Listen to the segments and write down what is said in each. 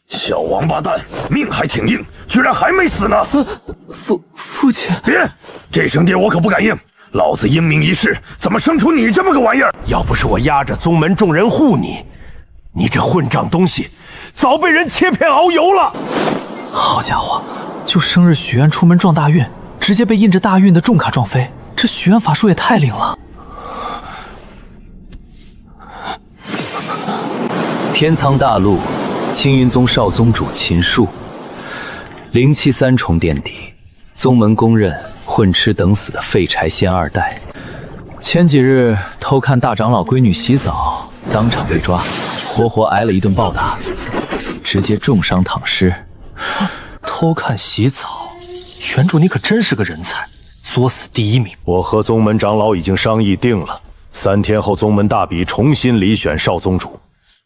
小王八蛋，命还挺硬，居然还没死呢！父亲，别，这声爹我可不敢应。老子英明一世，怎么生出你这么个玩意儿？要不是我压着宗门众人护你，你这混账东西，早被人切片熬油了。好家伙，就生日许愿出门撞大运，直接被印着大运的重卡撞飞，这许愿法术也太灵了。天苍大陆，青云宗少宗主秦树，灵气3重垫底，宗门公认混吃等死的废柴仙2代。前几日偷看大长老闺女洗澡，当场被抓，活活挨了一顿暴打，直接重伤躺尸。偷看洗澡，原主你可真是个人才，作死第1名。我和宗门长老已经商议定了，3天后宗门大比重新遴选少宗主。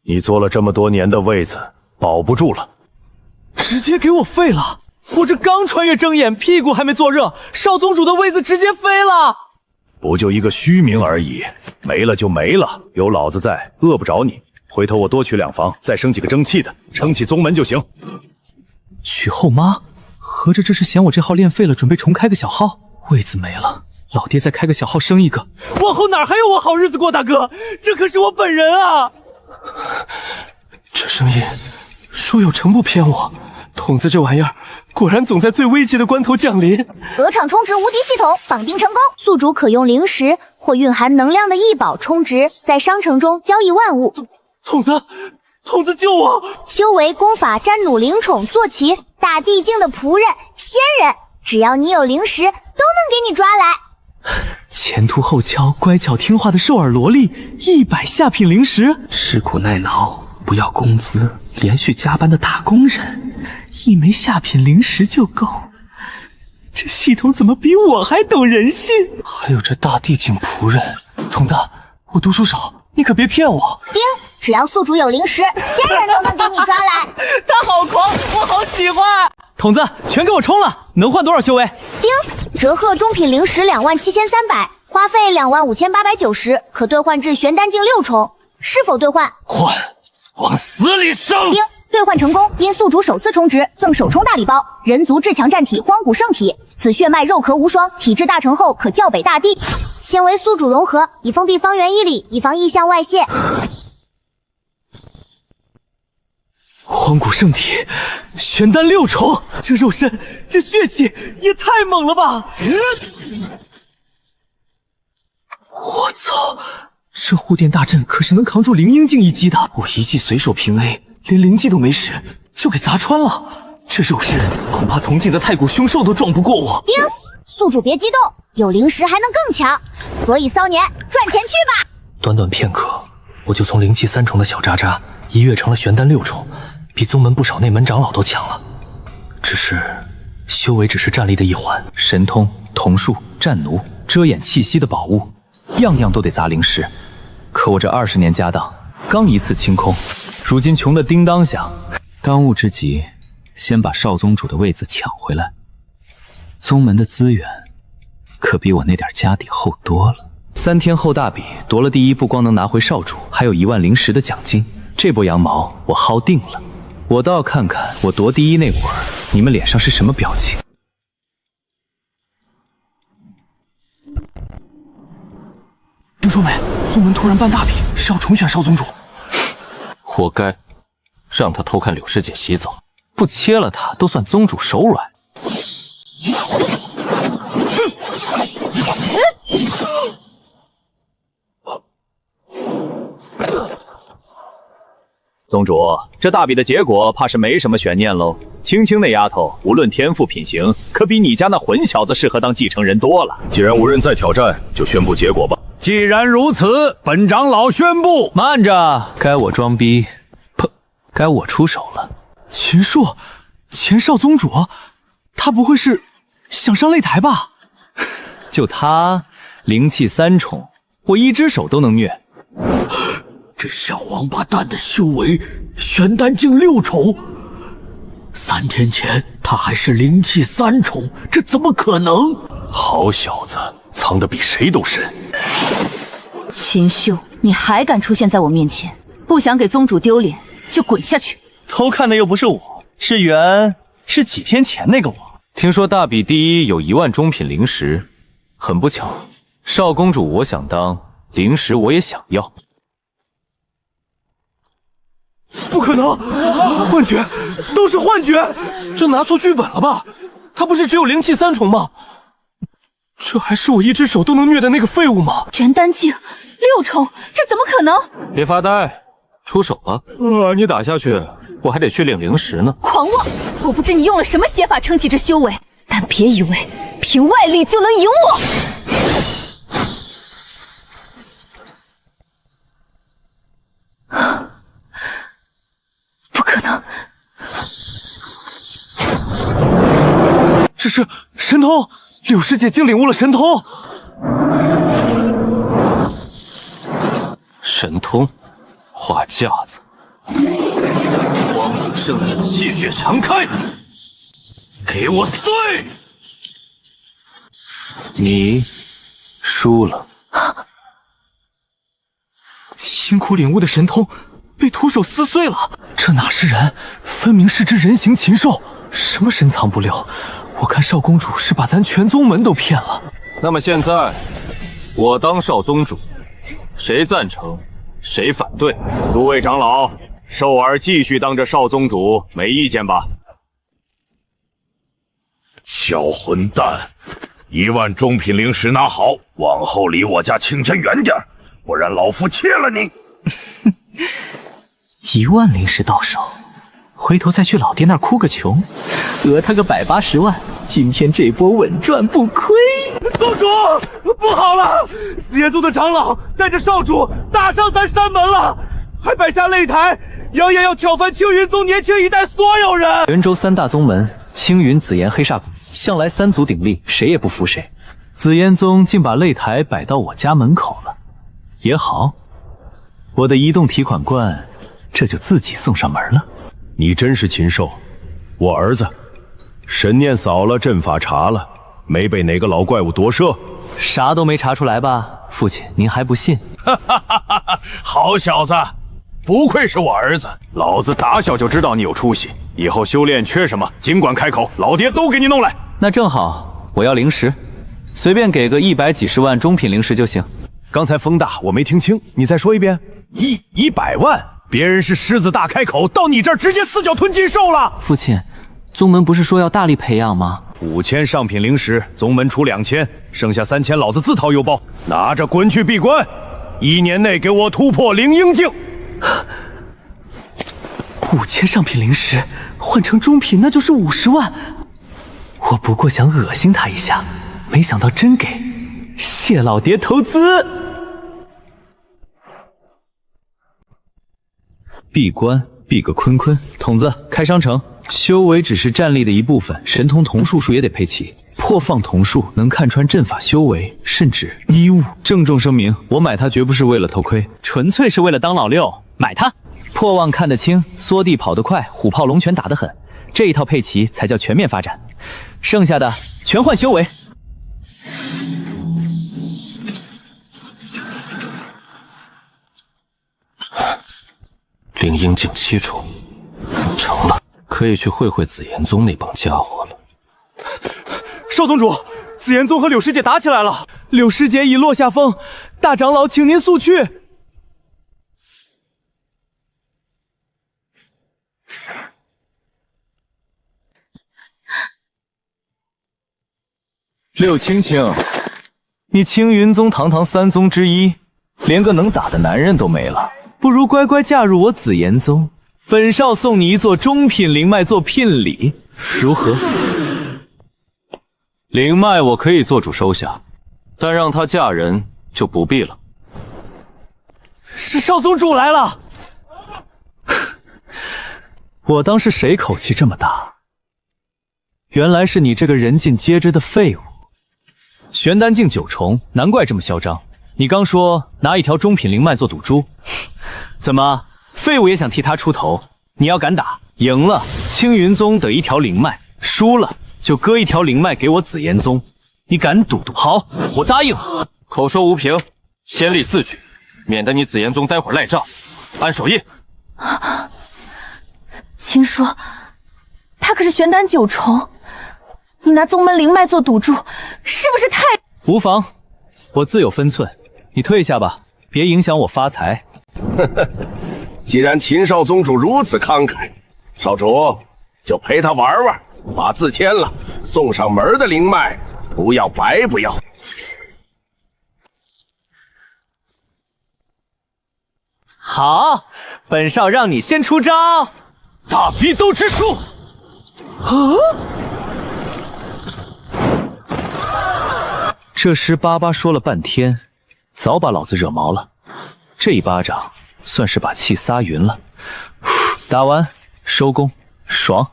你做了这么多年的位子，保不住了。直接给我废了！我这刚穿越睁眼，屁股还没坐热，少宗主的位子直接飞了。不就一个虚名而已，没了就没了，有老子在，饿不着你。回头我多取2房，再生几个争气的，撑起宗门就行。娶后妈，合着这是嫌我这号练废了，准备重开个小号？位子没了，老爹再开个小号生一个，往后哪还有我好日子过？大哥，这可是我本人啊！这声音，树有成不骗我。筒子这玩意儿，果然总在最危急的关头降临。鹅场充值无敌系统绑定成功，宿主可用灵石或蕴含能量的异宝充值，在商城中交易万物。筒子救我！修为功法沾弩灵宠坐骑，大地境的仆人仙人，只要你有灵石，都能给你抓来。前凸后翘、乖巧听话的兽耳萝莉，100下品灵石，吃苦耐劳、不要工资、连续加班的打工人，1枚下品灵石就够。这系统怎么比我还懂人性？还有这大地境仆人，筒子，我读书少，你可别骗我。丁，只要宿主有灵石，仙人都能给你抓来。他好狂，我好喜欢。筒子，全给我冲了！能换多少修为？丁，折合中品灵石27300，花费25890，可兑换至玄丹境6重，是否兑换？换，往死里生！丁，兑换成功，因宿主首次充值，赠首充大礼包：人族至强战体荒古圣体，此血脉肉壳无双，体质大成后可叫北大帝。先为宿主融合，以封闭方圆1里，以防异象外泄。荒古圣体，玄丹6重，这肉身，这血气也太猛了吧！我操，这护殿大阵可是能扛住灵婴境一击的。我一记随手平 A， 连灵技都没使，就给砸穿了。这肉身恐怕同境的太古凶兽都撞不过我。丁，宿主别激动，有灵石还能更强，所以骚年赚钱去吧。短短片刻，我就从灵气3重的小渣渣一跃成了玄丹6重。比宗门不少内门长老都强了，只是修为只是战力的一环，神通、瞳术、战弩、遮掩气息的宝物，样样都得砸灵石。可我这20年家当，刚一次清空，如今穷得叮当响。当务之急，先把少宗主的位子抢回来。宗门的资源，可比我那点家底厚多了。3天后大比夺了第1，不光能拿回少主，还有1万灵石的奖金。这波羊毛我薅定了。我倒要看看我夺第1那会儿，你们脸上是什么表情。听说没？宗门突然办大比，是要重选少宗主。活该，让他偷看柳师姐洗澡，不切了他都算宗主手软。宗主，这大比的结果怕是没什么悬念喽。青青那丫头，无论天赋品行，可比你家那混小子适合当继承人多了。既然无人再挑战，就宣布结果吧。既然如此，本长老宣布。慢着，该我装逼，呸，该我出手了。秦树，前少宗主，他不会是想上擂台吧？就他灵气3重，我1只手都能虐。这小王八蛋的修为，玄丹境6重。3天前他还是灵气3重，这怎么可能？好小子，藏得比谁都深。秦秀，你还敢出现在我面前？不想给宗主丢脸，就滚下去！偷看的又不是我，是几天前那个我。听说大比第一有1万中品灵石，很不巧，少公主我想当，灵石我也想要。不可能，幻觉，都是幻觉！这拿错剧本了吧？他不是只有灵气3重吗？这还是我一只手都能虐的那个废物吗？玄丹境6重，这怎么可能？别发呆，出手吧！你打下去，我还得去领灵石呢。狂妄！我不知你用了什么邪法撑起这修为，但别以为凭外力就能赢我。不可能！这是神通！柳师姐竟领悟了神通！神通，画架子，光武圣人气血常开，给我碎！你输了。辛苦领悟的神通被徒手撕碎了，这哪是人，分明是只人形禽兽！什么深藏不露？我看少公主是把咱全宗门都骗了。那么现在，我当少宗主，谁赞成，谁反对？诸位长老，寿儿继续当着少宗主，没意见吧？小混蛋，1万中品灵石拿好，往后离我家清泉远点，不然老夫切了你！1万灵石到手，回头再去老爹那儿哭个穷，讹他个180万，今天这波稳赚不亏。宗主，不好了！紫炎宗的长老带着少主打上咱山门了，还摆下擂台，扬言要挑翻青云宗年轻一代所有人。元州3大宗门，青云、紫炎、黑煞谷，向来3足鼎立，谁也不服谁。紫炎宗竟把擂台摆到我家门口了，也好，我的移动提款罐这就自己送上门了。你真是禽兽！我儿子神念扫了，阵法查了，没被哪个老怪物夺舍，啥都没查出来吧？父亲，您还不信？好小子，不愧是我儿子！老子打小就知道你有出息，以后修炼缺什么，尽管开口，老爹都给你弄来。那正好，我要灵石，随便给个100几十万中品灵石就行。刚才风大，我没听清，你再说一遍。100万？别人是狮子大开口，到你这儿直接4脚吞金兽了。父亲，宗门不是说要大力培养吗？5000上品灵石，宗门出2000，剩下3000老子自掏腰包，拿着滚去闭关，1年内给我突破灵婴境。5000上品灵石换成中品，那就是50万。我不过想恶心他一下，没想到真给，谢老爹投资。闭关，闭个坤坤。筒子，开商城。修为只是战力的一部分，神通瞳术术也得配齐。破放瞳术能看穿阵法修为，甚至衣物。郑重声明，我买它绝不是为了偷窥，纯粹是为了当老六。买它。破望看得清，缩地跑得快，虎炮龙拳打得狠，这一套配齐才叫全面发展。剩下的全换修为。灵婴境7重，成了，可以去会会紫炎宗那帮家伙了。少宗主，紫炎宗和柳师姐打起来了，柳师姐已落下风，大长老请您速去。柳青青，你青云宗堂堂3宗之一，连个能打的男人都没了。不如乖乖嫁入我紫炎宗，本少送你一座中品灵脉做聘礼，如何？灵脉我可以做主收下，但让她嫁人就不必了。是少宗主来了！我当是谁口气这么大？原来是你这个人尽皆知的废物。玄丹境9重，难怪这么嚣张。你刚说拿一条中品灵脉做赌注。怎么，废物也想替他出头？你要敢打，赢了青云宗得1条灵脉，输了就割1条灵脉给我紫炎宗。你敢赌？好，我答应。口说无凭，先立字据，免得你紫炎宗待会儿赖账。按手印。秦叔，他可是玄丹9重，你拿宗门灵脉做赌注，是不是太……无妨，我自有分寸。你退下吧，别影响我发财。既然秦少宗主如此慷慨，少主就陪他玩玩，把字签了，送上门的灵脉不要白不要。好，本少让你先出招。大逼斗之术！这诗巴巴说了半天，早把老子惹毛了。这一巴掌算是把气撒匀了。打完收工，爽！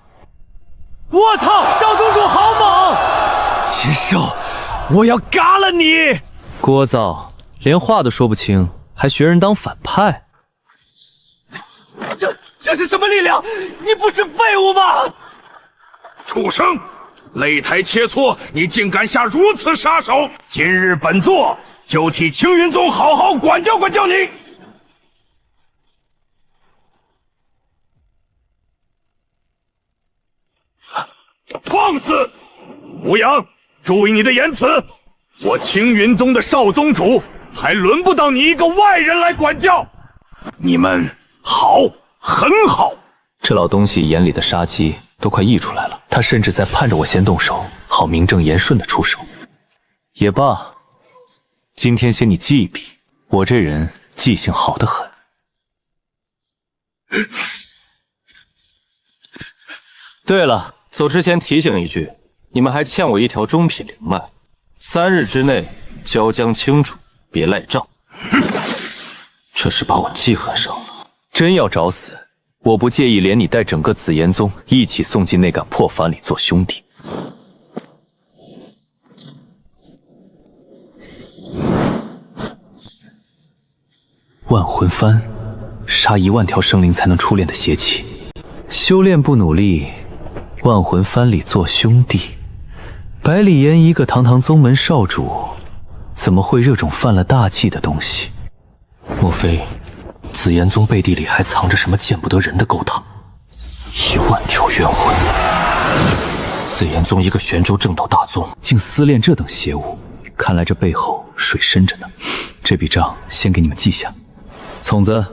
我操，少宗主好猛！秦少，我要嘎了你！聒噪，连话都说不清，还学人当反派。这是什么力量？你不是废物吗？畜生！擂台切磋，你竟敢下如此杀手！今日本座就替青云宗好好管教管教你！放肆！吴阳，注意你的言辞！我青云宗的少宗主，还轮不到你一个外人来管教。你们好，很好。这老东西眼里的杀机都快溢出来了，他甚至在盼着我先动手，好名正言顺的出手。也罢，今天先你记一笔，我这人记性好得很。对了，走之前提醒一句，你们还欠我一条中品灵脉，3日之内交将清楚，别赖账。这是把我记恨上了。真要找死，我不介意连你带整个紫炎宗一起送进那杆破幡里做兄弟。万魂幡，杀1万条生灵才能出炼的邪气。修炼不努力，万魂幡里做兄弟。百里岩一个堂堂宗门少主，怎么会热衷犯了大忌的东西？莫非紫炎宗背地里还藏着什么见不得人的勾当？1万条冤魂，紫炎宗一个玄州正道大宗，竟私练这等邪物，看来这背后水深着呢。这笔账先给你们记下。聪子，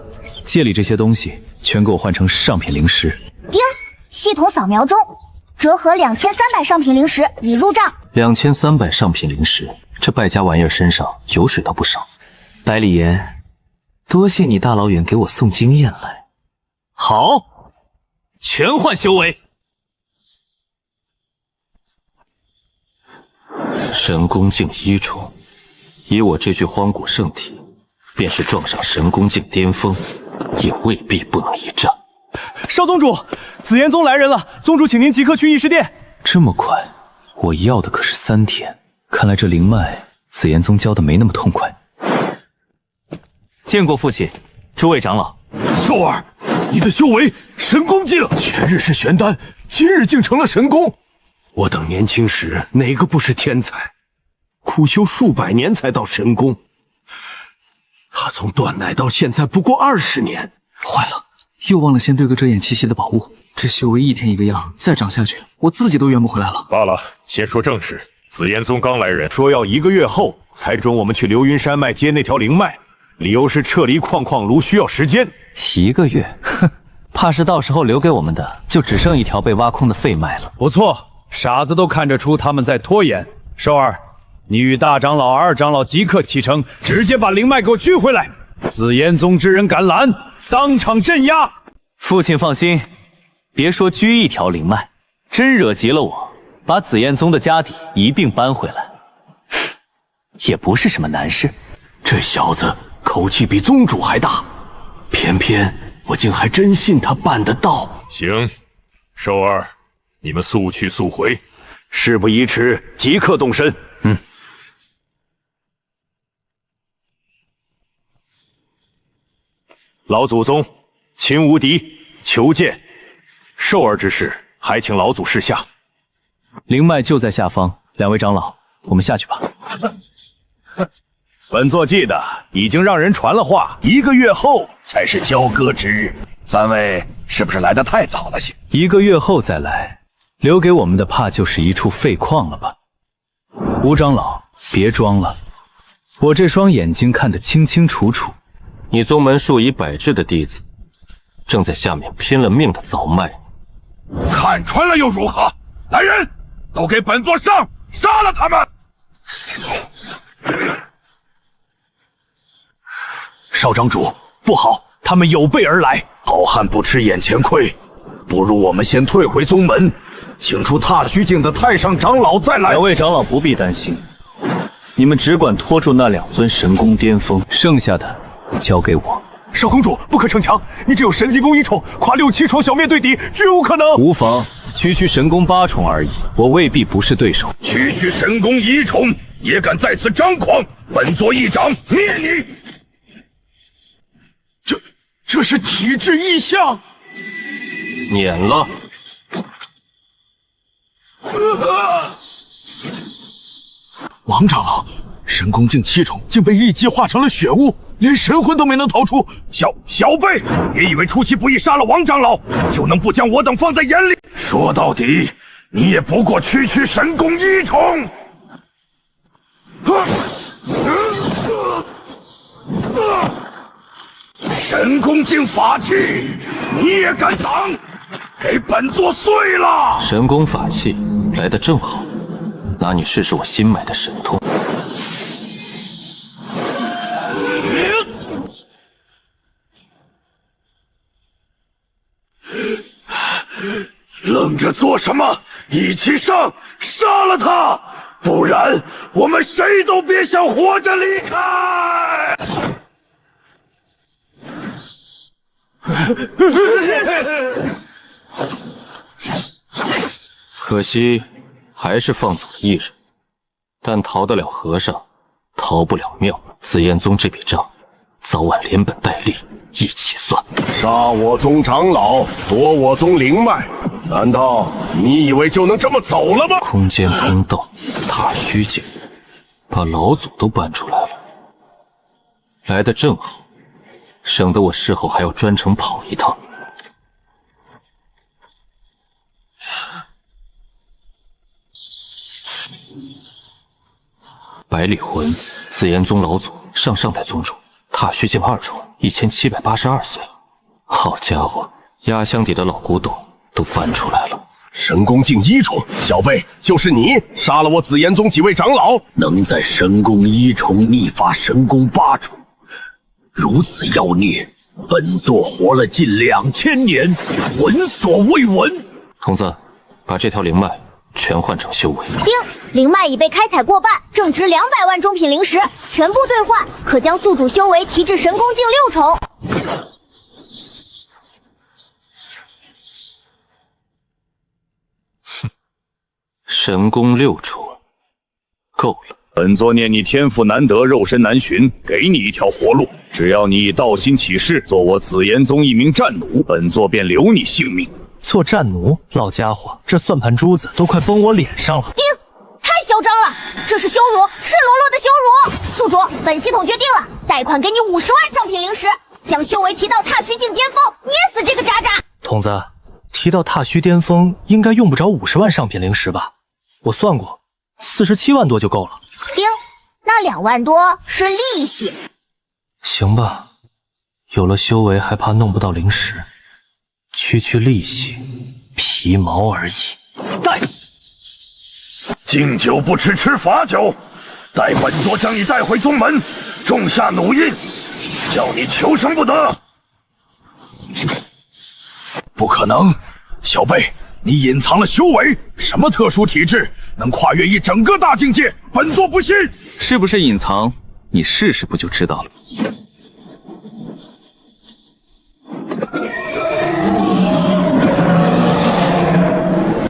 界里这些东西全给我换成上品灵石。丁，系统扫描中，折合2300上品灵石已入账。2300上品灵石，这败家玩意儿身上油水倒不少。百里岩，多谢你大老远给我送经验来。好，全换修为。神功境1重，以我这具荒古圣体，便是撞上神功境巅峰，也未必不能一战。少宗主，紫炎宗来人了，宗主请您即刻去议事殿。这么快？我要的可是3天，看来这灵脉紫炎宗教的没那么痛快。见过父亲，诸位长老。秀儿，你的修为神功境，前日是玄丹，今日竟成了神功。我等年轻时哪个不是天才？苦修数百年才到神功。他从断奶到现在不过20年。坏了，又忘了先兑个遮掩气息的宝物。这修为一天一个样，再涨下去，我自己都圆不回来了。罢了，先说正事。紫炎宗刚来人，说要1个月后才准我们去流云山脉接那条灵脉，理由是撤离矿炉需要时间。1个月？哼，怕是到时候留给我们的就只剩一条被挖空的废脉了。不错，傻子都看得出他们在拖延。寿儿，你与大长老、二长老即刻启程，直接把灵脉给我拘回来。紫炎宗之人敢拦，当场镇压。父亲放心，别说拘一条灵脉，真惹急了我，把紫炎宗的家底一并搬回来，也不是什么难事。这小子口气比宗主还大，偏偏我竟还真信他办得到。行，寿儿，你们速去速回。事不宜迟，即刻动身。老祖宗，秦无敌，求见。寿儿之事，还请老祖示下。灵脉就在下方，2位长老，我们下去吧。本座记得已经让人传了话，1个月后才是交割之日。3位是不是来得太早了些？1个月后再来，留给我们的怕就是一处废矿了吧？吴长老，别装了，我这双眼睛看得清清楚楚。你宗门数以百计的弟子，正在下面拼了命的凿脉。看穿了又如何？来人，都给本座上，杀了他们！少长主，不好，他们有备而来。好汉不吃眼前亏，不如我们先退回宗门，请出踏虚境的太上长老再来。2位长老不必担心，你们只管拖住那2尊神功巅峰，剩下的交给我。少公主，不可逞强，你只有神机功1重，跨6、7重小面对敌，绝无可能。无妨，区神功8重而已，我未必不是对手。区神功1重也敢在此张狂，本座一掌灭你！这是体质异象，撵了。王长老，神功境7重竟被一击化成了血雾，连神魂都没能逃出。小辈，别以为出其不意杀了王长老，就能不将我等放在眼里。说到底，你也不过区神功1重。神功境法器，你也敢挡？给本座碎了！神功法器来得正好，拿你试试我新买的神通。愣着做什么？一起上，杀了他！不然我们谁都别想活着离开！可惜还是放走了一人，但逃得了和尚，逃不了庙。紫炎宗这笔账，早晚连本带利一起算。杀我宗长老，夺我宗灵脉，难道你以为就能这么走了吗？空间通道，踏虚境，把老祖都搬出来了，来得正好，省得我事后还要专程跑一趟。百里魂，紫炎宗老祖，上代宗主，踏虚境2重，1782岁。好家伙，压箱底的老古董都搬出来了。神功境1重，小辈，就是你杀了我紫炎宗几位长老，能在神功1重逆发神功8重，如此妖孽，本座活了近2000年，闻所未闻。童子，把这条灵脉全换成修为。丁，灵脉已被开采过半，正值200万中品灵石，全部兑换，可将宿主修为提至神功境6重。神功6重，够了。本座念你天赋难得，肉身难寻，给你一条活路。只要你以道心起誓，做我紫炎宗一名战奴，本座便留你性命。做战奴，老家伙，这算盘珠子都快崩我脸上了。丁，太嚣张了，这是羞辱，赤裸裸的羞辱！宿主，本系统决定了，贷款给你50万上品灵石，将修为提到踏虚境巅峰，捏死这个渣渣！童子，提到踏虚巅峰，应该用不着50万上品灵石吧？我算过，47万多就够了。丁，那2万多是利息。行吧，有了修为还怕弄不到灵石，区利息，皮毛而已。带，敬酒不吃吃罚酒，待本座将你带回宗门，种下奴印，叫你求生不得。不可能，小辈，你隐藏了修为，什么特殊体质能跨越一整个大境界？本座不信。是不是隐藏？你试试不就知道了。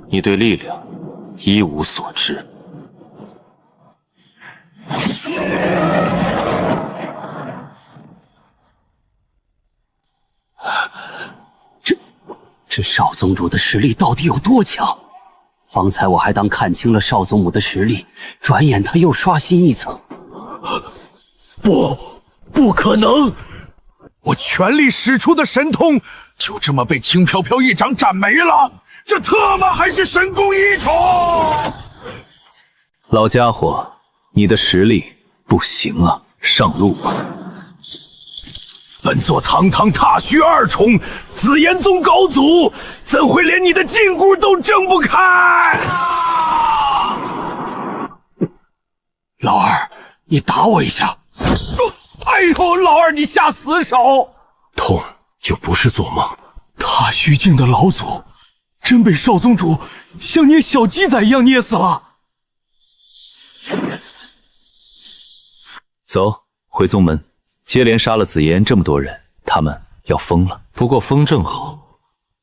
你对力量一无所知。这少宗主的实力到底有多强？方才我还当看清了少宗母的实力，转眼他又刷新一层。不可能！我全力使出的神通就这么被轻飘飘一掌斩没了，这特么还是神功一重！老家伙，你的实力不行啊，上路吧。本座堂堂踏虚2重，紫炎宗高祖，怎会连你的禁锢都挣不开？老二，你打我一下！哎呦，老二你下死手！痛，又不是做梦。踏虚境的老祖，真被少宗主像捏小鸡仔一样捏死了。走，回宗门。接连杀了紫妍这么多人，他们要疯了。不过风正好，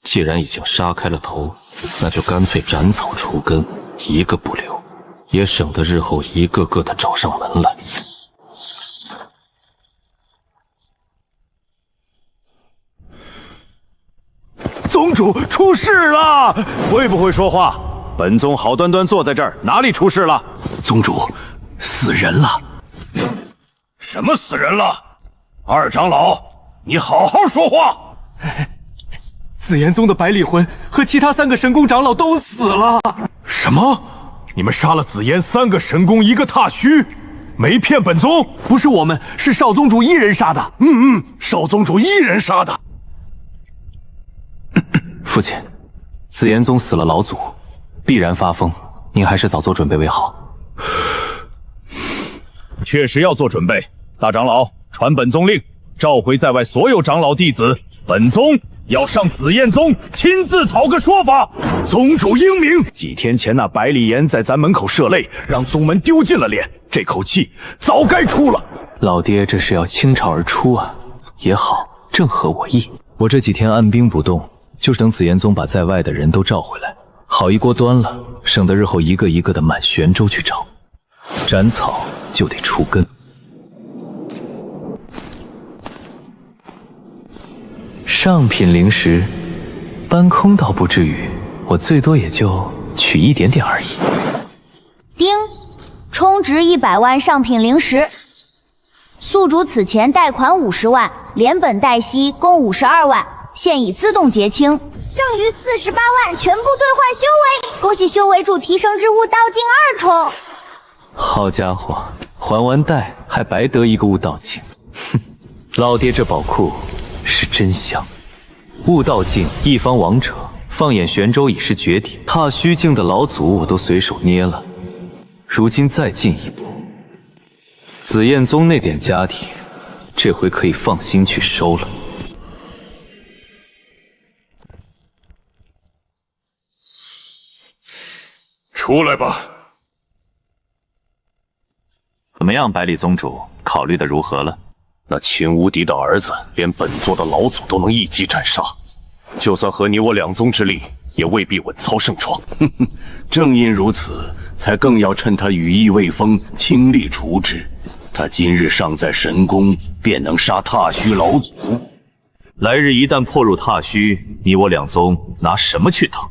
既然已经杀开了头，那就干脆斩草除根，一个不留，也省得日后一个个的找上门来。宗主出事了！会不会说话？本宗好端端坐在这儿，哪里出事了？宗主，死人了！什么死人了？二长老，你好好说话！紫炎宗的百里魂和其他3个神功长老都死了。什么？你们杀了紫炎3个神功1个踏虚，没骗本宗？不是我们，是少宗主一人杀的。少宗主一人杀的。父亲，紫炎宗死了老祖，必然发疯，您还是早做准备为好。确实要做准备。大长老，传本宗令，召回在外所有长老弟子，本宗要上紫焰宗亲自讨个说法。宗主英明！几天前那百里岩在咱门口射泪，让宗门丢尽了脸，这口气早该出了。老爹这是要倾巢而出啊！也好，正合我意。我这几天按兵不动，就是等紫炎宗把在外的人都召回来，好一锅端了，省得日后一个一个的满玄州去找。斩草就得除根。上品灵石，搬空倒不至于，我最多也就取一点点而已。丁，充值100万上品灵石。宿主此前贷款50万，连本带息共52万，现已自动结清，剩余48万全部兑换修为。恭喜修为主提升之物道境2重。好家伙，还完贷还白得一个悟道境，哼！老爹这宝库是真香。悟道境一方王者，放眼玄州已是绝顶。踏虚境的老祖我都随手捏了，如今再进一步，紫焰宗那点家底，这回可以放心去收了。出来吧。怎么样，百里宗主，考虑的如何了？那秦无敌的儿子，连本座的老祖都能一击斩杀，就算合你我2宗之力，也未必稳操胜创。正因如此，才更要趁他羽翼未丰，倾力除之。他今日尚在神宫，便能杀踏虚老祖。来日一旦破入踏虚，你我2宗拿什么去挡？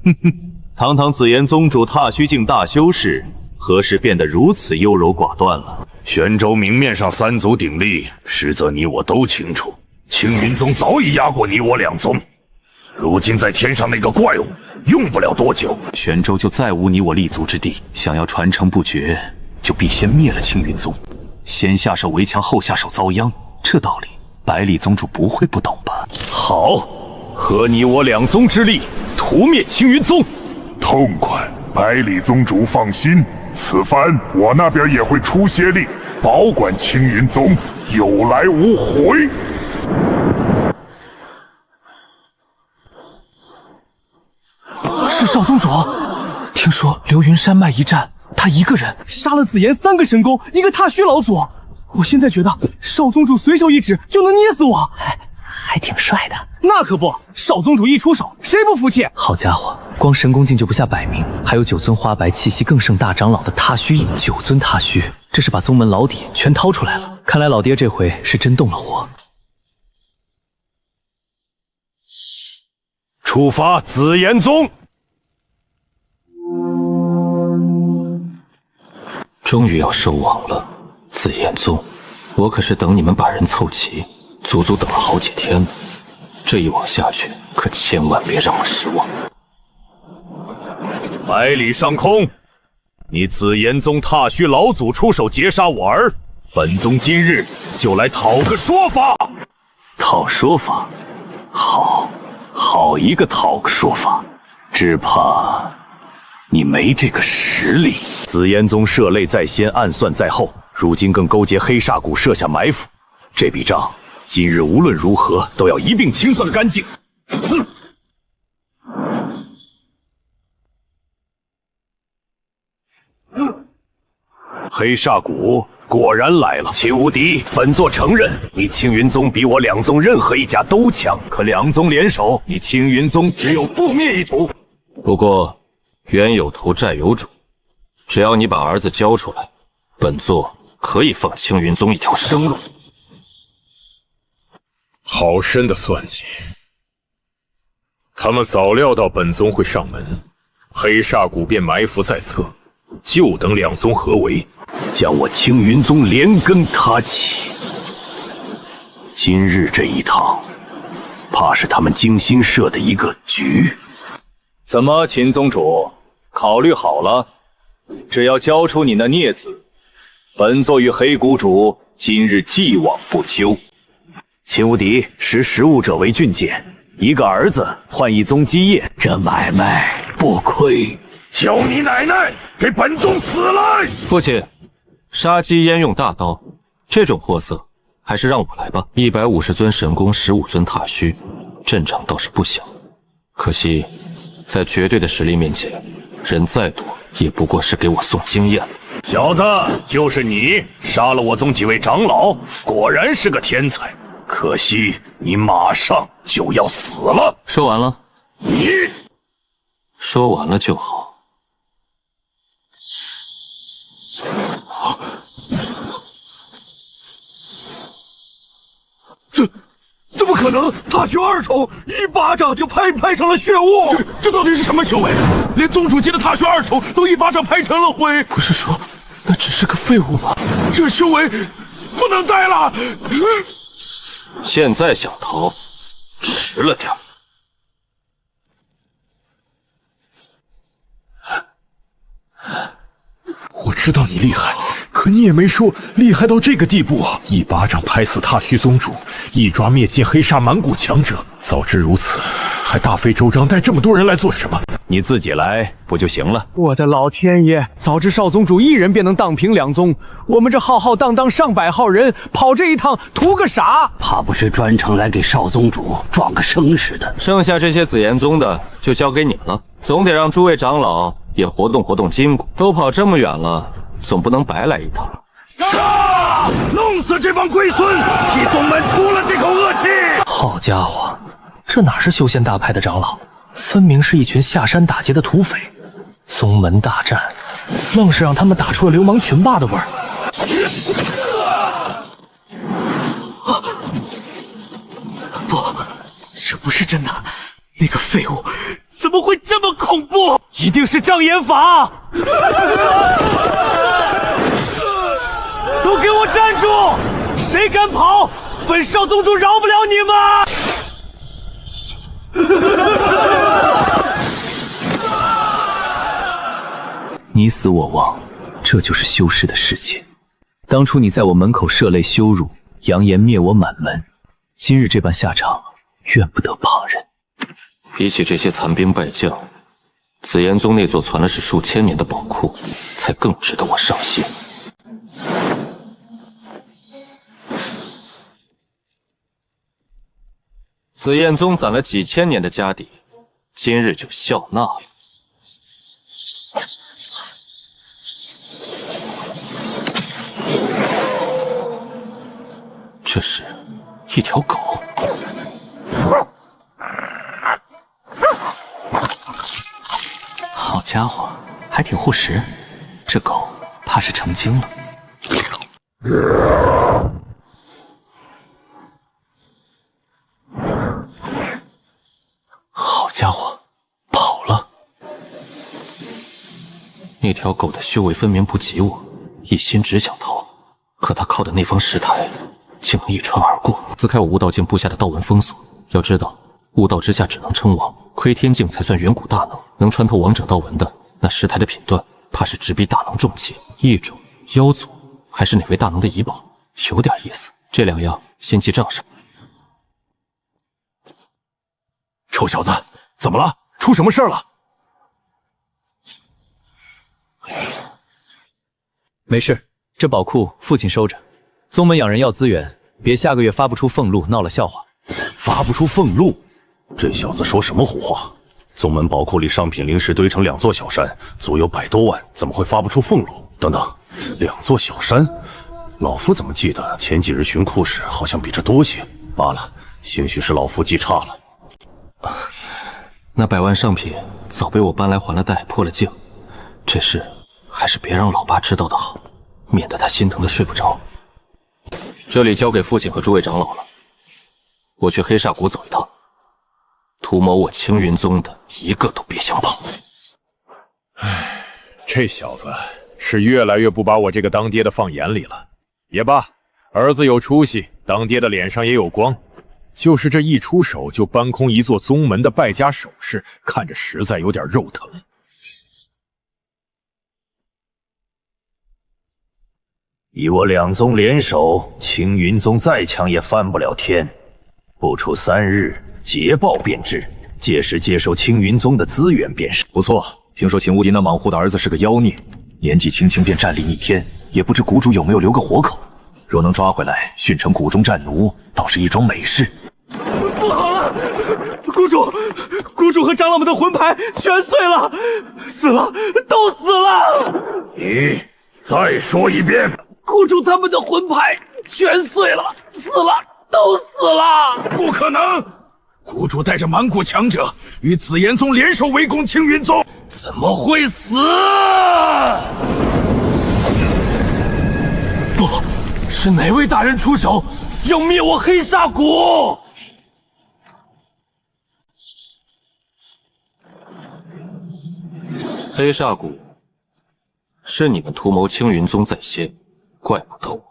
哼哼，堂堂紫炎宗主踏虚境大修士，何时变得如此优柔寡断了？玄州明面上3足鼎立，实则你我都清楚，青云宗早已压过你我2宗。如今在天上那个怪物，用不了多久，玄州就再无你我立足之地。想要传承不绝，就必先灭了青云宗，先下手为强，后下手遭殃。这道理，百里宗主不会不懂吧？好，合你我2宗之力，屠灭青云宗。痛快！百里宗主放心，此番我那边也会出些力，保管青云宗有来无回。是少宗主，听说流云山脉一战，他一个人杀了紫炎3个神功，1个踏虚老祖。我现在觉得少宗主随手一指就能捏死我，还挺帅的。那可不，少宗主一出手，谁不服气？好家伙，光神功境就不下100名，还有9尊花白气息更胜大长老的踏虚影，9尊踏虚，这是把宗门老底全掏出来了。看来老爹这回是真动了火。出发紫炎宗。终于要收网了，紫炎宗，我可是等你们把人凑齐，足足等了好几天了，这一往下去，可千万别让我失望。百里上空，你紫炎宗踏虚老祖出手劫杀我儿，本宗今日就来讨个说法。讨说法？好一个讨个说法！只怕你没这个实力。紫炎宗涉类在先，暗算在后，如今更勾结黑煞谷设下埋伏，这笔账今日无论如何都要一并清算干净。哼！黑煞谷果然来了，秦无敌，本座承认你青云宗比我两宗任何一家都强，可两宗联手，你青云宗只有覆灭一途。不过冤有头债有主，只要你把儿子交出来，本座可以放青云宗一条生路。好深的算计！他们早料到本宗会上门，黑煞谷便埋伏在侧，就等两宗合围，将我青云宗连根踏起。今日这一趟，怕是他们精心设的一个局。怎么，秦宗主考虑好了？只要交出你那孽子，本座与黑谷主今日既往不咎。秦无敌识时务者为俊杰，一个儿子换一宗基业，这买卖不亏。叫你奶奶给本宗死来！父亲，杀鸡焉用大刀，这种货色还是让我来吧。150尊神功，15尊踏虚，阵仗倒是不小，可惜在绝对的实力面前，人再多也不过是给我送经验。小子，就是你杀了我宗几位长老，果然是个天才。可惜你马上就要死了。说完了？你说完了就好。怎么可能？踏虚二重一巴掌就拍成了血雾！这到底是什么修为？连宗主级的踏虚二重都一巴掌拍成了灰！不是说那只是个废物吗？这修为不能待了！现在想逃，迟了点。我知道你厉害，可你也没说厉害到这个地步啊！一巴掌拍死踏虚宗主，一抓灭尽黑煞满谷强者。早知如此，还大费周章带这么多人来做什么？你自己来不就行了？我的老天爷！早知少宗主一人便能荡平两宗，我们这浩浩荡荡上百号人跑这一趟图个啥？怕不是专程来给少宗主壮个声似的。剩下这些紫炎宗的就交给你了，总得让诸位长老也活动活动筋骨。都跑这么远了，总不能白来一趟。杀！弄死这帮龟孙，替宗门出了这口恶气！好家伙，这哪是修仙大派的长老，分明是一群下山打劫的土匪。宗门大战，愣是让他们打出了流氓群霸的味儿。不，这不是真的。那个废物怎么会这么恐怖？一定是障眼法！都给我站住！谁敢跑，本少宗主饶不了你们！你死我亡，这就是修士的世界。当初你在我门口涉类羞辱，扬言灭我满门，今日这般下场，怨不得旁人。比起这些残兵败将，紫炎宗那座传了是数千年的宝库，才更值得我上心。紫焰宗攒了几千年的家底，今日就笑纳了。这是一条狗。好家伙，还挺护食，这狗怕是成精了。好家伙，跑了！那条狗的修为分明不及我，一心只想逃，可它靠的那方石台竟能一穿而过。撕开我悟道境布下的道纹封锁。要知道，悟道之下只能称王，窥天境才算远古大能。能穿透王者道纹的那10台的品段，怕是直逼大能重器、异种、妖族，还是哪位大能的遗宝，有点意思。这2样先记账上。臭小子，怎么了？出什么事了？没事，这宝库父亲收着。宗门养人要资源，别下个月发不出俸禄，闹了笑话。发不出俸禄？这小子说什么胡话？宗门宝库里上品灵石堆成2座小山，足有100多万，怎么会发不出俸禄？等等，2座小山，老夫怎么记得前几日巡库时好像比这多些？罢了，兴许是老夫记差了。那100万上品早被我搬来还了贷，破了镜。这事还是别让老爸知道的好，免得他心疼的睡不着。这里交给父亲和诸位长老了，我去黑煞谷走一趟，图谋我青云宗的一个都别想跑。唉，这小子是越来越不把我这个当爹的放眼里了。也罢，儿子有出息，当爹的脸上也有光。就是这一出手就搬空一座宗门的败家首饰，看着实在有点肉疼。以我2宗联手，青云宗再强也翻不了天。不出3日，捷报便至，届时接受青云宗的资源便是。不错，听说秦无敌那莽户的儿子是个妖孽，年纪轻轻便占领一天，也不知谷主有没有留个活口。若能抓回来，训成谷中战奴，倒是一桩美事。不好了，谷主和长老们的魂牌全碎了，死了，都死了！你再说一遍。谷主他们的魂牌全碎了，死了，都死了！不可能！谷主带着蛮古强者与紫炎宗联手围攻青云宗，怎么会死？不是哪位大人出手要灭我黑煞谷？黑煞谷是你们图谋青云宗在先，怪不得我。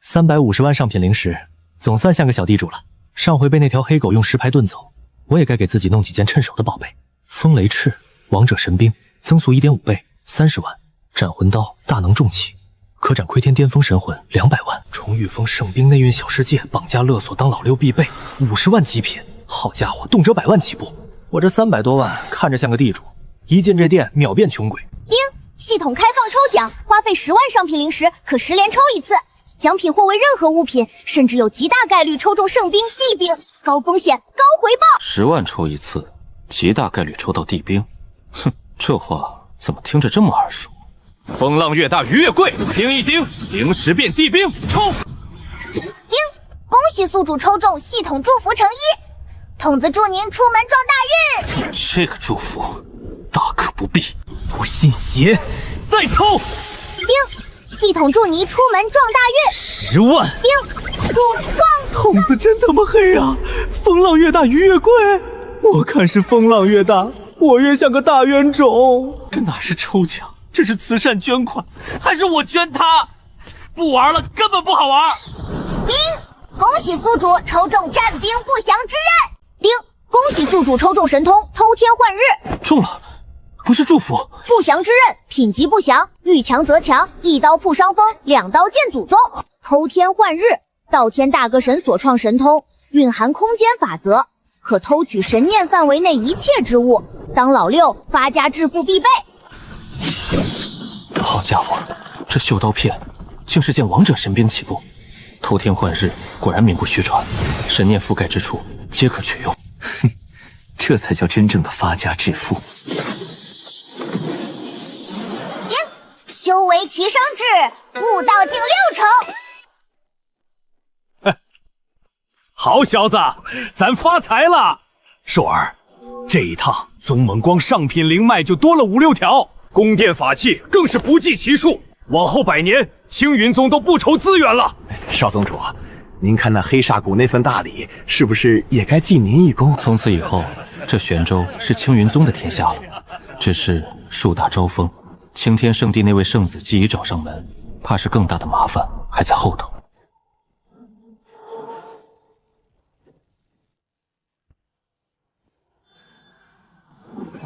350万上品灵石，总算像个小地主了。上回被那条黑狗用石牌遁走，我也该给自己弄几件趁手的宝贝。风雷翅，王者神兵，增速 1.5 倍，30万；斩魂刀，大能重器，可斩窥天巅峰神魂，200万；重御风圣兵内运小世界，绑架勒索当老六必备，50万极品。好家伙，动辄100万起步。我这300多万看着像个地主，一进这店秒变穷鬼。丁，系统开放抽奖，花费10万上品灵石可10连抽一次，奖品或为任何物品，甚至有极大概率抽中圣兵、地兵，高风险高回报。10万抽一次，极大概率抽到地兵。哼，这话怎么听着这么耳熟？风浪越大鱼越贵，盯一盯，灵石变地兵，抽！丁，恭喜宿主抽中系统祝福成1，童子祝您出门撞大运。这个祝福大可不必。不信邪，再抽！丁，系统祝你出门撞大运。10万！丁，童子真他妈黑啊！风浪越大鱼越贵，我看是风浪越大，我越像个大冤种。这哪是抽奖，这是慈善捐款，还是我捐他？不玩了，根本不好玩。丁，恭喜宿主抽中战兵不祥之刃。丁，恭喜宿主抽中神通偷天换日。中了，不是祝福。不祥之刃，品级不祥，遇强则强，一刀破伤风，2刀见祖宗。偷天换日，道天大歌神所创神通，蕴含空间法则，可偷取神念范围内一切之物，当老六发家致富必备。好家伙，这绣刀片竟是件王者神兵起步。偷天换日果然名不虚传，神念覆盖之处皆可取用。哼，这才叫真正的发家致富。丁，修为提升至悟道境6重。好小子，咱发财了！寿儿，这一趟宗门光上品灵脉就多了5、6条，宫殿法器更是不计其数。往后100年，青云宗都不愁资源了。少宗主，您看那黑煞谷那份大礼，是不是也该记您一功？从此以后，这玄州是青云宗的天下了。只是树大招风，青天圣地那位圣子既已找上门，怕是更大的麻烦还在后头。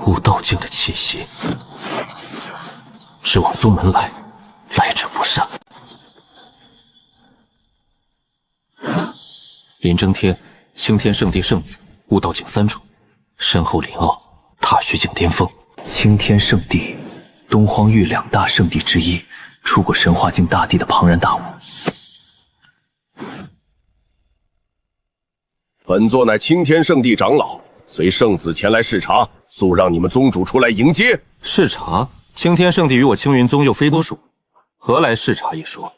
悟道境的气息，直往宗门来，来者不善。林征天，青天圣地圣子，悟道境3重，身后林傲，踏虚境巅峰。青天圣地，东荒域2大圣地之一，出过神化境大帝的庞然大物。本座乃青天圣地长老，随圣子前来视察，速让你们宗主出来迎接。视察？青天圣地与我青云宗又非多属，何来视察一说？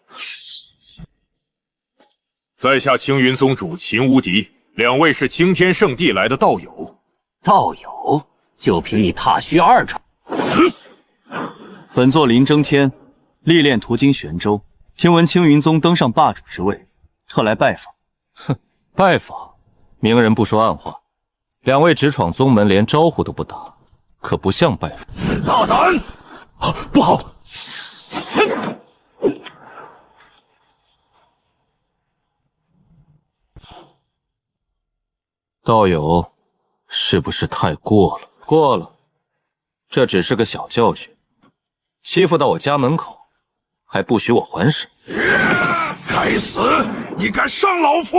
在下青云宗主秦无敌，2位是青天圣地来的道友。道友？就凭你踏虚2重？本座林征天，历练途经玄州，听闻青云宗登上霸主之位，特来拜访。哼，拜访？明人不说暗话，2位直闯宗门，连招呼都不打，可不像拜访。大胆！不好！道友，是不是太过了？过了，这只是个小教训。欺负到我家门口，还不许我还手！该死！你敢伤老夫！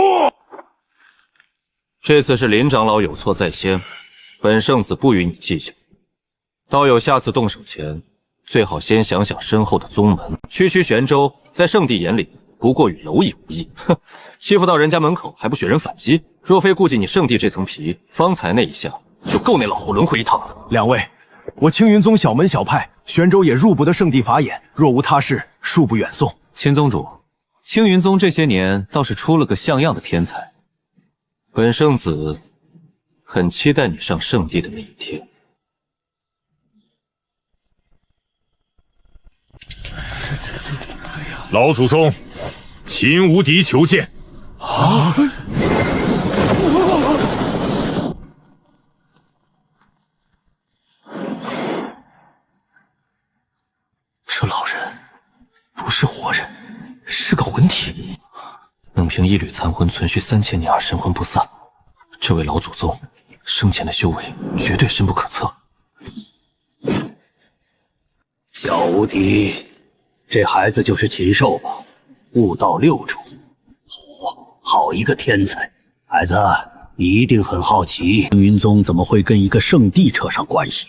这次是林长老有错在先，本圣子不与你计较。道友下次动手前，最好先想想身后的宗门。区玄州，在圣地眼里，不过与蝼蚁无异。哼，欺负到人家门口还不许人反击？若非顾及你圣地这层皮，方才那一下就够那老狐轮回一趟了。2位，我青云宗小门小派，玄州也入不得圣地法眼，若无他事，恕不远送。秦宗主，青云宗这些年倒是出了个像样的天才，本圣子很期待你上圣地的那一天。老祖宗，秦无敌求见。啊！这老人不是活人，是个魂体，能凭一缕残魂存续3000年而神魂不散。这位老祖宗生前的修为绝对深不可测。小无敌，这孩子就是禽兽吧？悟道6重，好一个天才！孩子，你一定很好奇，青云宗怎么会跟一个圣地扯上关系？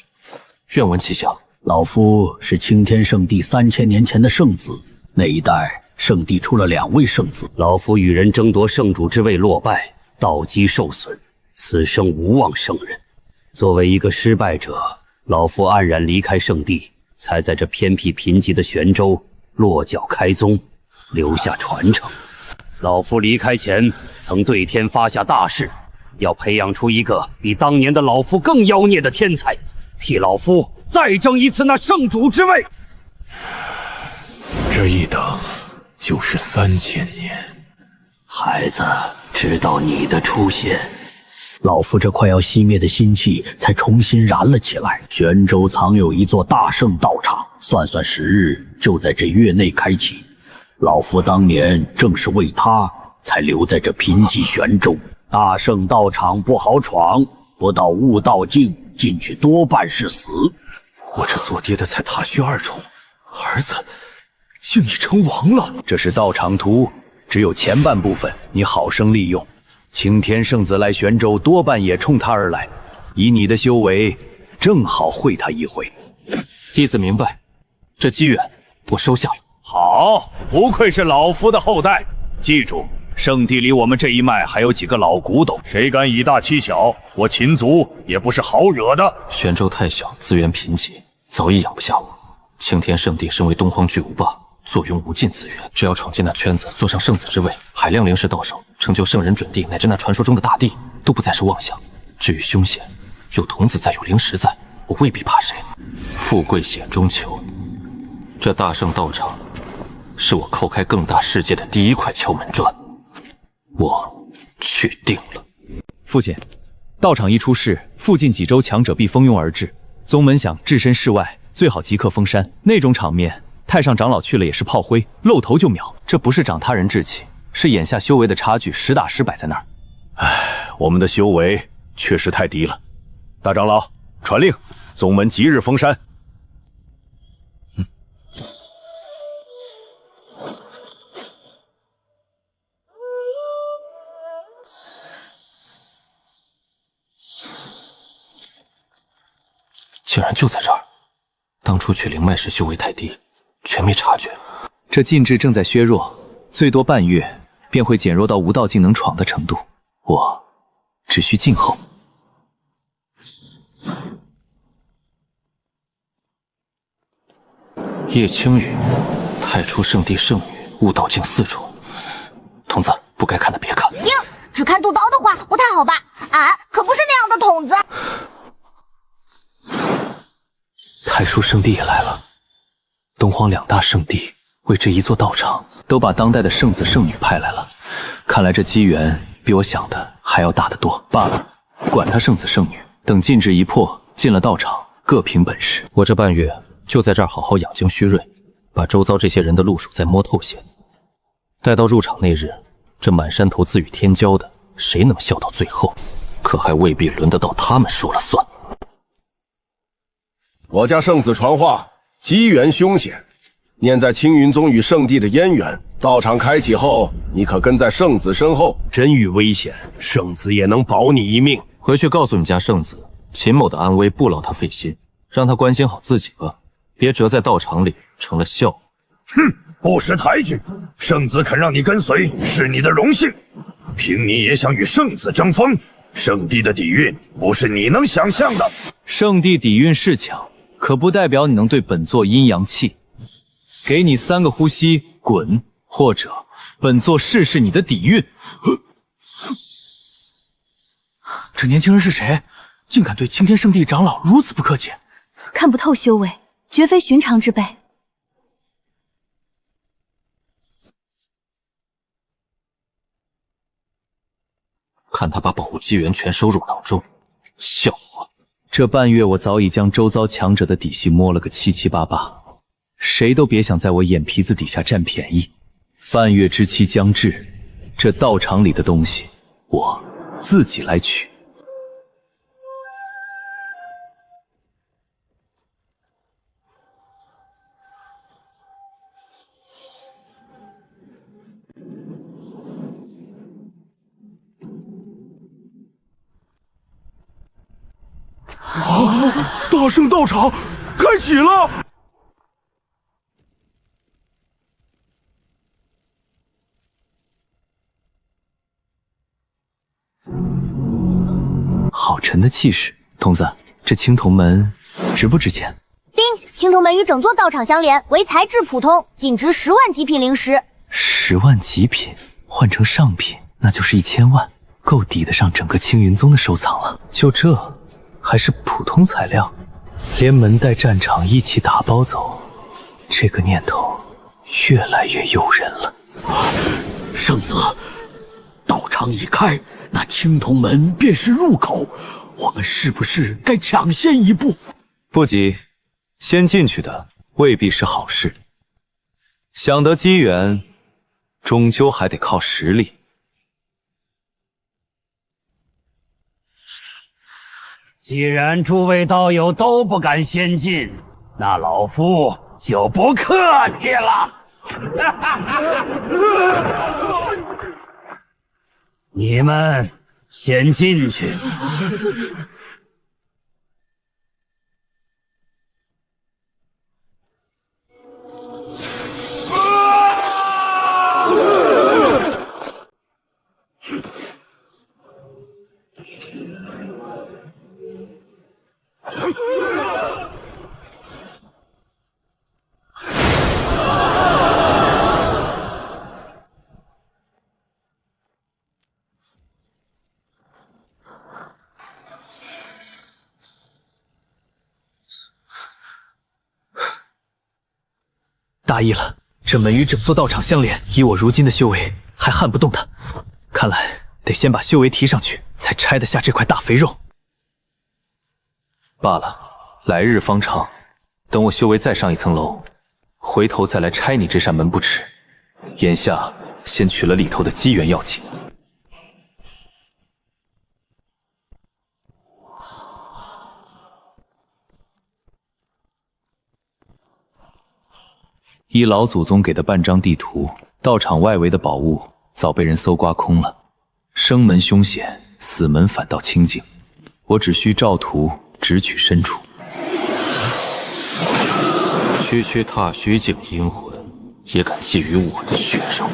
愿闻其详。老夫是青天圣地3000年前的圣子，那一代圣地出了2位圣子，老夫与人争夺圣主之位落败，道基受损，此生无望胜任。作为一个失败者，老夫黯然离开圣地，才在这偏僻贫瘠的玄州落脚开宗，留下传承。老夫离开前曾对天发下大誓，要培养出一个比当年的老夫更妖孽的天才，替老夫再争一次那圣主之位。这一等就是3000年。孩子，直到你的出现，老夫这快要熄灭的心气才重新燃了起来。玄州藏有一座大圣道场，算算时日，就在这月内开启。老夫当年正是为他才留在这贫瘠玄州。大圣道场不好闯，不到悟道境，进去多半是死。我这做爹的才踏虚2重，儿子竟已成王了。这是道场图，只有前半部分，你好生利用。青天圣子来玄州，多半也冲他而来。以你的修为，正好会他一回。弟子明白，这机缘我收下了。好，不愧是老夫的后代。记住，圣地里我们这一脉还有几个老古董，谁敢以大欺小，我秦族也不是好惹的。玄州太小，资源贫瘠，早已养不下我。青天圣地身为东荒巨无霸，坐拥无尽资源，只要闯进那圈子，坐上圣子之位，海量灵石到手，成就圣人准帝乃至那传说中的大帝，都不再是妄想。至于凶险，有童子在，有灵石在，我未必怕谁。富贵险中求，这大圣道场是我叩开更大世界的第一块敲门砖，我去定了。父亲，道场一出世，附近几州强者必蜂拥而至，宗门想置身事外，最好即刻封山。那种场面，太上长老去了也是炮灰，露头就秒。这不是长他人志气，是眼下修为的差距实打实摆在那儿。唉，我们的修为确实太低了。大长老，传令，宗门即日封山。竟然就在这儿！当初取灵脉时修为太低，全没察觉。这禁制正在削弱，最多半月便会减弱到无道境能闯的程度。我只需静候。叶青羽，太初圣地圣女，悟道境4重。童子，不该看的别看。只看肚刀的话不太好吧？俺可不是那样的童子。太初圣地也来了，东荒2大圣地为这一座道场，都把当代的圣子圣女派来了。看来这机缘比我想的还要大得多。罢了，管他圣子圣女，等禁制一破，进了道场，各凭本事。我这半月就在这儿好好养精蓄锐，把周遭这些人的路数再摸透些。待到入场那日，这满山头自语天骄的，谁能笑到最后？可还未必轮得到他们说了算。我家圣子传话，机缘凶险，念在青云宗与圣地的渊源，道场开启后，你可跟在圣子身后。真遇危险，圣子也能保你一命。回去告诉你家圣子，秦某的安危不劳他费心，让他关心好自己吧，别折在道场里成了笑话。哼，不识抬举，圣子肯让你跟随是你的荣幸。凭你也想与圣子争锋，圣地的底蕴不是你能想象的。圣地底蕴是强，可不代表你能对本座阴阳气。给你3个呼吸，滚！或者本座试试你的底蕴。这年轻人是谁？竟敢对青天圣地长老如此不客气！看不透修为，绝非寻常之辈。看他把宝物机缘全收入囊中，笑话！这半月我早已将周遭强者的底细摸了个七七八八，谁都别想在我眼皮子底下占便宜。半月之期将至，这道场里的东西，我自己来取。大圣道场开启了！好沉的气势，童子，这青铜门值不值钱？丁，青铜门与整座道场相连，为材质普通，仅值10万极品灵石。10万极品换成上品，那就是1000万，够抵得上整个青云宗的收藏了。就这，还是普通材料，连门带战场一起打包走，这个念头越来越诱人了。圣子，道场已开，那青铜门便是入口，我们是不是该抢先一步？不急，先进去的未必是好事。想得机缘，终究还得靠实力。既然诸位道友都不敢先进，那老夫就不客气了。你们先进去。大意了，这门与整座道场相连，以我如今的修为，还撼不动它。看来得先把修为提上去，才拆得下这块大肥肉。罢了，来日方长，等我修为再上一层楼，回头再来拆你这扇门不迟。眼下先取了里头的机缘要紧。依老祖宗给的半张地图，道场外围的宝物早被人搜刮空了。生门凶险，死门反倒清静。我只需照图直取深处。区踏虚境阴魂，也敢觊觎我的血肉？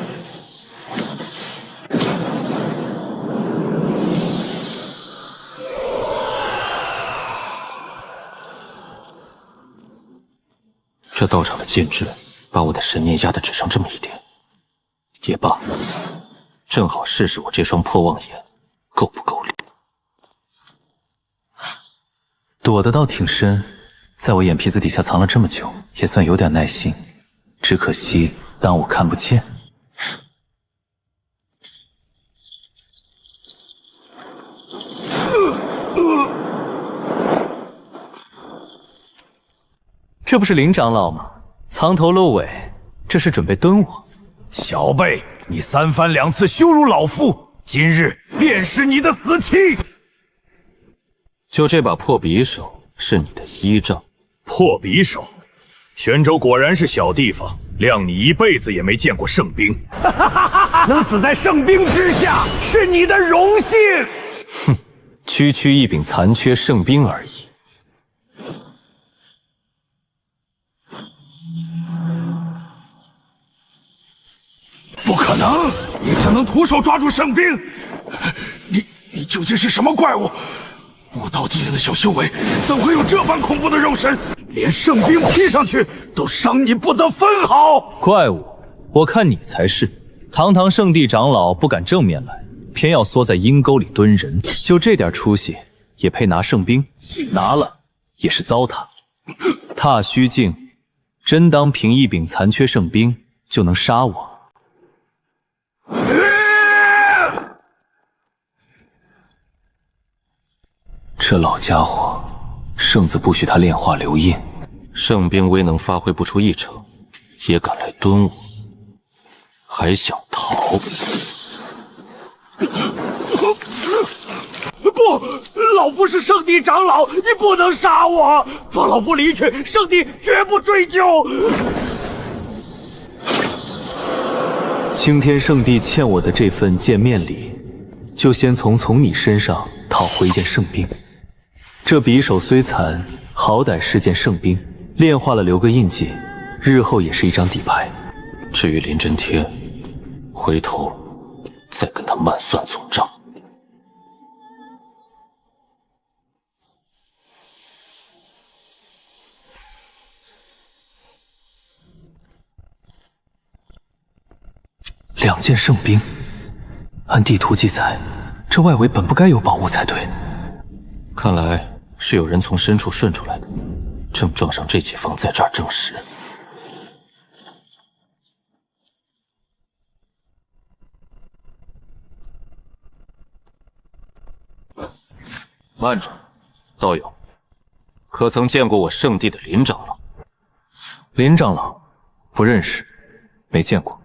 这道场的剑质把我的神念压得只剩这么一点，也罢，正好试试我这双破妄眼够不够力。躲得倒挺深，在我眼皮子底下藏了这么久，也算有点耐心。只可惜当我看不见。这不是林长老吗？藏头露尾，这是准备蹲我？小辈，你3番2次羞辱老夫，今日便是你的死期。就这把破匕首是你的依仗？破匕首，玄州果然是小地方，谅你一辈子也没见过圣兵。能死在圣兵之下，是你的荣幸。哼，区一柄残缺圣兵而已。不可能，你怎能徒手抓住圣兵？你究竟是什么怪物？武道境界的小修为，怎会有这般恐怖的肉身？连圣兵劈上去都伤你不得分毫。怪物，我看你才是。堂堂圣地长老不敢正面来，偏要缩在阴沟里蹲人，就这点出息也配拿圣兵？拿了也是糟蹋。踏虚境，真当凭一柄残缺圣兵就能杀我？这老家伙，圣子不许他炼化留印，圣兵威能发挥不出一成，也敢来蹲我，还想逃？不，老夫是圣地长老，你不能杀我！放老夫离去，圣地绝不追究。青天圣地欠我的这份见面礼，就先从你身上讨回一件圣兵。这匕首虽残，好歹是件圣兵，炼化了留个印记，日后也是一张底牌。至于林真天，回头再跟他慢算总账。2件圣兵，按地图记载，这外围本不该有宝物才对。看来是有人从深处顺出来的，正撞上这几方在这儿争食。慢着，道友，可曾见过我圣地的林长老？林长老，不认识，没见过。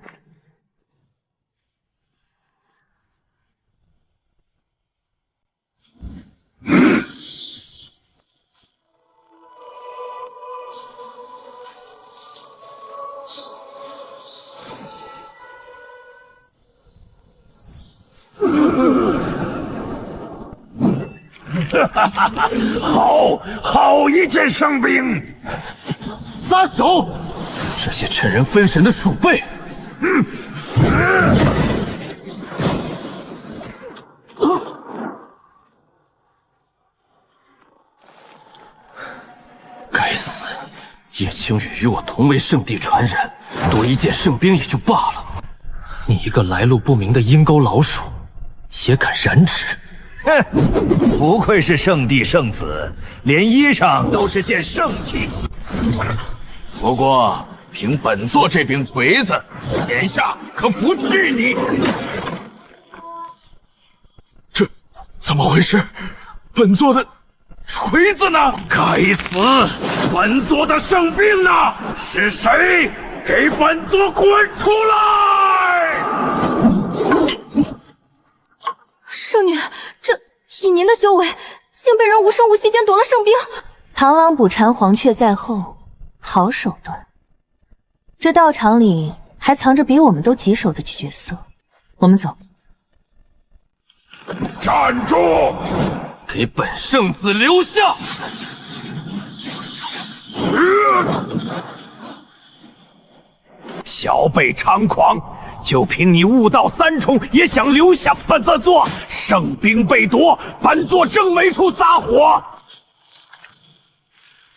好一件圣兵！撒手！这些趁人分神的鼠辈！该死！叶青羽与我同为圣地传人，多一件圣兵也就罢了，你一个来路不明的阴沟老鼠，也敢染指？哼，不愧是圣地圣子，连衣裳都是件圣器。不过，凭本座这柄锤子，眼下可不惧你。这怎么回事？本座的锤子呢？该死！本座的圣兵呢？是谁？给本座滚出来！圣女，这以您的修为，竟被人无声无息间夺了圣兵。螳螂捕蝉，黄雀在后，好手段。这道场里还藏着比我们都棘手的角色，我们走。站住！给本圣子留下！小辈猖狂，就凭你悟道三重，也想留下本座？圣兵被夺，本座正没处撒火。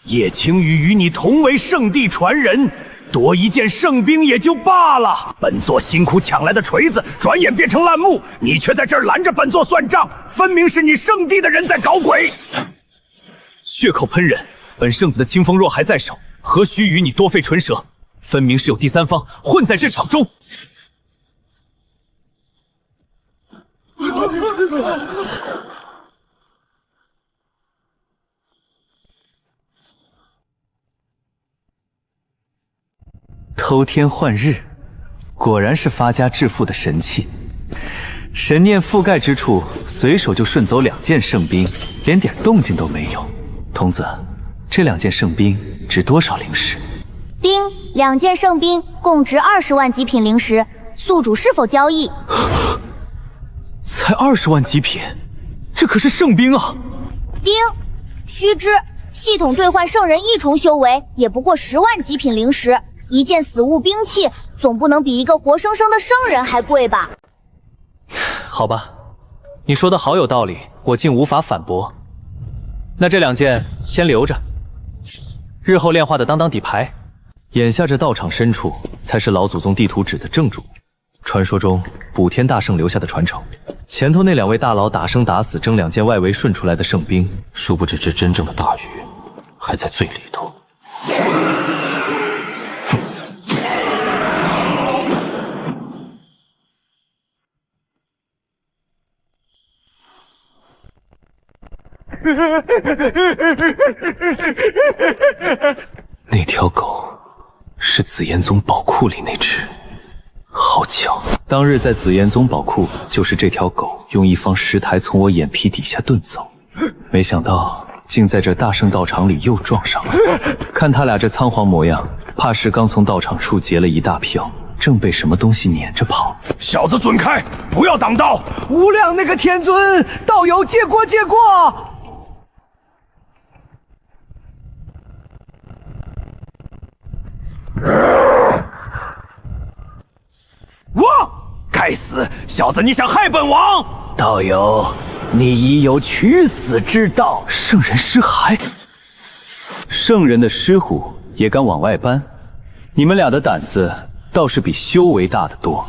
叶青羽与你同为圣地传人，夺一件圣兵也就罢了，本座辛苦抢来的锤子，转眼变成烂木，你却在这儿拦着本座算账，分明是你圣地的人在搞鬼。血口喷人，本圣子的清风若还在手，何须与你多费唇舌？分明是有第三方混在这场中。偷天换日，果然是发家致富的神器。神念覆盖之处，随手就顺走2件圣兵，连点动静都没有。童子，这2件圣兵值多少灵石？兵2件圣兵共值20万极品灵石，宿主是否交易？才20万极品，这可是圣兵啊！兵，须知系统兑换圣人1重修为也不过10万极品灵石，一件死物兵器总不能比一个活生生的圣人还贵吧？好吧，你说的好有道理，我竟无法反驳。那这2件先留着，日后炼化的当当底牌。眼下这道场深处，才是老祖宗地图指的正主，传说中补天大圣留下的传承。前头那2位大佬打生打死争2件外围顺出来的圣兵，殊不知这真正的大鱼还在最里头。那条狗是紫炎宗宝库里那只，好巧，当日在紫炎宗宝库，就是这条狗用一方石台从我眼皮底下遁走，没想到竟在这大圣道场里又撞上了。看他俩这仓皇模样，怕是刚从道场处劫了一大票，正被什么东西撵着跑。小子准开，不要挡道！无量那个天尊，道友借过借过！王！该死，小子，你想害本王？道友，你已有取死之道。圣人尸骸，圣人的尸骨也敢往外搬？你们俩的胆子倒是比修为大得多。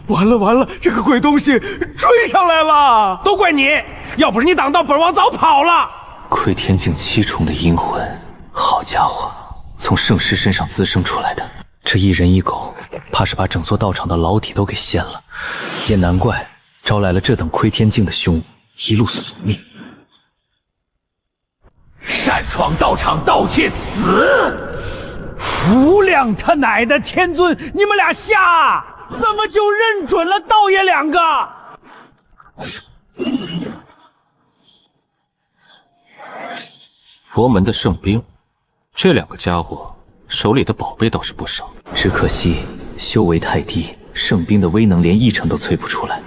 完了完了，这个鬼东西追上来了！都怪你，要不是你挡道，本王早跑了。窥天境7重的阴魂，好家伙，从圣师身上滋生出来的，这一人一狗，怕是把整座道场的老底都给掀了。也难怪招来了这等窥天境的凶物，一路索命。擅闯道场盗窃死！无量他奶的天尊，你们俩瞎，怎么就认准了道爷2个？佛门的圣兵，这2个家伙手里的宝贝倒是不少，只可惜修为太低，圣兵的威能连1成都催不出来。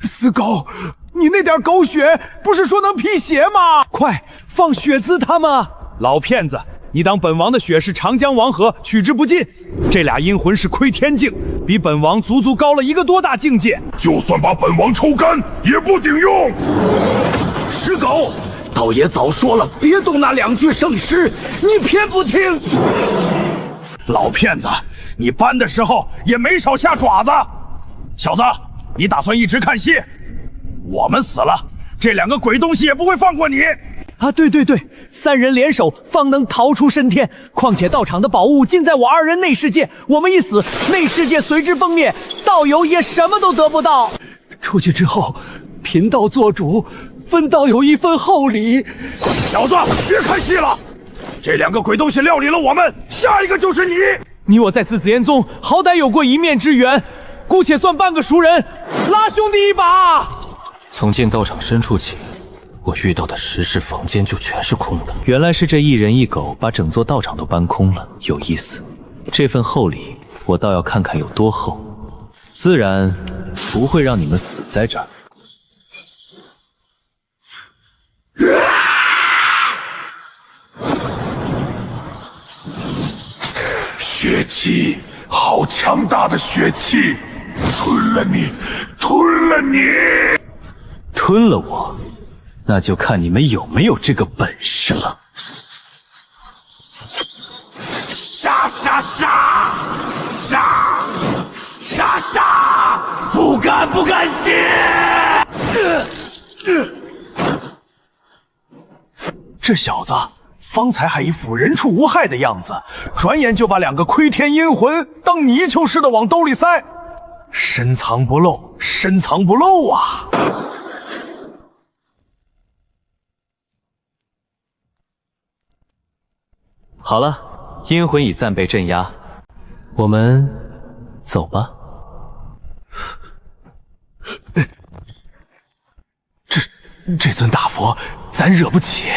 死狗，你那点狗血不是说能辟邪吗？快放血滋他们！老骗子，你当本王的血是长江王河，取之不尽？这俩阴魂是窥天境，比本王足足高了1个多大境界。就算把本王抽干，也不顶用。尸狗，道爷早说了，别动那2具圣尸，你偏不听。老骗子，你搬的时候也没少下爪子。小子，你打算一直看戏？我们死了，这2个鬼东西也不会放过你。啊，对对对，3人联手方能逃出升天。况且道场的宝物尽在我2人内世界，我们一死，内世界随之崩灭，道友也什么都得不到。出去之后，贫道做主，分道友1份厚礼。小子，别看戏了，这2个鬼东西料理了我们，下一个就是你。你我在紫炎宗好歹有过一面之缘，姑且算半个熟人，拉兄弟一把。从进道场深处起，我遇到的石室房间就全是空的。原来是这一人一狗把整座道场都搬空了，有意思。这份厚礼我倒要看看有多厚，自然不会让你们死在这儿。血气，好强大的血气！吞了你，吞了你！吞了我，那就看你们有没有这个本事了。杀杀杀！杀！杀杀！不敢不敢写！这小子方才还一副人畜无害的样子，转眼就把2个窥天阴魂当泥鳅似的往兜里塞，深藏不露，深藏不露啊！好了，阴魂已暂被镇压，我们走吧。这尊大佛咱惹不起。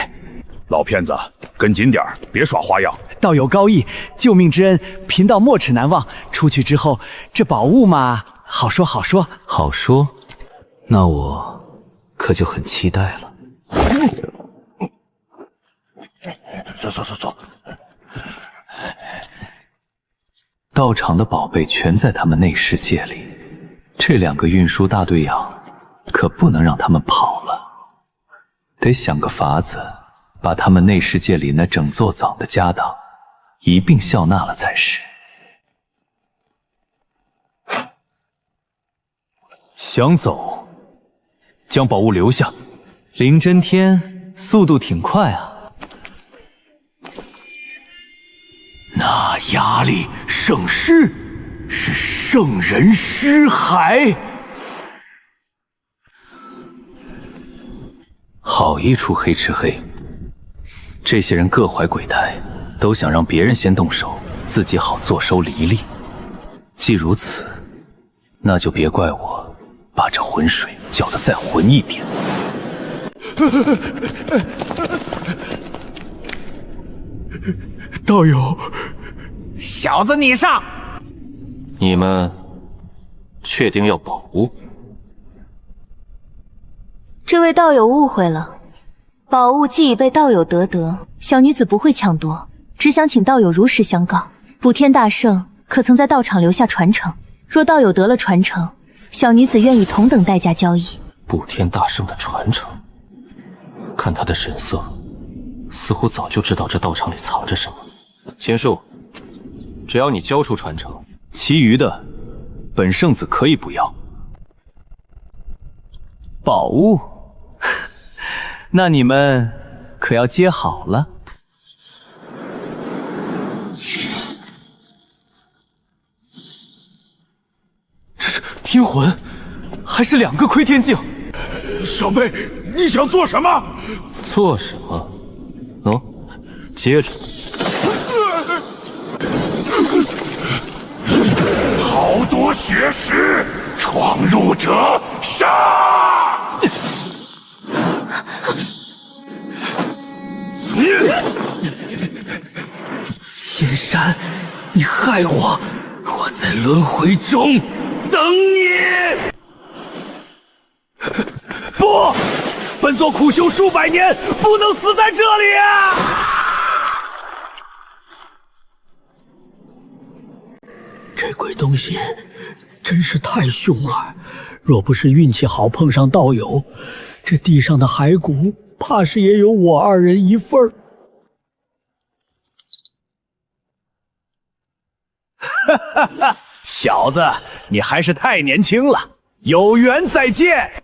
老骗子，跟紧点儿，别耍花样。道友高义，救命之恩，贫道没齿难忘。出去之后，这宝物嘛，好说好说。好说，那我可就很期待了。走。道场的宝贝全在他们内世界里，这2个运输大队长可不能让他们跑了，得想个法子把他们内世界里那整座藻的家当一并笑纳了才是。想走，将宝物留下。林真天速度挺快啊。那压力圣尸是圣人尸骸，好一出黑吃黑！这些人各怀鬼胎，都想让别人先动手，自己好坐收离利。既如此，那就别怪我把这浑水搅得再浑一点。道友，小子你上！你们确定要宝物？这位道友误会了，宝物既已被道友得，小女子不会抢夺，只想请道友如实相告。补天大圣可曾在道场留下传承？若道友得了传承，小女子愿以同等代价交易。补天大圣的传承，看他的神色，似乎早就知道这道场里藏着什么。秦树，只要你交出传承，其余的本圣子可以不要。宝物，那你们可要接好了。这是阴魂，还是2个窥天镜？小妹，你想做什么？做什么？喏，接着。好多血石，闯入者杀！燕山，你害我，我在轮回中等你。不，本座苦修数百年，不能死在这里啊！这鬼东西真是太凶了，若不是运气好碰上道友，这地上的骸骨怕是也有我2人一份儿。哈哈哈，小子，你还是太年轻了，有缘再见。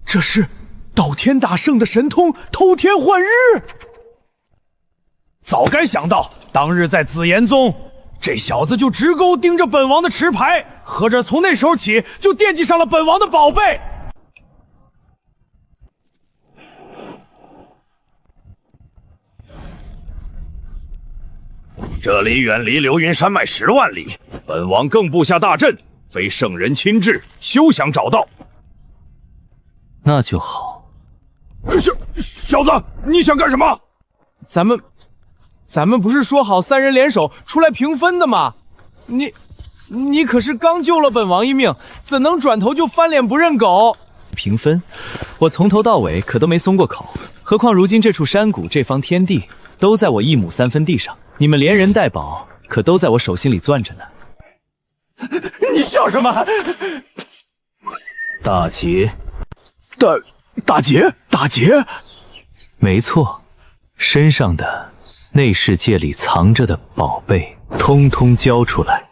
这是道天大圣的神通偷天换日，早该想到，当日在紫炎宗，这小子就直勾盯着本王的持牌，合着从那时候起就惦记上了本王的宝贝。这里远离流云山脉10万里，本王更布下大阵，非圣人亲至，休想找到。那就好。小子，你想干什么？咱们不是说好3人联手出来平分的吗？你可是刚救了本王一命，怎能转头就翻脸不认狗？平分，我从头到尾可都没松过口。何况如今这处山谷，这方天地，都在我1亩3分地上，你们连人带宝，可都在我手心里攥着呢。你笑什么？大劫，大劫，没错，身上的内世界里藏着的宝贝，通通交出来。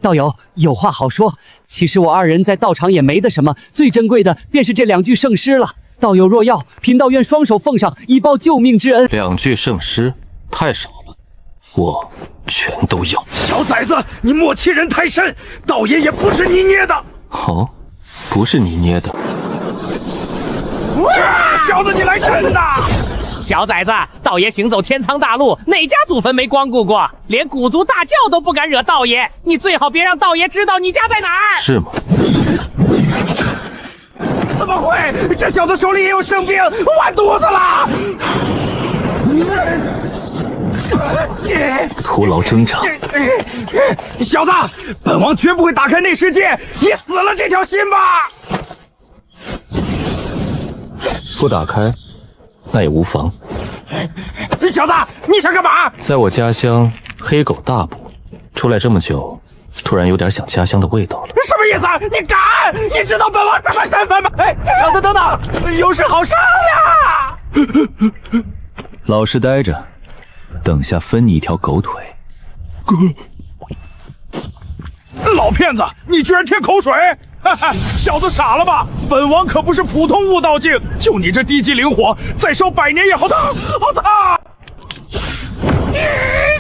道友有话好说，其实我2人在道场也没得什么，最珍贵的便是这2具圣尸了。道友若要，贫道愿双手奉上，以报救命之恩。2具圣尸太少了，我全都要。小崽子，你莫欺人太甚，道爷也不是你捏的。哦，不是你捏的。小子，你来真的！小崽子，道爷行走天苍大陆，哪家祖坟没光顾过？连古族大教都不敢惹道爷，你最好别让道爷知道你家在哪儿。是吗？怎么会？这小子手里也有圣兵，完犊子了！徒劳挣扎。小子，本王绝不会打开内世界，你死了这条心吧！不打开，那也无妨。小子，你想干嘛？在我家乡黑狗大部，出来这么久，突然有点想家乡的味道了。什么意思？你敢？你知道本王什么身份吗？哎，小子，等等，有事好商量。老实待着，等下分你一条狗腿。老骗子，你居然添口水！哈哈，小子傻了吧？本王可不是普通悟道境，就你这低级灵火，再烧100年也好烫，好烫！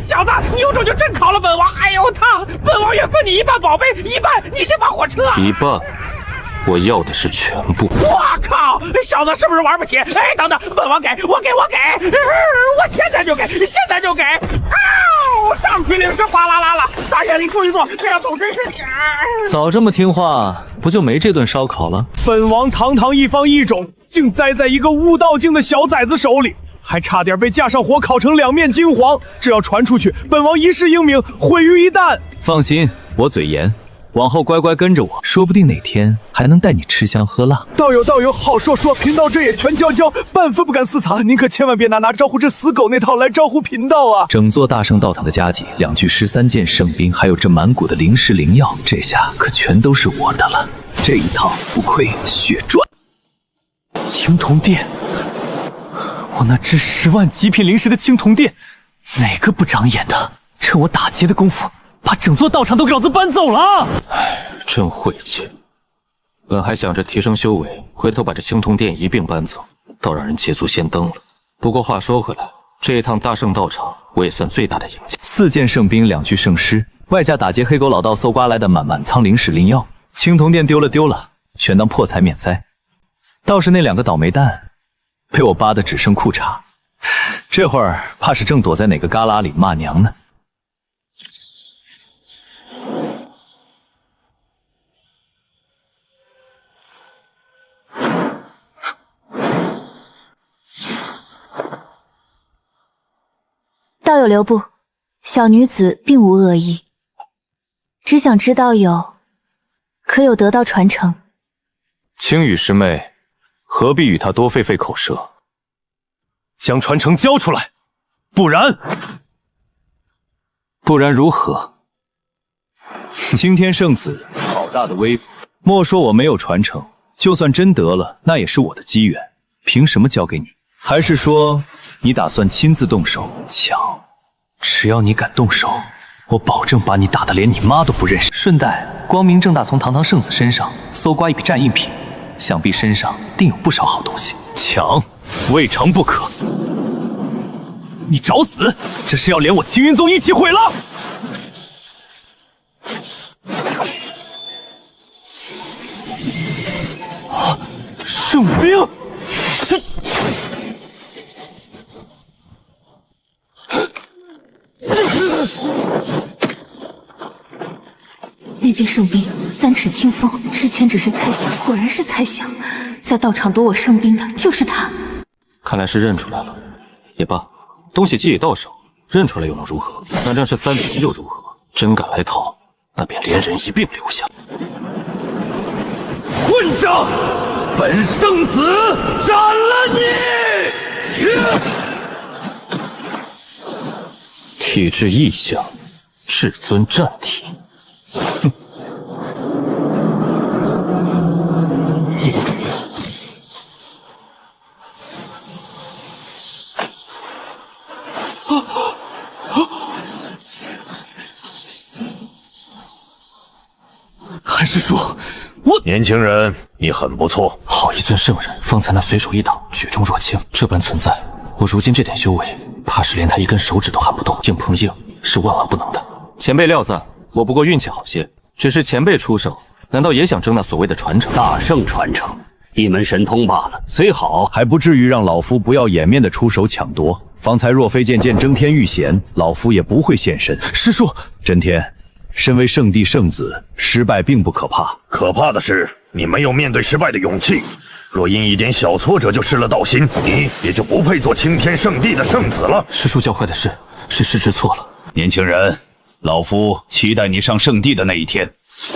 小子，你有种就真烤了本王！哎呦烫！本王愿分你一半宝贝，一半你先把火撤。一半，我要的是全部。我靠！小子是不是玩不起？哎，等等，本王给，我现在就给，现在就给！上去领是哗啦啦了，大爷你坐一坐，这样总真是。早这么听话，不就没这顿烧烤了？本王堂堂一方异种，竟栽在一个悟道境的小崽子手里，还差点被架上火烤成2面金黄。这要传出去，本王一世英名毁于一旦。放心，我嘴严，往后乖乖跟着我，说不定哪天还能带你吃香喝辣。道友，好说，贫道这也全交，半分不敢私藏。您可千万别拿招呼这死狗那套来招呼贫道啊！整座大圣道堂的家计，2具13件圣兵，还有这满谷的灵石灵药，这下可全都是我的了。这一趟不亏血赚。青铜殿，我那值10万极品灵石的青铜殿，哪个不长眼的？趁我打劫的功夫，把整座道场都给老子搬走了！真晦气！本还想着提升修为，回头把这青铜殿一并搬走，倒让人捷足先登了。不过话说回来，这一趟大圣道场，我也算最大的赢家。4件圣兵，2具圣尸，外加打劫黑狗老道搜刮来的满仓灵石灵药，青铜殿丢了，全当破财免灾。倒是那2个倒霉蛋，被我扒得只剩裤衩，这会儿怕是正躲在哪个旮旯里骂娘呢。道友留步，小女子并无恶意，只想知道友可有得到传承。青羽师妹，何必与他多费口舌？将传承交出来，不然如何？青天圣子，好大的威风！莫说我没有传承，就算真得了，那也是我的机缘，凭什么交给你？还是说你打算亲自动手抢？只要你敢动手，我保证把你打得连你妈都不认识。顺带光明正大从堂堂圣子身上搜刮一笔战利品，想必身上定有不少好东西。抢，未尝不可。你找死！这是要连我青云宗一起毁了！圣兵！毕竟圣兵3尺清风，之前只是猜想，果然是猜想。在道场夺我圣兵的就是他。看来是认出来了，也罢，东西既已到手，认出来又能如何？反正是3比1又如何？真敢来讨，那便连人一并留下。混账！本圣子斩了你！体质异象，至尊战体。哼！还是说，年轻人，你很不错。好一尊圣人，方才那随手一挡，举重若轻，这般存在，我如今这点修为，怕是连他一根手指都撼不动，硬碰硬是万万不能的。前辈料赞，我不过运气好些，只是前辈出手，难道也想争那所谓的传承？大圣传承，一门神通罢了，虽好，还不至于让老夫不要颜面的出手抢夺。方才若非渐渐争天遇险，老夫也不会现身。师叔，真天，身为圣帝圣子，失败并不可怕，可怕的是你没有面对失败的勇气。若因一点小挫折就失了道心，你也就不配做青天圣地的圣子了。师叔教诲的事，是师侄错了。年轻人，老夫期待你上圣地的那一天。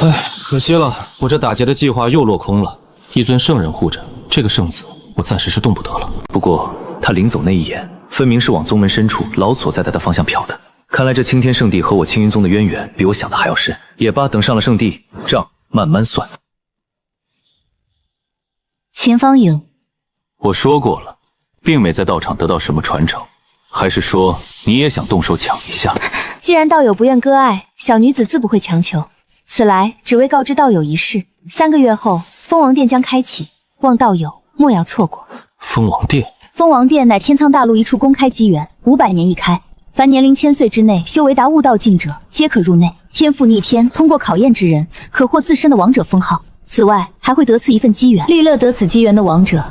唉，可惜了，我这打劫的计划又落空了。一尊圣人护着，这个圣子我暂时是动不得了。不过他临走那一眼，分明是往宗门深处老所在的方向瞟的。看来这青天圣地和我青云宗的渊源比我想的还要深。也罢，等上了圣地，账慢慢算。秦芳影，我说过了，并没在道场得到什么传承，还是说你也想动手抢一下？既然道友不愿割爱，小女子自不会强求。此来只为告知道友一事，3个月后蜂王殿将开启，望道友莫要错过。蜂王殿，蜂王殿乃天苍大陆一处公开机缘，500年一开，凡年龄1000岁之内修为达悟道境者，皆可入内。天赋逆天，通过考验之人，可获自身的王者封号。此外，还会得赐一份机缘，历乐得此机缘的王者，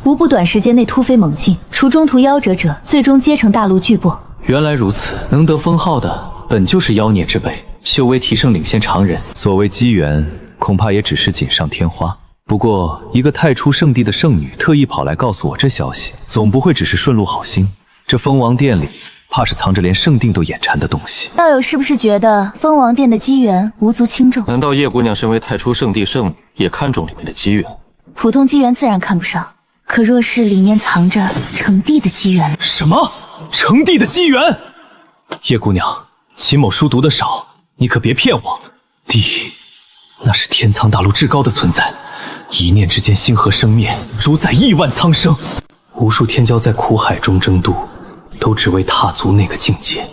无不短时间内突飞猛进，除中途夭折者，最终皆成大陆巨擘。原来如此，能得封号的本就是妖孽之辈，修为提升领先常人。所谓机缘，恐怕也只是锦上添花。不过，一个太初圣地的圣女特意跑来告诉我这消息，总不会只是顺路好心。这蜂王殿里，怕是藏着连圣定都眼馋的东西。道友是不是觉得蜂王殿的机缘无足轻重？难道叶姑娘身为太初圣地圣女，也看重里面的机缘？普通机缘自然看不上，可若是里面藏着成帝的机缘……什么？成帝的机缘？叶姑娘，秦某书读的少，你可别骗我。帝，那是天苍大陆至高的存在，一念之间星河生灭，主宰亿万苍生。无数天骄在苦海中争渡，都只为踏足那个境界。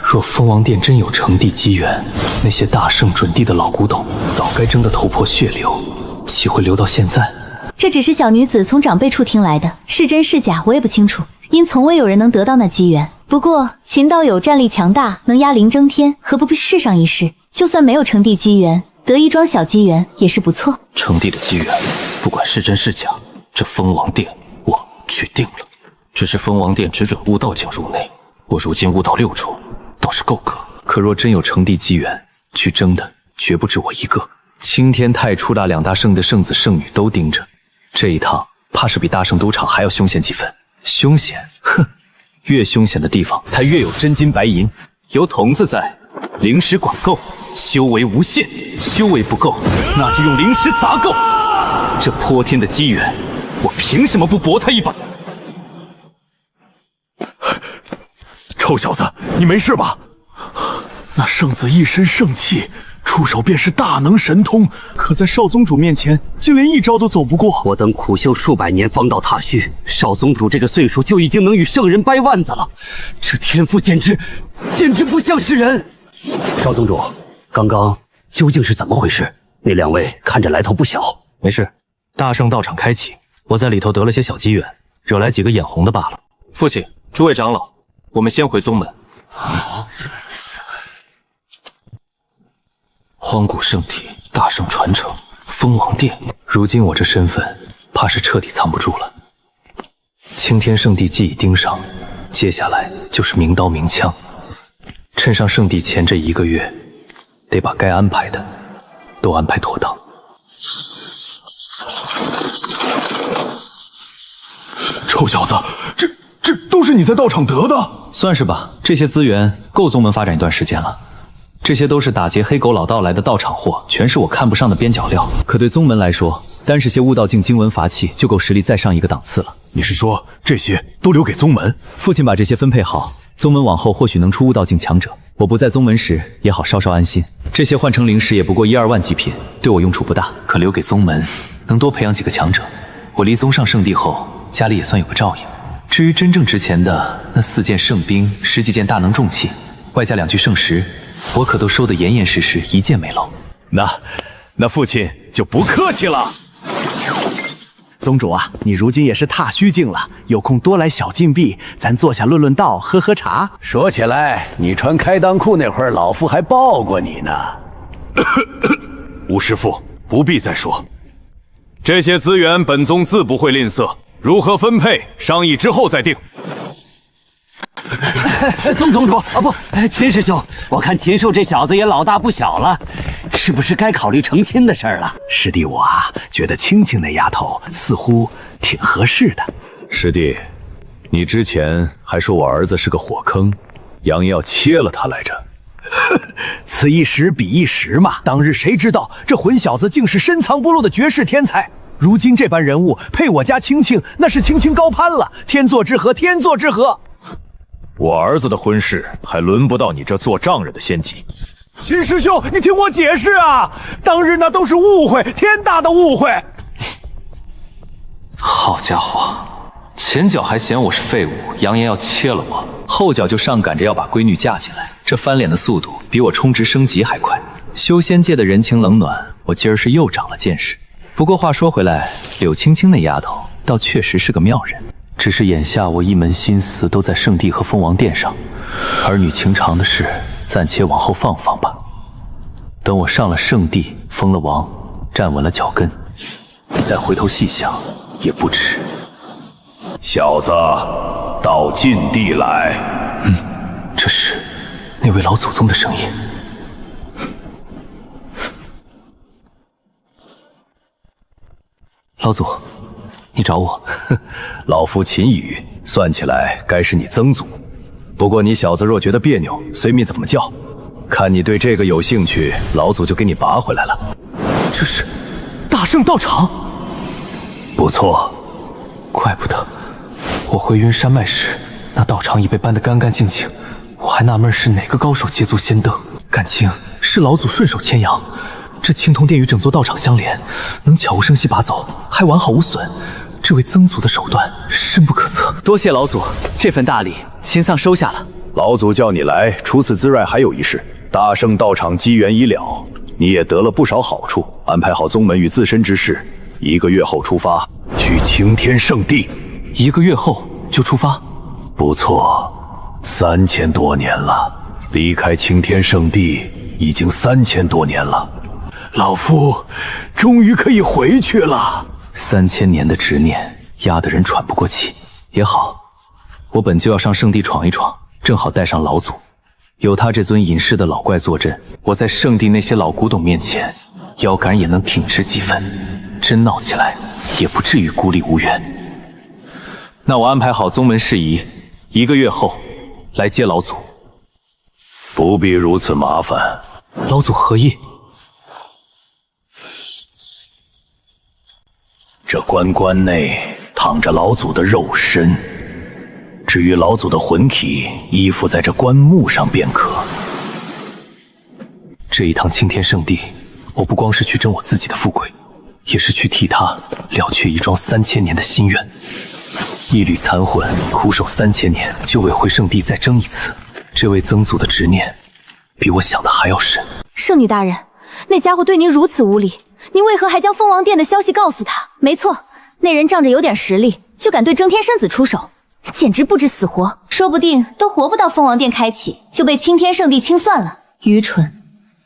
若蜂王殿真有成帝机缘，那些大圣准帝的老古董早该争得头破血流，岂会留到现在？这只是小女子从长辈处听来的，是真是假我也不清楚，因从未有人能得到那机缘。不过秦道友战力强大，能压灵争天，何不试上一试？就算没有成帝机缘，得一桩小机缘也是不错。成帝的机缘，不管是真是假，这蜂王殿我去定了。只是蜂王殿只准悟道境入内，我如今悟道6重，倒是够格。可若真有成帝机缘，去争的绝不止我一个。青天太初大2大圣的圣子圣女都盯着，这一趟怕是比大圣赌场还要凶险几分。凶险？哼，越凶险的地方才越有真金白银。有童子在，灵石管够，修为无限。修为不够，那就用灵石砸够。这泼天的机缘，我凭什么不搏他一把？臭小子，你没事吧？那圣子一身圣气，出手便是大能神通，可在少宗主面前，竟连一招都走不过。我等苦修数百年，方到踏虚，少宗主这个岁数就已经能与圣人掰腕子了，这天赋简直不像是人。少宗主，刚刚究竟是怎么回事？那2位看着来头不小。没事，大圣道场开启，我在里头得了些小机缘，惹来几个眼红的罢了。父亲，诸位长老，我们先回宗门。荒古圣体，大圣传承，蜂王殿。如今我这身份，怕是彻底藏不住了。青天圣地既已盯上，接下来就是明刀明枪。趁上圣地前这1个月，得把该安排的都安排妥当。臭小子，这都是你在道场得的？算是吧，这些资源够宗门发展一段时间了。这些都是打劫黑狗老道来的道场货，全是我看不上的边角料。可对宗门来说，单是些悟道境经文法器就够实力再上一个档次了。你是说这些都留给宗门？父亲把这些分配好，宗门往后或许能出悟道境强者，我不在宗门时也好稍稍安心。这些换成灵石也不过1-2万极品，对我用处不大。可留给宗门，能多培养几个强者。我离宗上圣地后，家里也算有个照应。至于真正值钱的那4件圣兵、10几件大能重器，外加2具圣石，我可都收得严严实实，一件没漏。那父亲就不客气了。宗主啊，你如今也是踏虚境了，有空多来小禁闭，咱坐下论论道，喝喝茶。说起来，你穿开裆裤那会儿，老夫还抱过你呢。吴师父，不必再说，这些资源本宗自不会吝啬，如何分配，商议之后再定。宗主啊，不，秦师兄，我看秦树这小子也老大不小了，是不是该考虑成亲的事儿了？师弟我啊，觉得青青那丫头似乎挺合适的。师弟，你之前还说我儿子是个火坑，扬言要切了他来着。此一时彼一时嘛，当日谁知道这混小子竟是深藏不露的绝世天才。如今这般人物配我家青青，那是青青高攀了，天作之合，天作之合。我儿子的婚事还轮不到你这做丈人的先机。秦师兄，你听我解释啊！当日那都是误会，天大的误会。好家伙，前脚还嫌我是废物，扬言要切了我，后脚就上赶着要把闺女嫁进来，这翻脸的速度比我充值升级还快。修仙界的人情冷暖，我今儿是又长了见识。不过话说回来，柳青青那丫头倒确实是个妙人。只是眼下我一门心思都在圣地和凤王殿上，儿女情长的事暂且往后放放吧。等我上了圣地，封了王，站稳了脚跟，再回头细想也不迟。小子，到禁地来。这是那位老祖宗的声音。老祖，你找我？老夫秦羽，算起来该是你曾祖。不过你小子若觉得别扭，随你怎么叫。看你对这个有兴趣，老祖就给你拔回来了。这是大圣道场。不错，怪不得我回云山脉时，那道场已被搬得干干净净。我还纳闷是哪个高手捷足先登，感情是老祖顺手牵羊。这青铜殿与整座道场相连，能悄无声息拔走，还完好无损。这位曾祖的手段深不可测。多谢老祖，这份大礼秦丧收下了。老祖叫你来，除此之外还有一事。大圣道场机缘已了，你也得了不少好处。安排好宗门与自身之事，1个月后出发，去青天圣地。1个月后就出发？不错，3000多年了，离开青天圣地已经3000多年了。老夫终于可以回去了。3000年的执念压得人喘不过气。也好，我本就要上圣地闯一闯，正好带上老祖。有他这尊隐世的老怪坐镇，我在圣地那些老古董面前，腰杆也能挺直几分。真闹起来，也不至于孤立无援。那我安排好宗门事宜，1个月后来接老祖。不必如此麻烦。老祖何意？这棺内躺着老祖的肉身，至于老祖的魂体，依附在这棺木上便可。这一趟青天圣地，我不光是去争我自己的富贵，也是去替他了却一桩3000年的心愿。一缕残魂，苦守3000年，就为回圣地再争一次。这位曾祖的执念，比我想的还要深。圣女大人，那家伙对您如此无礼，您为何还将凤王殿的消息告诉他？没错，那人仗着有点实力，就敢对征天圣子出手，简直不知死活，说不定都活不到凤王殿开启，就被青天圣地清算了。愚蠢！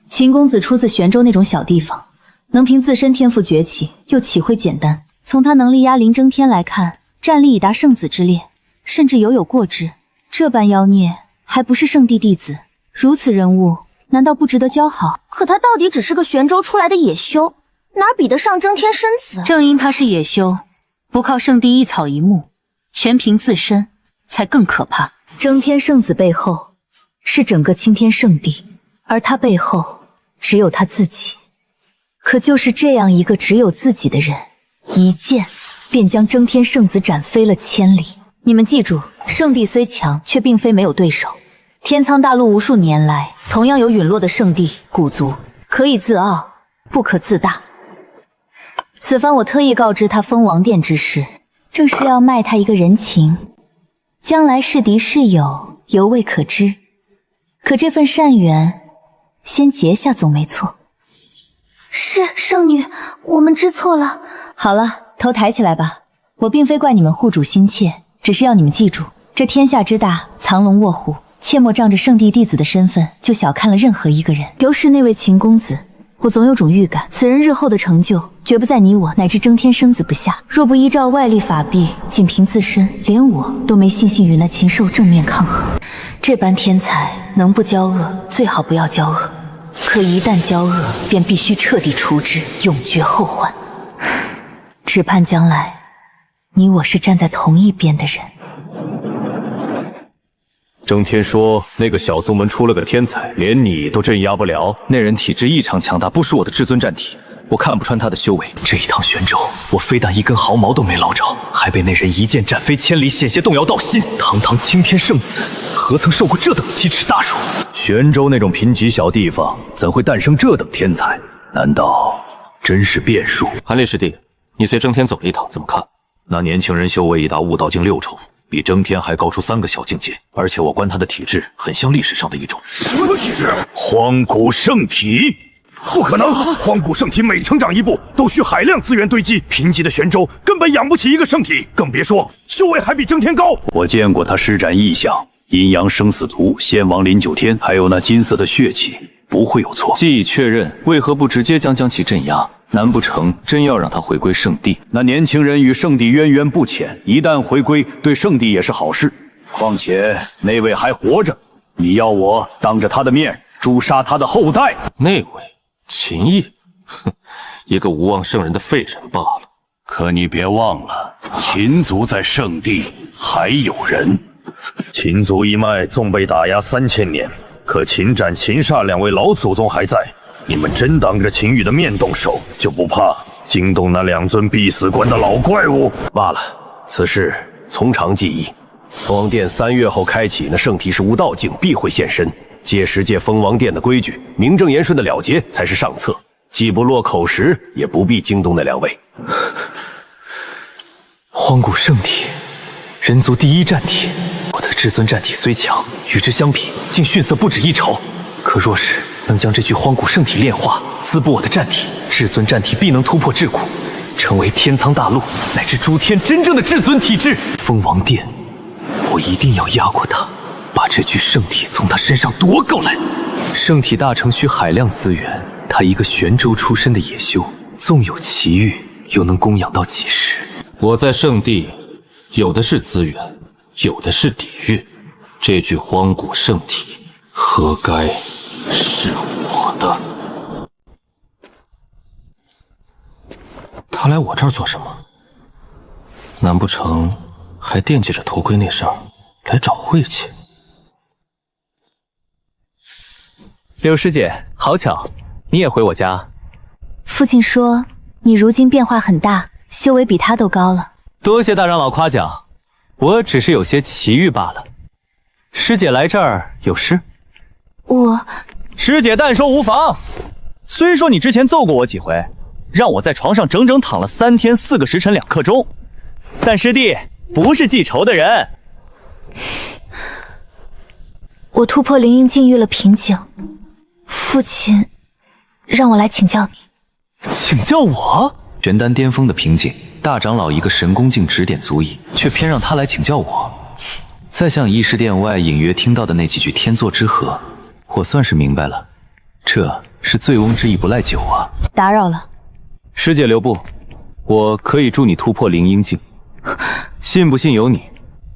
秦公子出自玄州那种小地方，能凭自身天赋崛起，又岂会简单？从他能力压临征天来看，战力已达圣子之列，甚至犹有过之。这般妖孽，还不是圣地弟子？如此人物，难道不值得交好？可他到底只是个玄州出来的野修，哪比得上征天圣子？正因他是野修，不靠圣地一草一木，全凭自身，才更可怕。征天圣子背后是整个青天圣地，而他背后只有他自己。可就是这样一个只有自己的人，一剑便将征天圣子斩飞了千里。你们记住，圣地虽强，却并非没有对手。天苍大陆无数年来，同样有陨落的圣地古族，可以自傲，不可自大。此番我特意告知他封王殿之事，正是要卖他一个人情。将来是敌是友，犹未可知。可这份善缘，先结下总没错。是圣女，我们知错了。好了，头抬起来吧。我并非怪你们护主心切，只是要你们记住，这天下之大，藏龙卧虎，切莫仗着圣地弟子的身份就小看了任何一个人。尤是那位秦公子，我总有种预感，此人日后的成就绝不在你我乃至征天生子不下。若不依照外力法弊，仅凭自身，连我都没信心与那禽兽正面抗衡。这般天才，能不交恶，最好不要交恶。可一旦交恶，便必须彻底除之，永绝后患。只盼将来，你我是站在同一边的人。征天说那个小宗门出了个天才，连你都镇压不了。那人体质异常强大，不输我的至尊战体，我看不穿他的修为。这一趟玄州，我非但一根毫毛都没捞着，还被那人一剑斩飞千里，险些动摇道心。堂堂青天圣子，何曾受过这等奇耻大辱？玄州那种贫瘠小地方，怎会诞生这等天才？难道真是变数？韩烈师弟，你随征天走了一趟，怎么看？那年轻人修为已达悟道境6重，比征天还高出3个小境界，而且我观他的体质很像历史上的一种什么体质？荒古圣体？不可能！荒古圣体每成长一步，都需海量资源堆积，贫瘠的玄州根本养不起一个圣体，更别说修为还比征天高。我见过他施展异象，阴阳生死图、仙王临九天，还有那金色的血气，不会有错。既已确认，为何不直接将其镇压？难不成真要让他回归圣地？那年轻人与圣地渊源不浅，一旦回归，对圣地也是好事。况且那位还活着，你要我当着他的面诛杀他的后代？那位秦毅，哼，一个无望圣人的废人罢了。可你别忘了，秦族在圣地还有人。秦族一脉纵被打压3000年，可秦斩、秦煞2位老祖宗还在。你们真当着秦羽的面动手，就不怕惊动那2尊必死关的老怪物？罢了，此事从长计议。封王殿3月后开启，那圣体是无道境，必会现身。届时借封王殿的规矩，名正言顺的了结才是上策。既不落口实，也不必惊动那2位。荒古圣体，人族第一战体。我的至尊战体虽强，与之相比，竟逊色不止1筹。可若是能将这具荒古圣体炼化，滋补我的战体，至尊战体必能突破桎梏，成为天苍大陆乃至诸天真正的至尊体质。封王殿，我一定要压过他，把这具圣体从他身上夺过来。圣体大成需海量资源，他一个玄州出身的野修，纵有奇遇，又能供养到几时？我在圣地，有的是资源，有的是底蕴。这具荒古圣体，何该是我的？他来我这儿做什么？难不成还惦记着头盔那事儿，来找晦气？柳师姐，好巧，你也回我家。父亲说你如今变化很大，修为比他都高了。多谢大长老夸奖，我只是有些奇遇罢了。师姐来这儿有事？师姐但说无妨。虽说你之前揍过我几回，让我在床上整整躺了3天4个时辰2刻钟，但师弟不是记仇的人。我突破灵婴境遇了瓶颈，父亲让我来请教你。请教我？玄丹巅峰的瓶颈，大长老一个神功境指点足矣，却偏让他来请教我。再像议事殿外隐约听到的那几句天作之合，我算是明白了，这是醉翁之意不赖酒啊。打扰了，师姐留步，我可以助你突破灵婴境。信不信由你，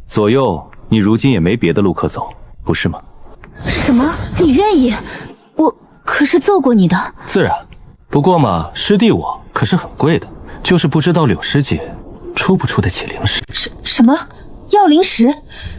左右你如今也没别的路可走，不是吗？什么？你愿意？可是揍过你的。自然，不过嘛，师弟我可是很贵的，就是不知道柳师姐出不出得起灵石。什么？要灵石？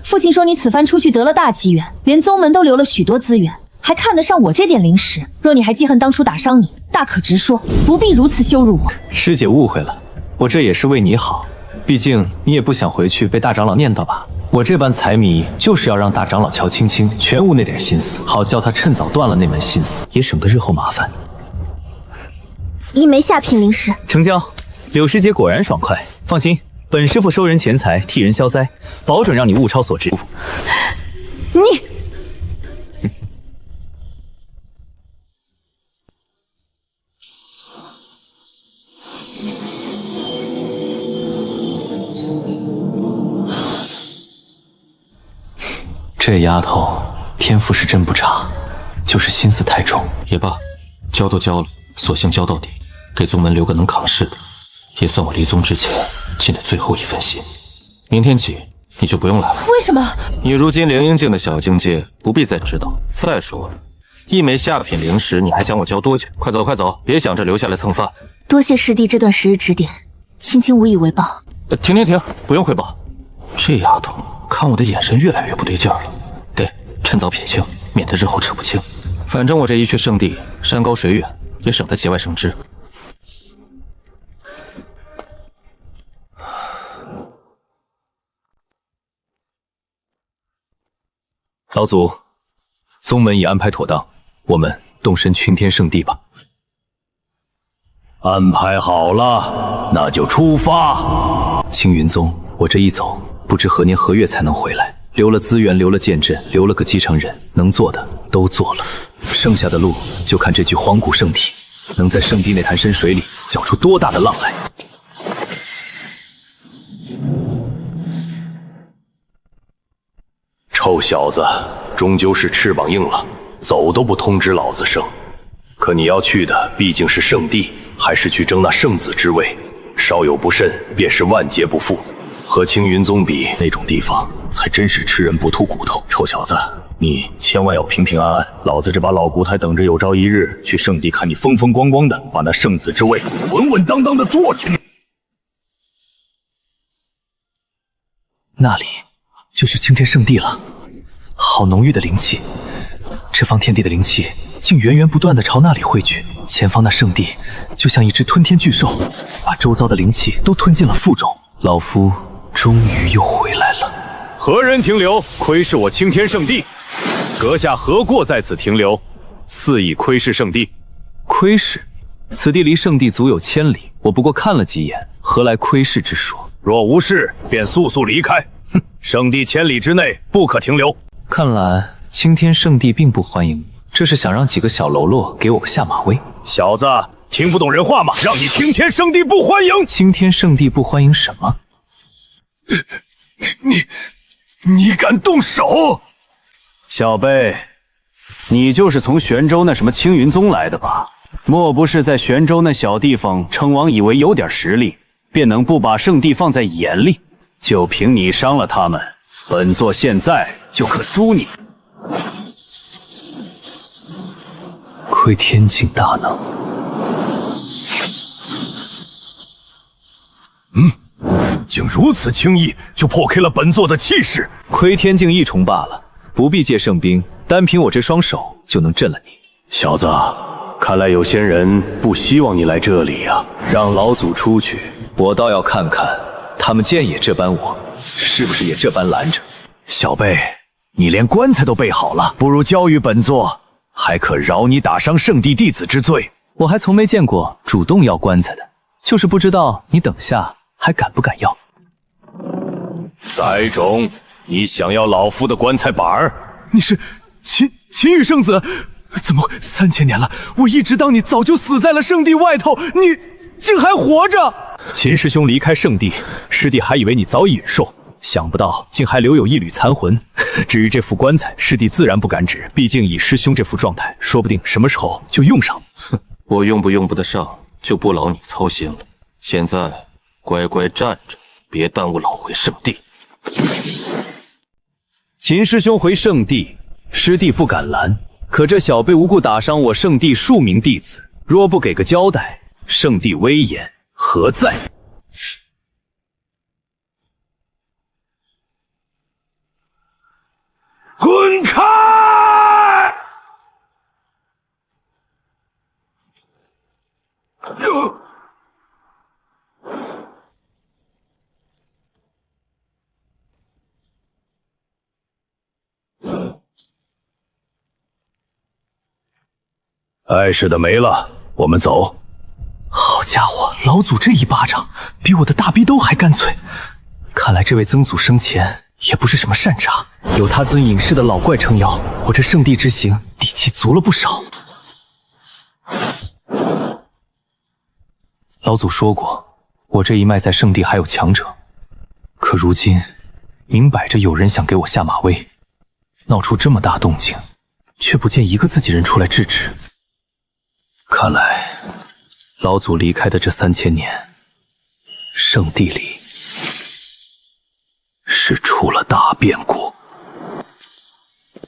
父亲说你此番出去得了大机缘，连宗门都留了许多资源，还看得上我这点灵石。若你还记恨当初打伤你，大可直说，不必如此羞辱我。师姐误会了，我这也是为你好，毕竟你也不想回去被大长老念叨吧。我这般财迷，就是要让大长老乔青青全无那点心思，好叫他趁早断了那门心思，也省得日后麻烦。一枚下品灵石，成交。柳师姐果然爽快，放心，本师傅收人钱财，替人消灾，保准让你物超所值。你。这丫头天赋是真不差，就是心思太重。也罢，交都交了，索性交到底，给宗门留个能扛事的，也算我离宗之前尽的最后一份心。明天起你就不用来了。为什么？你如今灵婴境的小境界，不必再知道。再说了，一枚下品灵石，你还想我交多久？快走快走，别想着留下来蹭饭。多谢师弟这段时日指点，青青无以为报。停，不用汇报。这丫头看我的眼神越来越不对劲儿了，得趁早撇清，免得日后扯不清。反正我这一去圣地，山高水远，也省得节外生枝。老祖，宗门已安排妥当，我们动身群天圣地吧。安排好了，那就出发。青云宗，我这一走，不知何年何月才能回来。留了资源，留了剑阵，留了个继承人，能做的都做了，剩下的路就看这具荒古圣体能在圣地那潭深水里搅出多大的浪来。臭小子，终究是翅膀硬了，走都不通知老子声。可你要去的毕竟是圣地，还是去争那圣子之位？稍有不慎，便是万劫不复。和青云宗比，那种地方才真是吃人不吐骨头。臭小子，你千万要平平安安，老子这把老骨头等着有朝一日去圣地看你风风光光的把那圣子之位稳稳当当的坐去。那里就是青天圣地了，好浓郁的灵气，这方天地的灵气竟源源不断地朝那里汇聚。前方那圣地就像一只吞天巨兽，把周遭的灵气都吞进了腹中。老夫终于又回来了。何人停留？窥视我青天圣地，阁下何过在此停留？肆意窥视圣地。窥视？此地离圣地足有千里，我不过看了几眼，何来窥视之说？若无事，便速速离开。哼，圣地千里之内不可停留。看来青天圣地并不欢迎，这是想让几个小喽啰给我个下马威。小子，听不懂人话吗？让你青天圣地不欢迎！青天圣地不欢迎什么？你敢动手？小辈，你就是从玄州那什么青云宗来的吧？莫不是在玄州那小地方称王，以为有点实力，便能不把圣地放在眼里？就凭你伤了他们，本座现在就可诛你！窥天境大能。竟如此轻易就破开了本座的气势。窥天境一重罢了，不必借圣兵，单凭我这双手就能镇了你。小子，看来有些人不希望你来这里啊，让老祖出去。我倒要看看他们见也这般我，是不是也这般拦着？小辈，你连棺材都备好了，不如交与本座，还可饶你打伤圣地弟子之罪。我还从没见过主动要棺材的，就是不知道你等下还敢不敢要。崽种，你想要老夫的棺材板儿？你是秦羽圣子？怎么3000年了，我一直当你早就死在了圣地外头，你竟还活着？秦师兄离开圣地，师弟还以为你早已陨寿，想不到竟还留有一缕残魂。至于这副棺材，师弟自然不敢指，毕竟以师兄这副状态，说不定什么时候就用上。哼，我用不用不得上，就不劳你操心了。现在乖乖站着，别耽误老回圣地。秦师兄回圣地，师弟不敢拦，可这小辈无故打伤我圣地数名弟子，若不给个交代，圣地威严何在？滚开！碍事的没了，我们走。好家伙，老祖这一巴掌比我的大逼兜还干脆。看来这位曾祖生前也不是什么善茬，有他尊隐士的老怪撑腰，我这圣地之行底气足了不少。老祖说过，我这一脉在圣地还有强者，可如今明摆着有人想给我下马威，闹出这么大动静，却不见一个自己人出来制止。看来老祖离开的这3000年，圣地里是出了大变故。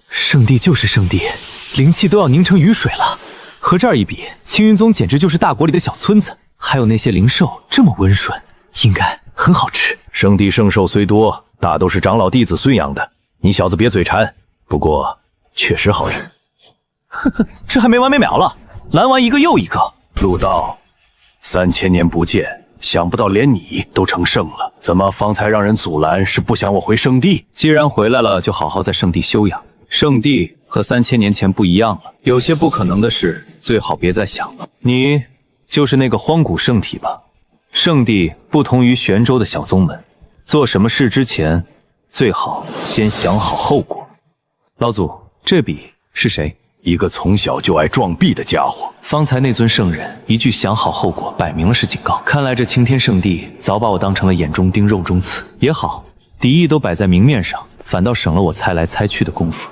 圣地就是圣地，灵气都要凝成雨水了，和这儿一比，青云宗简直就是大国里的小村子。还有那些灵兽这么温顺，应该很好吃。圣地圣兽虽多，大都是长老弟子驯养的，你小子别嘴馋。不过确实好吃。呵呵，这还没完没了了，拦完一个又一个。陆道，3000年不见，想不到连你都成圣了，怎么方才让人阻拦？是不想我回圣地？既然回来了，就好好在圣地休养。圣地和3000年前不一样了，有些不可能的事，最好别再想了。你就是那个荒古圣体吧？圣地不同于玄州的小宗门，做什么事之前，最好先想好后果。老祖，这笔是谁？一个从小就爱撞壁的家伙。方才那尊圣人一句想好后果，摆明了是警告。看来这青天圣地早把我当成了眼中钉肉中刺。也好，敌意都摆在明面上，反倒省了我猜来猜去的功夫。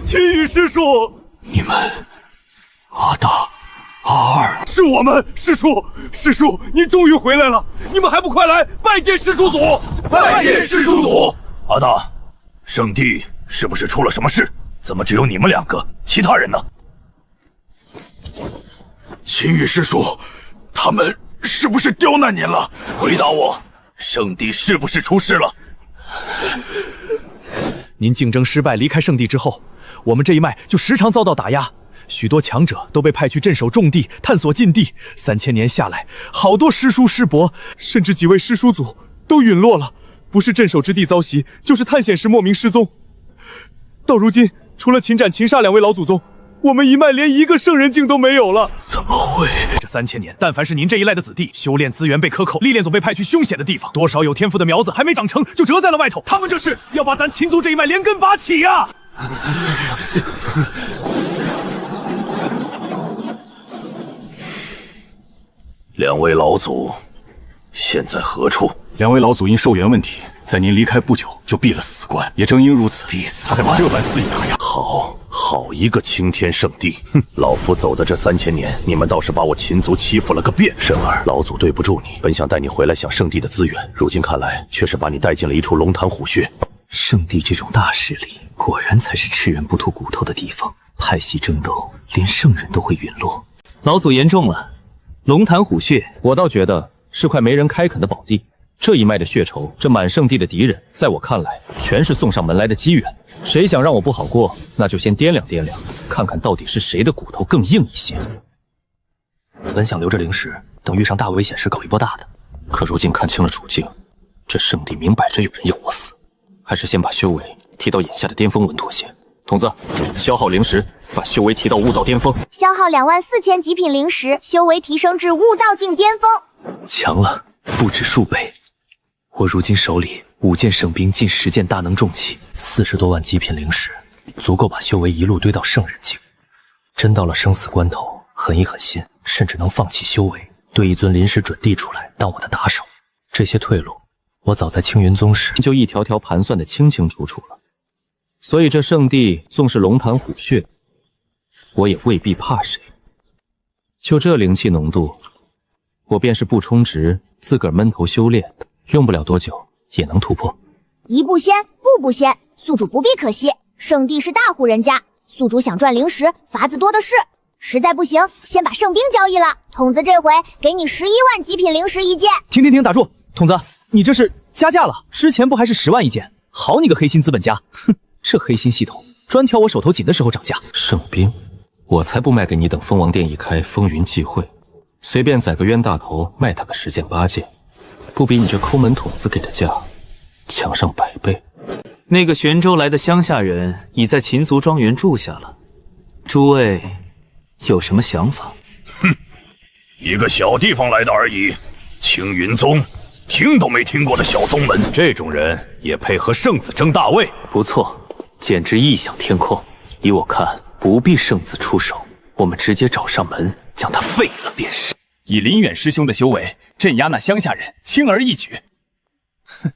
青羽师叔，你们阿大、阿二，是我们师叔，师叔您终于回来了，你们还不快来拜见师叔祖！拜见师叔祖！阿大，圣地是不是出了什么事？怎么只有你们2个，其他人呢？青羽师叔，他们是不是刁难您了？回答我，圣地是不是出事了？您竞争失败离开圣地之后，我们这一脉就时常遭到打压，许多强者都被派去镇守重地，探索禁地。3000年下来，好多师叔师伯，甚至几位师叔祖都陨落了，不是镇守之地遭袭，就是探险时莫名失踪。到如今，除了秦斩、秦杀2位老祖宗，我们一脉连一个圣人境都没有了。怎么会？这3000年，但凡是您这一赖的子弟，修炼资源被克扣，历练总被派去凶险的地方，多少有天赋的苗子还没长成就折在了外头。他们这是要把咱秦族这一脉连根拔起呀！两位老祖现在何处？2位老祖因寿元问题，在您离开不久就闭了死关，也正因如此，才把这般肆意打压。好一个青天圣地！哼，老夫走的这3000年，你们倒是把我秦族欺负了个遍。神儿，老祖对不住你，本想带你回来享圣地的资源，如今看来却是把你带进了一处龙潭虎穴。圣地这种大势力，果然才是吃人不吐骨头的地方。派系争斗，连圣人都会陨落。老祖言重了，龙潭虎穴，我倒觉得是块没人开垦的宝地。这一脉的血仇，这满圣地的敌人，在我看来，全是送上门来的机缘。谁想让我不好过，那就先掂量掂量，看看到底是谁的骨头更硬一些。本想留着灵石，等遇上大危险时搞一波大的，可如今看清了处境，这圣地明摆着有人要我死，还是先把修为提到眼下的巅峰稳妥些。童子，消耗灵石，把修为提到悟道巅峰。消耗24000极品灵石，修为提升至悟道境巅峰。强了不止数倍。我如今手里5件圣兵，近10件大能重器，40多万极品灵石，足够把修为一路堆到圣人境。真到了生死关头，狠一狠心，甚至能放弃修为，堆一尊临时准地出来当我的打手。这些退路，我早在青云宗时就一条条盘算得清清楚楚了。所以这圣地纵是龙潭虎穴，我也未必怕谁。就这灵气浓度，我便是不充值，自个儿闷头修炼，用不了多久也能突破。一步先，步步先，宿主不必可惜。圣地是大户人家，宿主想赚灵石，法子多的是。实在不行，先把圣兵交易了。童子这回给你11万极品灵石一件。停，打住！童子，你这是加价了？之前不还是10万一件？好你个黑心资本家！哼，这黑心系统专挑我手头紧的时候涨价。圣兵，我才不卖给你等蜂王殿一开，风云际会，随便宰个冤大头卖他个10件8件，不比你这抠门童子给的价强上100倍。那个玄州来的乡下人已在秦族庄园住下了，诸位有什么想法？哼，一个小地方来的而已，青云宗听都没听过的小宗门，这种人也配和圣子争大位？不错，简直异想天空。依我看，不必圣子出手，我们直接找上门，将他废了便是。以林远师兄的修为，镇压那乡下人，轻而易举。哼，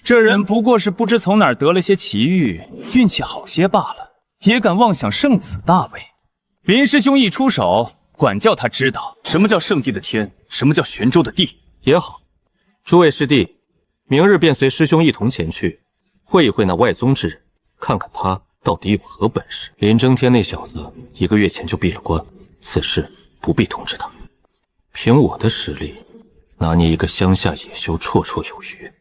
这人不过是不知从哪儿得了些奇遇，运气好些罢了，也敢妄想圣子大位。林师兄一出手，管教他知道什么叫圣地的天，什么叫玄州的地。也好，诸位师弟，明日便随师兄一同前去，会一会那外宗之人，看看他到底有何本事。林争天那小子1个月前就闭了关，此事不必通知他。凭我的实力，拿捏一个乡下野修绰绰有余。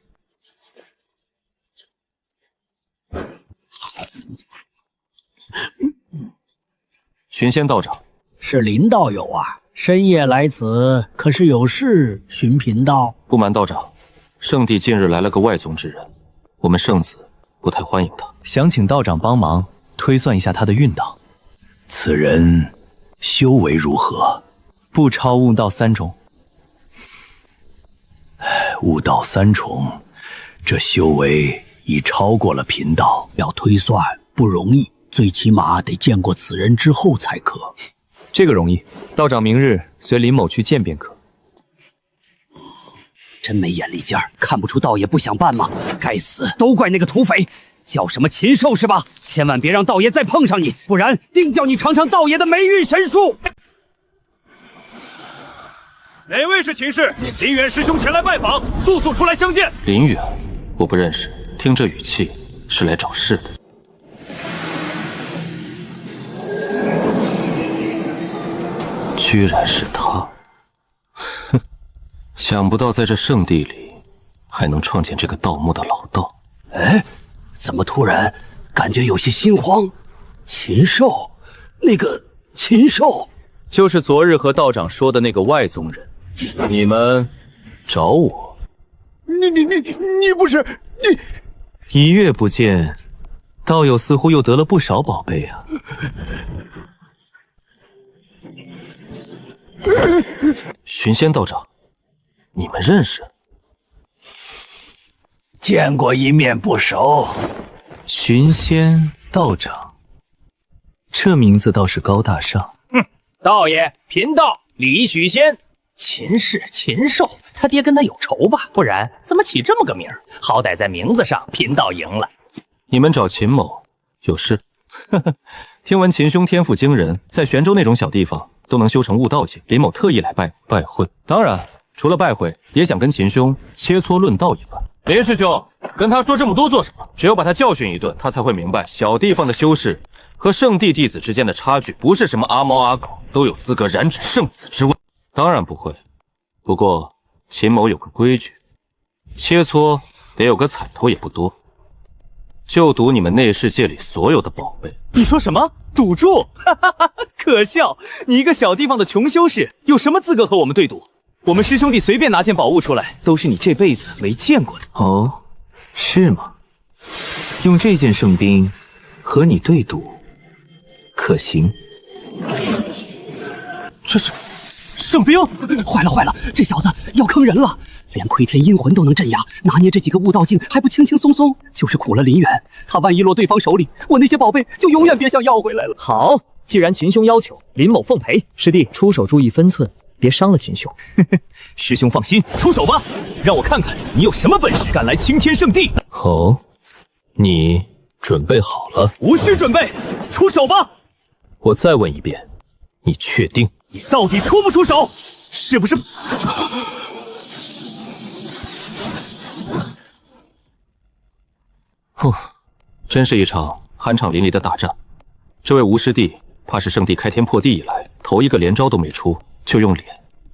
寻仙道长，是林道友啊，深夜来此，可是有事寻贫道？不瞒道长，圣地近日来了个外宗之人，我们圣子不太欢迎他，想请道长帮忙推算一下他的运道。此人修为如何？不超悟道3重。悟道3重，这修为已超过了贫道，要推算不容易，最起码得见过此人之后才可。这个容易，道长明日随林某去见便可。真没眼力劲儿，看不出道爷不想办吗？该死，都怪那个土匪，叫什么禽兽是吧？千万别让道爷再碰上你，不然定叫你尝尝道爷的霉运神术。哪位是秦氏？林远师兄前来拜访，速速出来相见。林远，我不认识，听这语气是来找事的。居然是他！哼，想不到在这圣地里还能创建这个盗墓的老道。哎，怎么突然感觉有些心慌？禽兽，那个禽兽，就是昨日和道长说的那个外宗人。你们找我？你不是你？1月不见，道友似乎又得了不少宝贝啊。寻仙道长，你们认识？见过一面不熟。寻仙道长，这名字倒是高大上。道爷，贫道李许仙。秦氏禽兽，他爹跟他有仇吧？不然怎么起这么个名儿？好歹在名字上，贫道赢了。你们找秦某有事？听闻秦兄天赋惊人，在玄州那种小地方都能修成悟道境，林某特意来拜会。当然，除了拜会，也想跟秦兄切磋论道一番。林师兄，跟他说这么多做什么？只有把他教训一顿，他才会明白小地方的修士和圣地弟子之间的差距，不是什么阿猫阿狗都有资格染指圣子之位。当然不会，不过秦某有个规矩，切磋得有个彩头也不多，就赌你们内世界里所有的宝贝。你说什么？赌注？哈哈哈，可笑！你一个小地方的穷修士，有什么资格和我们对赌？我们师兄弟随便拿件宝物出来，都是你这辈子没见过的。哦，是吗？用这件圣兵和你对赌，可行？这是圣兵！坏了，这小子要坑人了，连窥天阴魂都能镇压，拿捏这几个悟道境还不轻轻松松，就是苦了林远。他万一落对方手里，我那些宝贝就永远别想要回来了。好，既然秦兄要求，林某奉陪。师弟出手注意分寸，别伤了秦兄。师兄放心，出手吧，让我看看你有什么本事，敢来青天圣地。哦，你准备好了？无需准备，出手吧。我再问一遍，你确定？你到底出不出手？是不是？真是一场酣畅淋漓的大战。这位吴师弟，怕是圣地开天破地以来头一个连招都没出，就用脸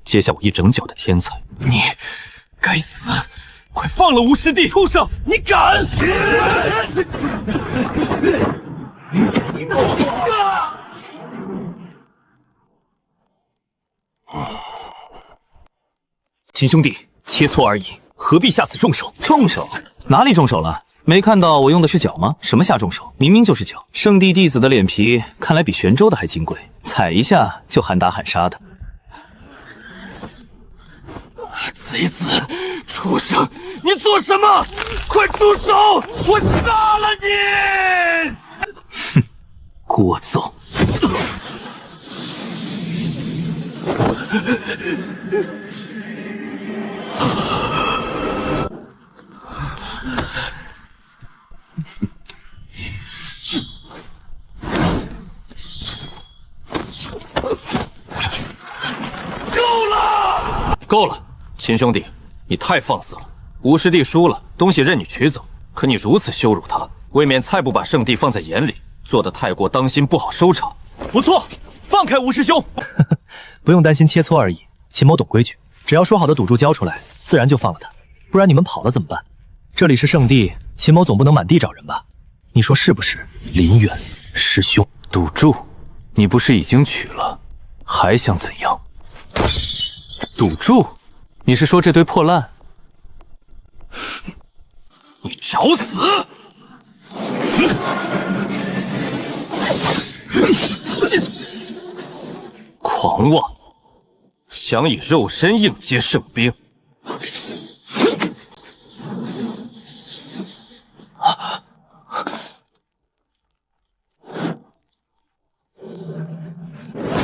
接下我一整脚的天才。你该死！快放了吴师弟！畜生！你敢！秦兄弟，切磋而已，何必下此重手？重手？哪里重手了？没看到我用的是脚吗？什么下重手？明明就是脚。圣地弟子的脸皮看来比玄州的还金贵，踩一下就喊打喊杀的。贼子，畜生，你做什么？快住手！我杀了你！哼，聒噪！够了，秦兄弟，你太放肆了。吴师弟输了，东西任你取走，可你如此羞辱他，未免太不把圣地放在眼里，做得太过当心，不好收场。不错，放开吴师兄。不用担心切磋而已，秦某懂规矩，只要说好的赌注交出来，自然就放了他。不然你们跑了怎么办？这里是圣地，秦某总不能满地找人吧？你说是不是？林远师兄，赌注？你不是已经取了，还想怎样？赌注？你是说这堆破烂？你找死！狂妄！想以肉身应接圣兵？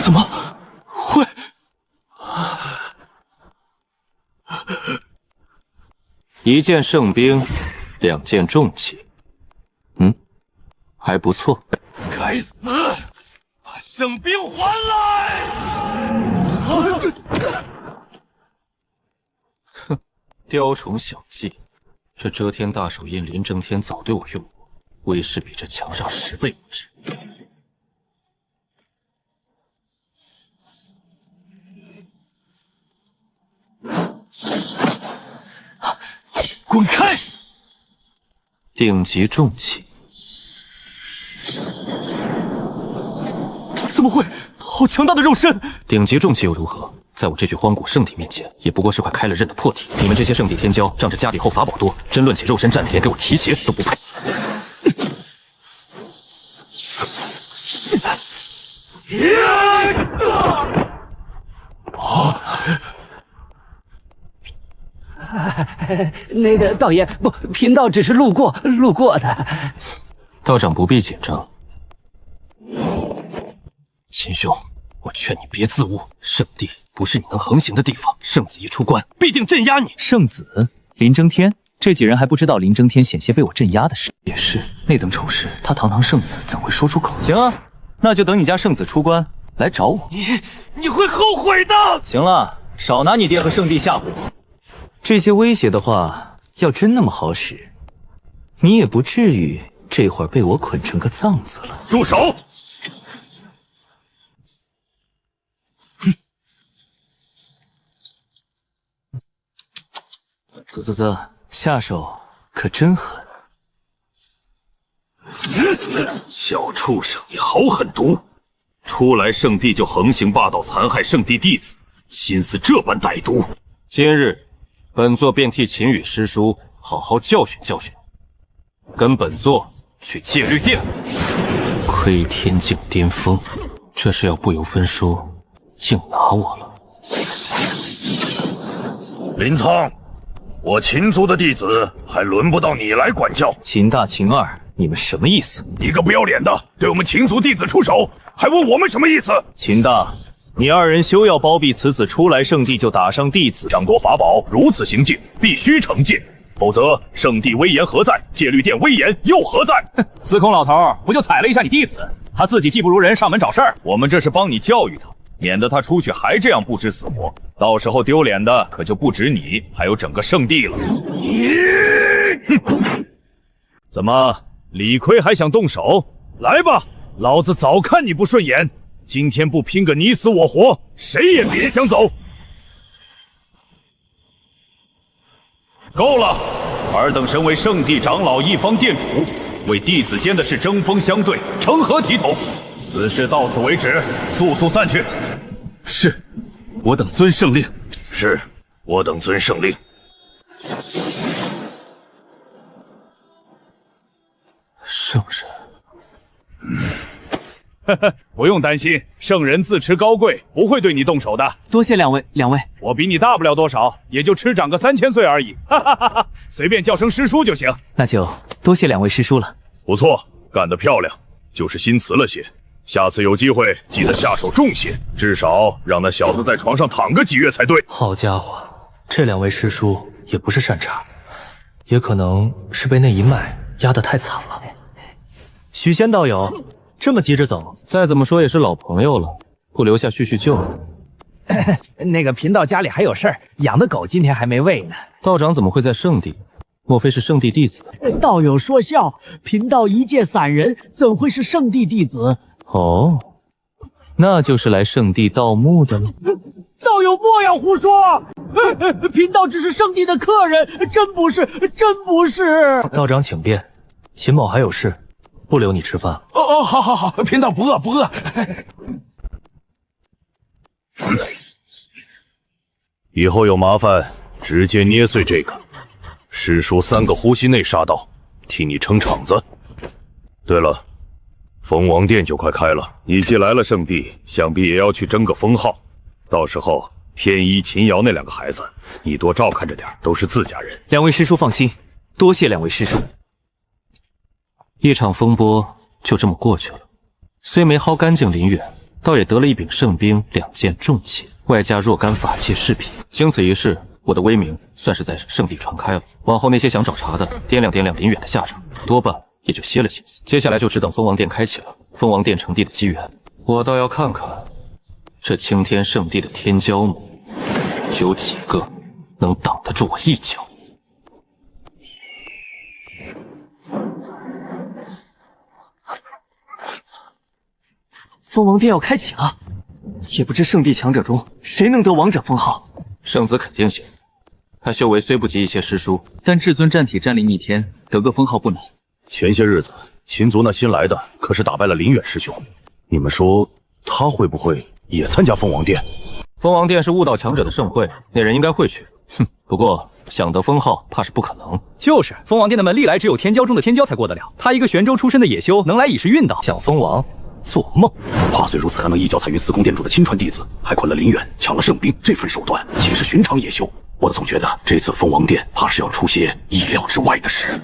怎么会？一件圣兵，2件重器，还不错。该死！把圣兵还来！哼，雕虫小技，这遮天大手印林正天早对我用过，威势比这强上10倍不止。滚开！顶级重器，怎么会？好强大的肉身！顶级重器又如何？在我这具荒古圣体面前，也不过是块开了刃的破体。你们这些圣地天骄，仗着家里后法宝多，真论起肉身战力，连给我提鞋都不配。那个道爷，不，贫道只是路过的。道长不必紧张。秦兄，我劝你别自误，圣地不是你能横行的地方。圣子一出关，必定镇压你。圣子林争天，这几人还不知道林争天险些被我镇压的事。也是，那等丑事，他堂堂圣子怎会说出口？行啊，那就等你家圣子出关来找我。你会后悔的。行了，少拿你爹和圣地吓唬我。这些威胁的话，要真那么好使，你也不至于这会儿被我捆成个藏子了。住手！啧，下手可真狠。小畜生，你好狠毒！初来圣地就横行霸道，残害圣地弟子，心思这般歹毒。今日本座便替秦羽师叔好好教训教训，跟本座去戒律殿。窥天境巅峰，这是要不由分说硬拿我了。林苍，我秦族的弟子还轮不到你来管教。秦大、秦二，你们什么意思？你个不要脸的，对我们秦族弟子出手，还问我们什么意思？秦大，你二人休要包庇此子初来圣地就打伤弟子，掌夺法宝，如此行径必须惩戒，否则圣地威严何在？戒律殿威严又何在？司空老头不就踩了一下你弟子，他自己技不如人，上门找事儿。我们这是帮你教育他，免得他出去还这样不知死活，到时候丢脸的可就不止你，还有整个圣地了。怎么，李逵还想动手？来吧，老子早看你不顺眼，今天不拼个你死我活，谁也别想走。够了，尔等身为圣地长老一方殿主，为弟子间的事针锋相对，成何体统？此事到此为止，速速散去。是，我等遵圣令。是，我等遵圣令。圣人。不用担心，圣人自持高贵，不会对你动手的。多谢两位。我比你大不了多少，也就吃长个3000岁而已。哈哈哈哈，随便叫声师叔就行。那就多谢两位师叔了。不错，干得漂亮，就是心慈了些。下次有机会记得下手重些，至少让那小子在床上躺个几月才对。好家伙，这2位师叔也不是善茬，也可能是被那一脉压得太惨了。许仙道友，这么急着走，再怎么说也是老朋友了，不留下叙叙旧。那个贫道家里还有事儿，养的狗今天还没喂呢。道长怎么会在圣地？莫非是圣地弟子？道友说笑，贫道一介散人，怎会是圣地弟子？哦，那就是来圣地盗墓的了。道友莫要胡说，贫道只是圣地的客人，真不是。道长请便，秦某还有事，不留你吃饭。好，贫道不饿。以后有麻烦直接捏碎这个。师叔3个呼吸内杀到，替你撑场子。对了，蜂王殿就快开了，你既来了圣地，想必也要去争个封号。到时候天一、秦瑶那2个孩子，你多照看着点，都是自家人。两位师叔放心，多谢两位师叔。一场风波就这么过去了，虽没薅干净林远，倒也得了1柄圣兵、2件重器，外加若干法器饰品。经此一事，我的威名算是在圣地传开了。往后那些想找茬的，掂量林远的下场，多半也就歇了心思。接下来就只等蜂王殿开启了，蜂王殿成帝的机缘，我倒要看看这青天圣地的天骄母有几个能挡得住我一脚。蜂王殿要开启了，也不知圣地强者中谁能得王者封号。圣子肯定行，他修为虽不及一些师叔，但至尊战体战力逆天，得个封号不难。前些日子秦族那新来的可是打败了林远师兄，你们说他会不会也参加蜂王殿？蜂王殿是悟道强者的盛会，那人应该会去。不过想得封号怕是不可能。就是蜂王殿的门历来只有天骄中的天骄才过得了，他一个玄州出身的野修，能来已是运道。想封王？做梦！话虽如此，还能一脚踩晕司空殿主的亲传弟子，还困了林远，抢了圣兵，这份手段岂是寻常野修？我总觉得这次蜂王殿怕是要出些意料之外的事。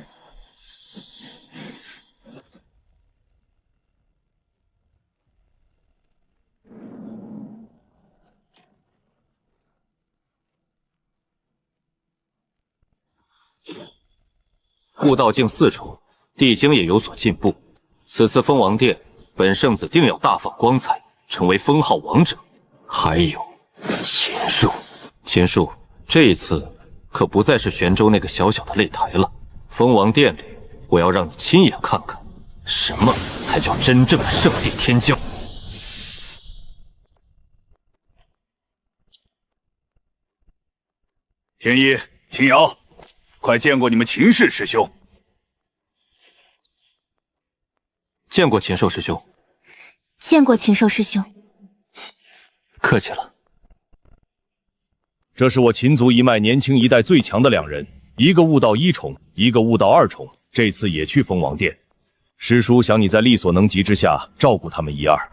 悟道境4重，地经也有所进步。此次蜂王殿，本圣子定要大放光彩，成为封号王者。还有秦树，这一次可不再是玄州那个小小的擂台了。蜂王殿里，我要让你亲眼看看，什么才叫真正的圣地天骄。天一、秦瑶，快见过你们秦氏师兄。见过禽兽师兄。见过禽兽师兄。客气了。这是我秦族一脉年轻一代最强的2人，一个悟道1重，一个悟道2重，这次也去蜂王殿。师叔想你在力所能及之下照顾他们1、2。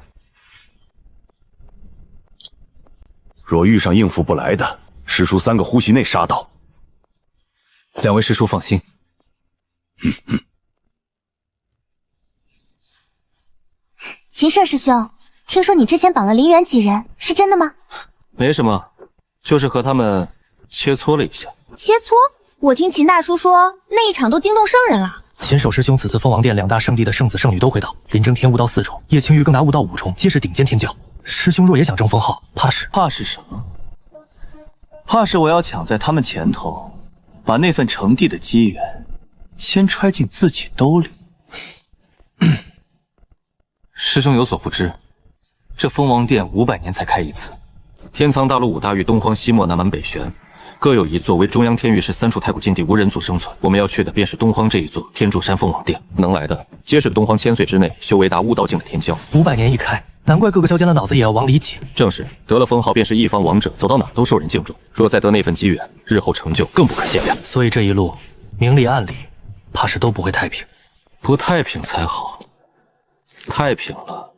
若遇上应付不来的，师叔3个呼吸内杀到。2位师叔放心。秦舍师兄，听说你之前绑了林远几人，是真的吗？没什么，就是和他们切磋了一下。切磋？我听秦大叔说，那一场都惊动圣人了。秦守师兄此次蜂王殿2大圣地的圣子圣女都会到，林争天悟道4重，叶青玉更达悟道5重，皆是顶尖天骄。师兄若也想争封号，怕是什么？怕是我要抢在他们前头，把那份成帝的机缘先揣进自己兜里。师兄有所不知，这蜂王殿500年才开一次，天苍大陆5大域东荒西没南蛮北玄，各有一座为中央天域，是3处太古禁地，无人族生存。我们要去的便是东荒这一座天柱山凤凰殿，能来的皆是东荒千岁之内修为达悟道境的天骄。500年一开，难怪各个骁间的脑子也要往里挤。正是，得了封号便是一方王者，走到哪都受人敬重。若再得那份机缘，日后成就更不可限量。所以这一路明里暗里，怕是都不会太平。不太平才好，太平了，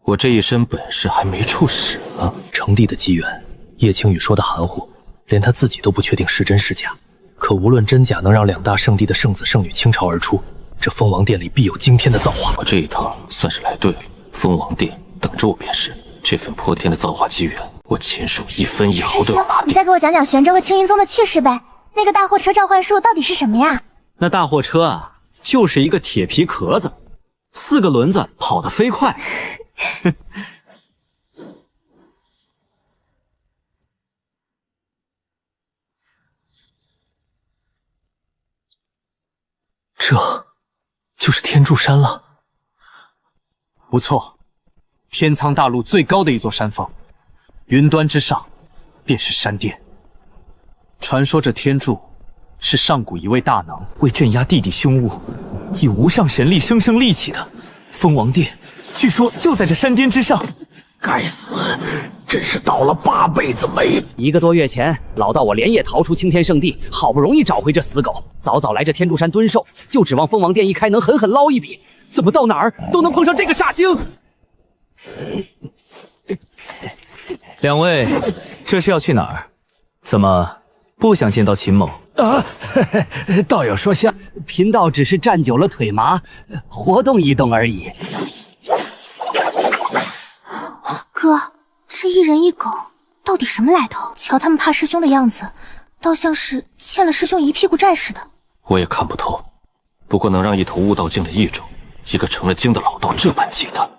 我这一身本事还没处使呢。成帝的机缘，叶青羽说的含糊，连他自己都不确定是真是假。可无论真假，能让2大圣地的圣子圣女倾巢而出，这蜂王殿里必有惊天的造化。我这一趟算是来对了，蜂王殿等着我便是。这份破天的造化机缘，我秦蜀1分1毫都要拿定。你再给我讲讲玄州和青云宗的趣事呗。那个大货车召唤术到底是什么呀？那大货车啊，就是一个铁皮壳子，4个轮子，跑得飞快。这就是天柱山了。不错，天苍大陆最高的一座山峰，云端之上便是山巅。传说这天柱是上古一位大能为镇压地底凶物，以无上神力生生立起的。蜂王殿据说就在这山巅之上。该死，真是倒了8辈子霉。1个多月前，老道我连夜逃出青天圣地，好不容易找回这死狗，早早来这天柱山蹲守，就指望蜂王殿一开能狠狠捞一笔。怎么到哪儿都能碰上这个煞星？两位，这是要去哪儿？怎么不想见到秦某？啊，道友说笑，贫道只是站久了腿麻，活动一动而已。哥，这1人1狗到底什么来头？瞧他们怕师兄的样子，倒像是欠了师兄一屁股债似的。我也看不透，不过能让一头悟道境的异种，一个成了精的老道这般忌惮，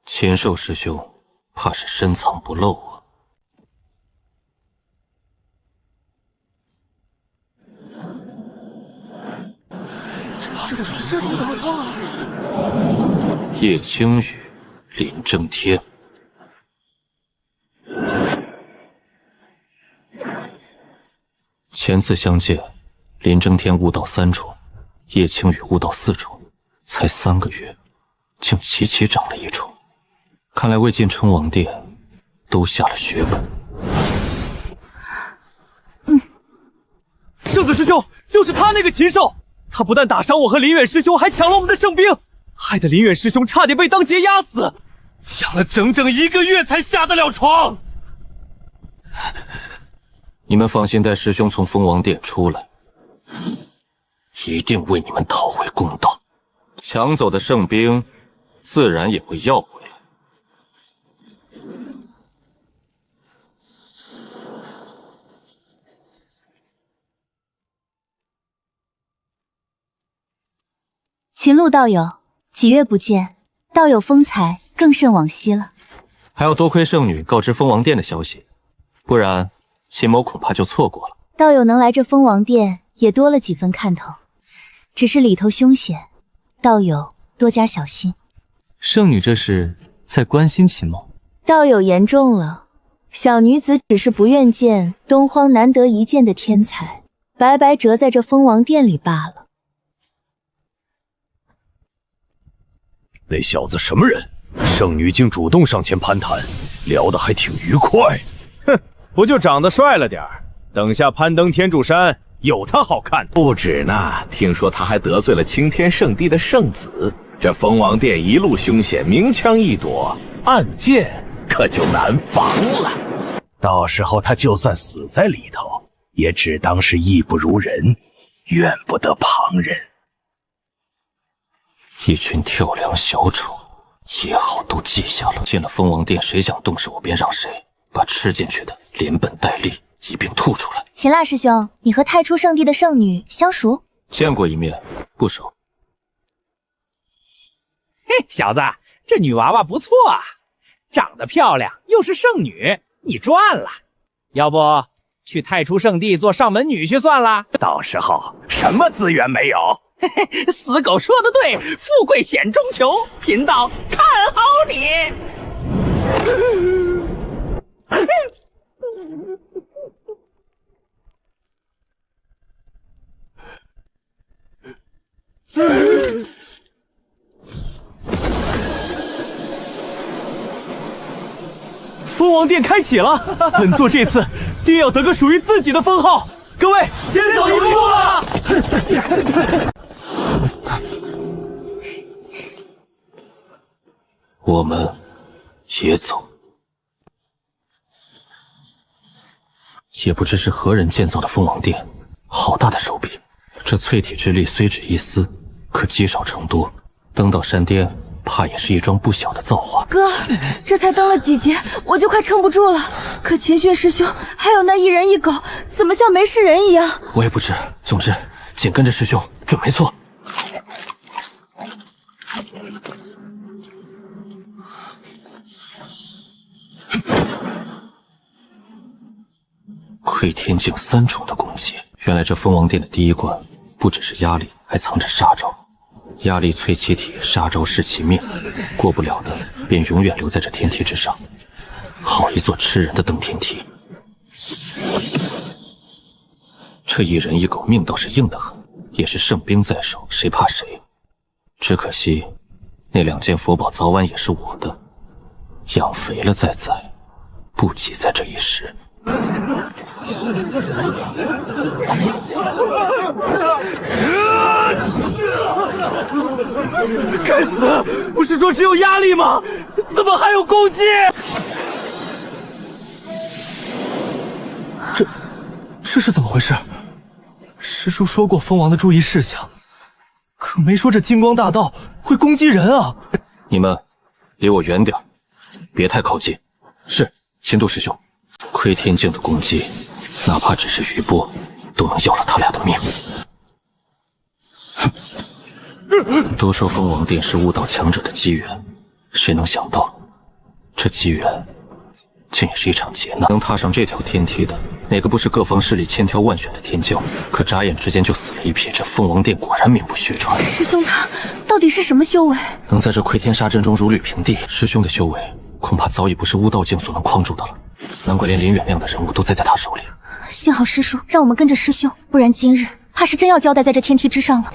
禽兽师兄怕是深藏不露啊。这里怎么通啊？叶青羽，林正天。前次相见，林正天悟道3重，叶青羽悟道4重，才3个月，竟齐齐长了1重。看来未进称王殿，都下了血本。圣子师兄就是他那个禽兽，他不但打伤我和林远师兄，还抢了我们的圣兵，害得林远师兄差点被当劫压死。想了整整1个月才下得了床。你们放心，待师兄从蜂王殿出来，一定为你们讨回公道。抢走的圣兵，自然也会要回来。秦鹿道友，几月不见，道友风采更甚往昔了。还要多亏圣女告知蜂王殿的消息，不然秦某恐怕就错过了。道友能来这蜂王殿，也多了几分看头，只是里头凶险，道友多加小心。圣女这是在关心秦某？道友言重了，小女子只是不愿见东荒难得一见的天才白白折在这蜂王殿里罢了。那小子什么人？圣女竟主动上前攀谈，聊得还挺愉快。哼，不就长得帅了点儿？等下攀登天柱山，有他好看的。不止呢，听说他还得罪了青天圣地的圣子。这蜂王殿一路凶险，明枪易躲，暗箭可就难防了。到时候他就算死在里头，也只当是义不如人，怨不得旁人。一群跳梁小丑，也好都记下了。进了蜂王殿，谁想动手我便让谁，把吃进去的连本带利一并吐出来。秦辣师兄，你和太初圣地的圣女相熟？见过一面，不熟。嘿，小子，这女娃娃不错啊，长得漂亮，又是圣女，你赚了。要不去太初圣地做上门女婿算了？到时候什么资源没有，嘿嘿，死狗说的对，富贵险中求，贫道看好你。蜂王殿开启了，本座这次定要得个属于自己的封号。各位，先走一步啊！我们也走。也不知是何人建造的蜂王殿，好大的手笔！这淬体之力虽只一丝，可积少成多，登到山巅，怕也是一桩不小的造化。哥，这才登了几阶，我就快撑不住了。可秦训师兄还有那一人一狗，怎么像没事人一样？我也不知，总之紧跟着师兄准没错。窥天境3重的攻击，原来这蜂王殿的第一关不只是压力，还藏着杀招。压力淬其体，杀招噬其命，过不了的便永远留在这天梯之上。好一座吃人的登天梯！这一人一狗命倒是硬得很，也是圣兵在手，谁怕谁。只可惜那2件佛宝早晚也是我的，养肥了再宰，不急在这一时。该死！不是说只有压力吗？怎么还有攻击？这是怎么回事？师叔说过蜂王的注意事项，可没说这金光大道会攻击人啊！你们离我远点，别太靠近。是，秦度师兄。窥天境的攻击，哪怕只是余波，都能要了他俩的命。都说蜂王殿是悟道强者的机缘，谁能想到，这机缘竟也是一场劫难。能踏上这条天梯的，哪个不是各方势力千挑万选的天骄？可眨眼之间就死了一批，这蜂王殿果然名不虚传。师兄他到底是什么修为？能在这窥天杀阵中如履平地，师兄的修为恐怕早已不是悟道境所能框住的了。难怪连林远那样的人物都栽在他手里。幸好师叔让我们跟着师兄，不然今日怕是真要交代在这天梯之上了。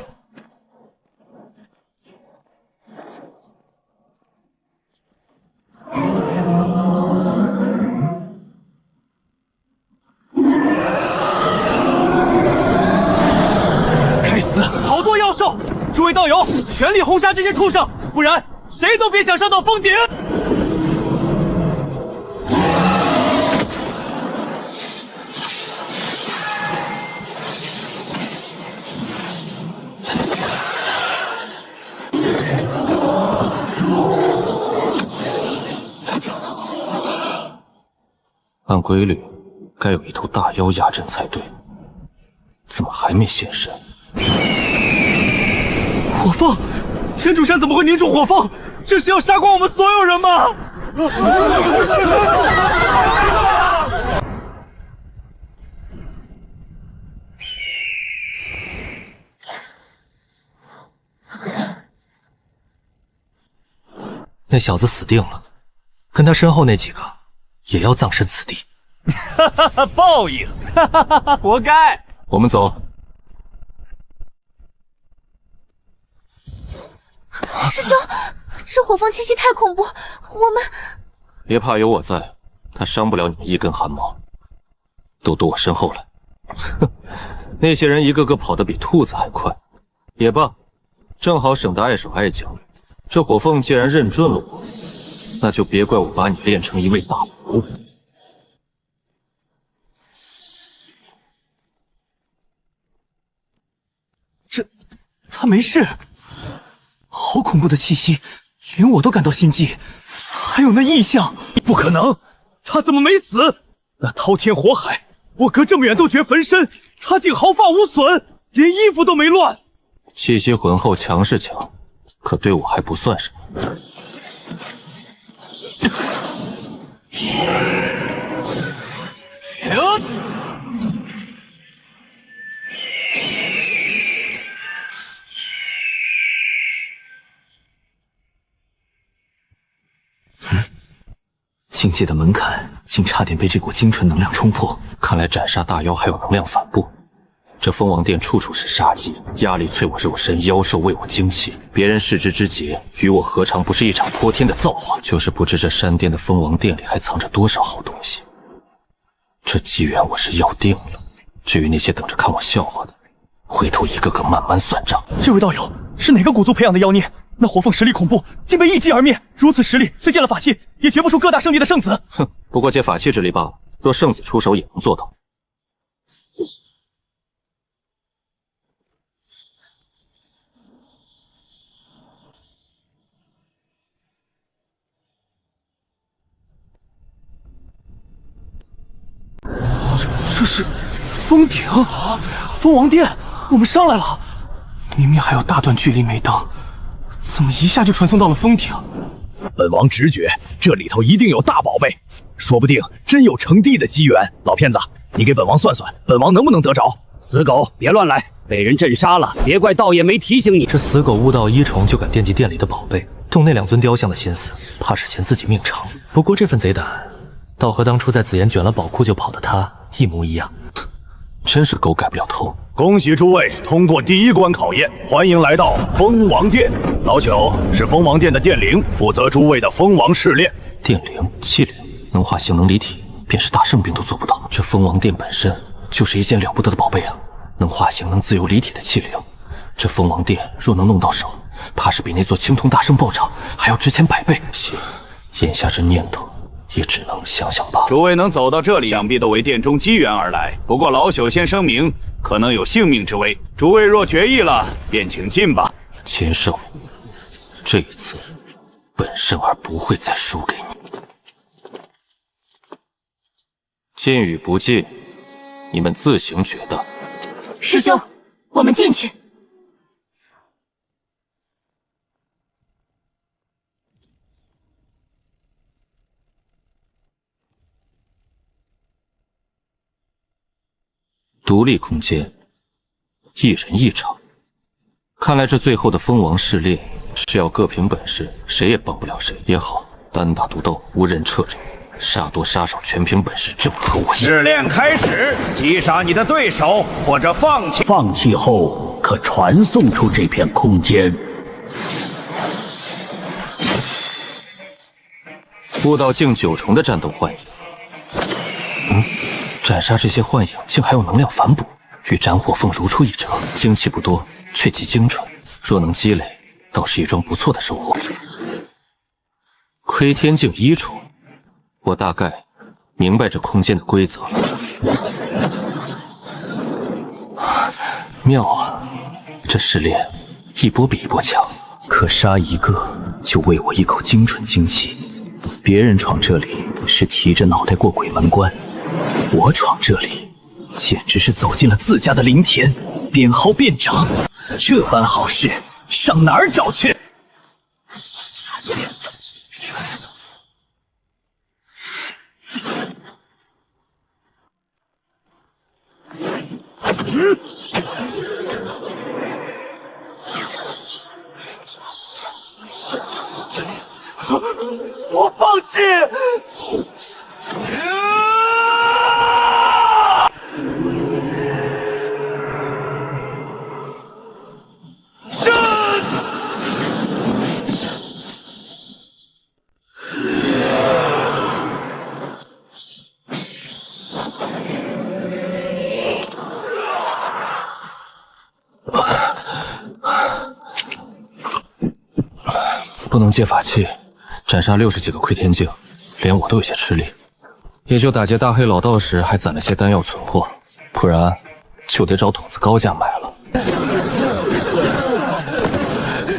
该死，好多妖兽！诸位道友，全力轰杀这些畜生，不然谁都别想上到峰顶！按规律，该有一头大妖压阵才对，怎么还没现身？火凤，天柱山怎么会凝住火凤？这是要杀光我们所有人吗？那小子死定了，跟他身后那几个也要葬身此地。报应，活该。我们走。师兄，这火凤气息太恐怖，我们别怕，有我在，他伤不了你们一根汗毛。都躲我身后来。哼，那些人一个个跑得比兔子还快。也罢，正好省得碍手碍脚。这火凤既然认准了我，那就别怪我把你练成一位大巫。他没事，好恐怖的气息，连我都感到心悸。还有那异象，不可能，他怎么没死？那滔天火海，我隔这么远都觉焚身，他竟毫发无损，连衣服都没乱。气息浑厚，强是强，可对我还不算什么。境界的门槛竟差点被这股精纯能量冲破，看来斩杀大妖还有能量反哺。这蜂王殿处处是杀机，压力淬我肉身，妖兽为我精气。别人视之之节，与我何尝不是一场泼天的造化？就是不知这山巅的蜂王殿里还藏着多少好东西。这机缘我是要定了。至于那些等着看我笑话的，回头一个个慢慢算账。这位道友是哪个古族培养的妖孽？那火凤实力恐怖，竟被一击而灭。如此实力，虽借了法器，也绝不出各大圣地的圣子。哼，不过借法器之力罢了。若圣子出手，也能做到。这是峰顶，蜂王殿，我们上来了。明明还有大段距离没到，怎么一下就传送到了峰顶？本王直觉这里头一定有大宝贝，说不定真有成帝的机缘。老骗子，你给本王算算，本王能不能得着？死狗，别乱来，被人镇杀了，别怪道爷没提醒你。这死狗悟道一重就敢惦记殿里的宝贝，动那2尊雕像的心思，怕是嫌自己命长。不过这份贼胆，倒和当初在紫妍卷了宝库就跑的他一模一样。真是狗改不了头。恭喜诸位通过第1关考验，欢迎来到蜂王殿。老朽是蜂王殿的殿灵，负责诸位的蜂王试炼。殿灵、气灵，能化形能离体，便是大圣兵都做不到。这蜂王殿本身就是一件了不得的宝贝啊！能化形、能自由离体的气灵，这蜂王殿若能弄到手，怕是比那座青铜大圣爆炸还要值钱100倍。行，眼下这念头也只能想想罢了。诸位能走到这里，想必都为殿中机缘而来。不过老朽先声明，可能有性命之危。诸位若决意了，便请进吧。秦胜，这一次，本圣儿不会再输给你。进与不进，你们自行决断。师兄，我们进去。独立空间，1人1场。看来这最后的蜂王试炼是要各凭本事，谁也帮不了谁。也好，单打独斗，无人掣肘，杀多杀少全凭本事，正合我意。试炼开始，击杀你的对手，或者放弃。放弃后可传送出这片空间。悟到境9重的战斗幻影。斩杀这些幻影，竟还有能量反哺，与斩火凤如出一辙。精气不多，却极精纯，若能积累，倒是一桩不错的收获。窥天境1重，我大概明白这空间的规则了。妙啊，这试炼一波比一波强，可杀一个就喂我一口精纯精气。别人闯这里是提着脑袋过鬼门关，我闯这里简直是走进了自家的灵田，边薅边长。这般好事上哪儿找去？我放弃。不能借法器，斩杀60几个窥天境，连我都有些吃力。也就打劫大黑老道时还攒了些丹药存货，不然就得找筒子高价买了。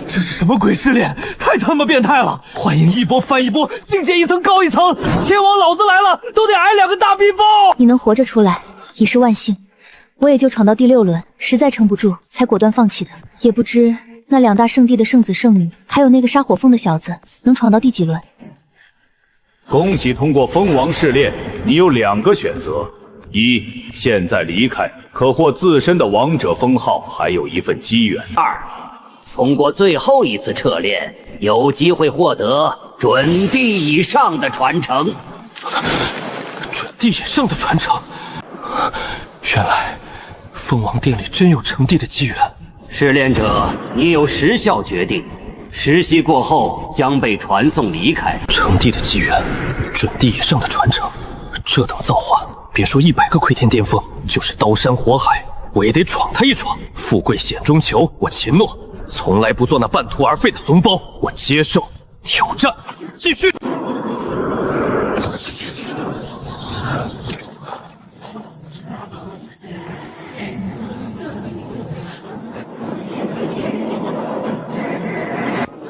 这是什么鬼试炼？太他妈变态了！幻影一波翻一波，境界一层高一层。天王老子来了，都得挨2个大逼爆！你能活着出来已是万幸，我也就闯到第6轮，实在撑不住才果断放弃的。也不知那2大圣地的圣子圣女，还有那个杀火凤的小子，能闯到第几轮？恭喜通过蜂王试炼，你有2个选择：一，现在离开，可获自身的王者封号，还有一份机缘； 2，通过最后一次测炼，有机会获得准地以上的传承。准地以上的传承。原来蜂王殿里真有成帝的机缘。试炼者，你有时效决定，时息过后将被传送离开。成帝的机缘，准地以上的传承，这等造化，别说100个窥天巅峰，就是刀山火海，我也得闯他一闯。富贵险中求，我秦诺从来不做那半途而废的怂包，我接受挑战，继续。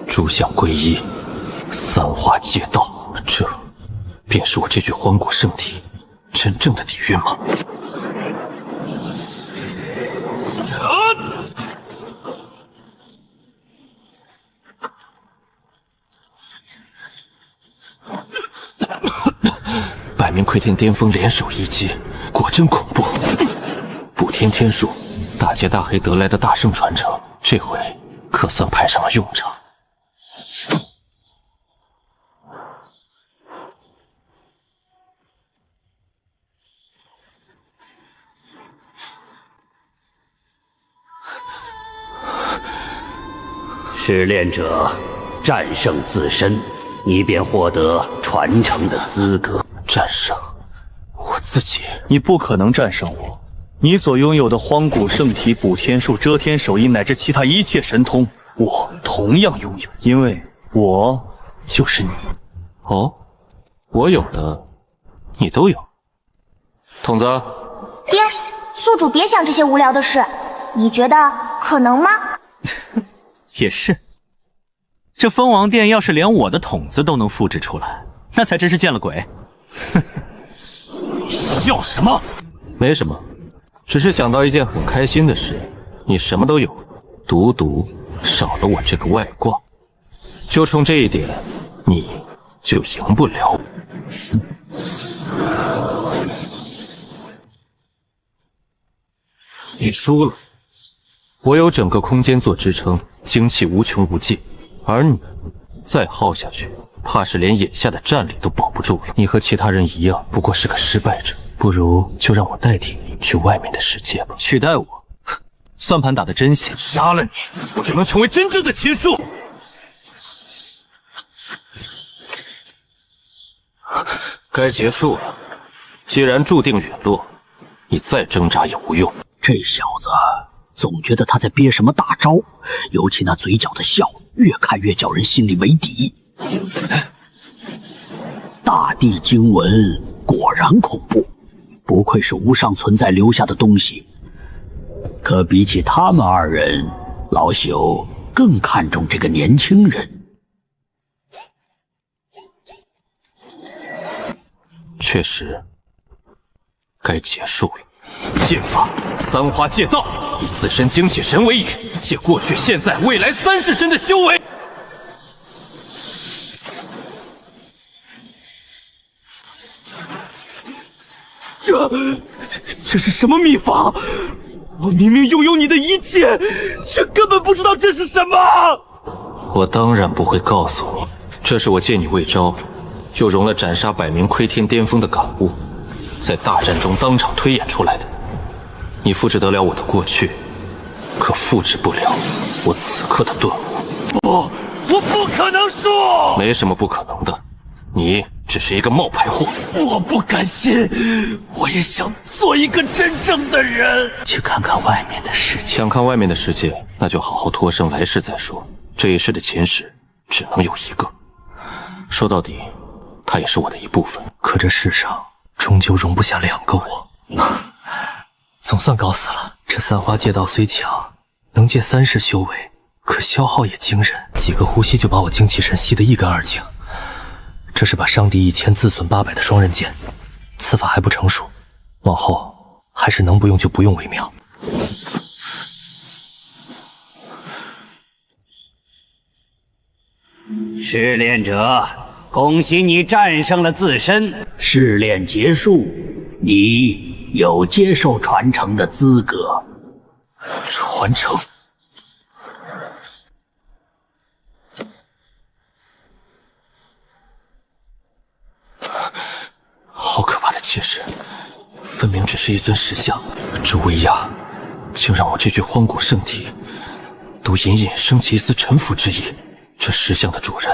诸相归一，三化界道，这便是我这具荒古圣体真正的底蕴吗？百名窥天巅峰联手一击，果真恐怖。补天天术，大劫大黑得来的大圣传承，这回可算派上了用场。试炼者战胜自身，你便获得传承的资格。战胜我自己？你不可能战胜我。你所拥有的荒古圣体、补天术、遮天手印乃至其他一切神通，我同样拥有，因为我就是你。哦，我有的你都有。筒子，爹，宿主别想这些无聊的事，你觉得可能吗？也是，这蜂王殿要是连我的筒子都能复制出来，那才真是见了鬼。哼，笑什么？没什么，只是想到一件很开心的事，你什么都有，独独少了我这个外挂。就冲这一点，你就赢不了我。你输了。我有整个空间做支撑，精气无穷无尽，而你再耗下去，怕是连眼下的战力都保不住了。你和其他人一样，不过是个失败者，不如就让我代替你去外面的世界吧。取代我？算盘打得真险！杀了你，我就能成为真正的秦树。该结束了，既然注定陨落，你再挣扎也无用。这小子总觉得他在憋什么大招，尤其那嘴角的笑，越看越叫人心里没底。大地经文果然恐怖，不愧是无上存在留下的东西。可比起他们二人，老朽更看重这个年轻人。确实，该结束了。剑法三花界道，以自身精气神为引，借过去、现在、未来三世身的修为。这是什么秘法？我明明拥有你的一切，却根本不知道这是什么。我当然不会告诉你，这是我借你魏招，又融了斩杀100名窥天巅峰的感悟，在大战中当场推演出来的。你复制得了我的过去，可复制不了我此刻的顿悟。我不可能输！没什么不可能的，你只是一个冒牌货。我不甘心，我也想做一个真正的人，去看看外面的世界。想看外面的世界，那就好好托生来世再说。这一世的前世只能有一个，说到底，它也是我的一部分。可这世上终究容不下2个我。总算搞死了。这三花界道虽强，能借3世修为，可消耗也惊人，几个呼吸就把我精气神吸得一干二净。这是把伤敌1000自损800的双刃剑，此法还不成熟，往后还是能不用就不用为妙。试炼者，恭喜你战胜了自身。试炼结束，你有接受传承的资格。传承？好可怕的气其实分明只是一尊石像，这威压竟让我这具荒古圣体都隐隐升起一丝臣服之意。这石像的主人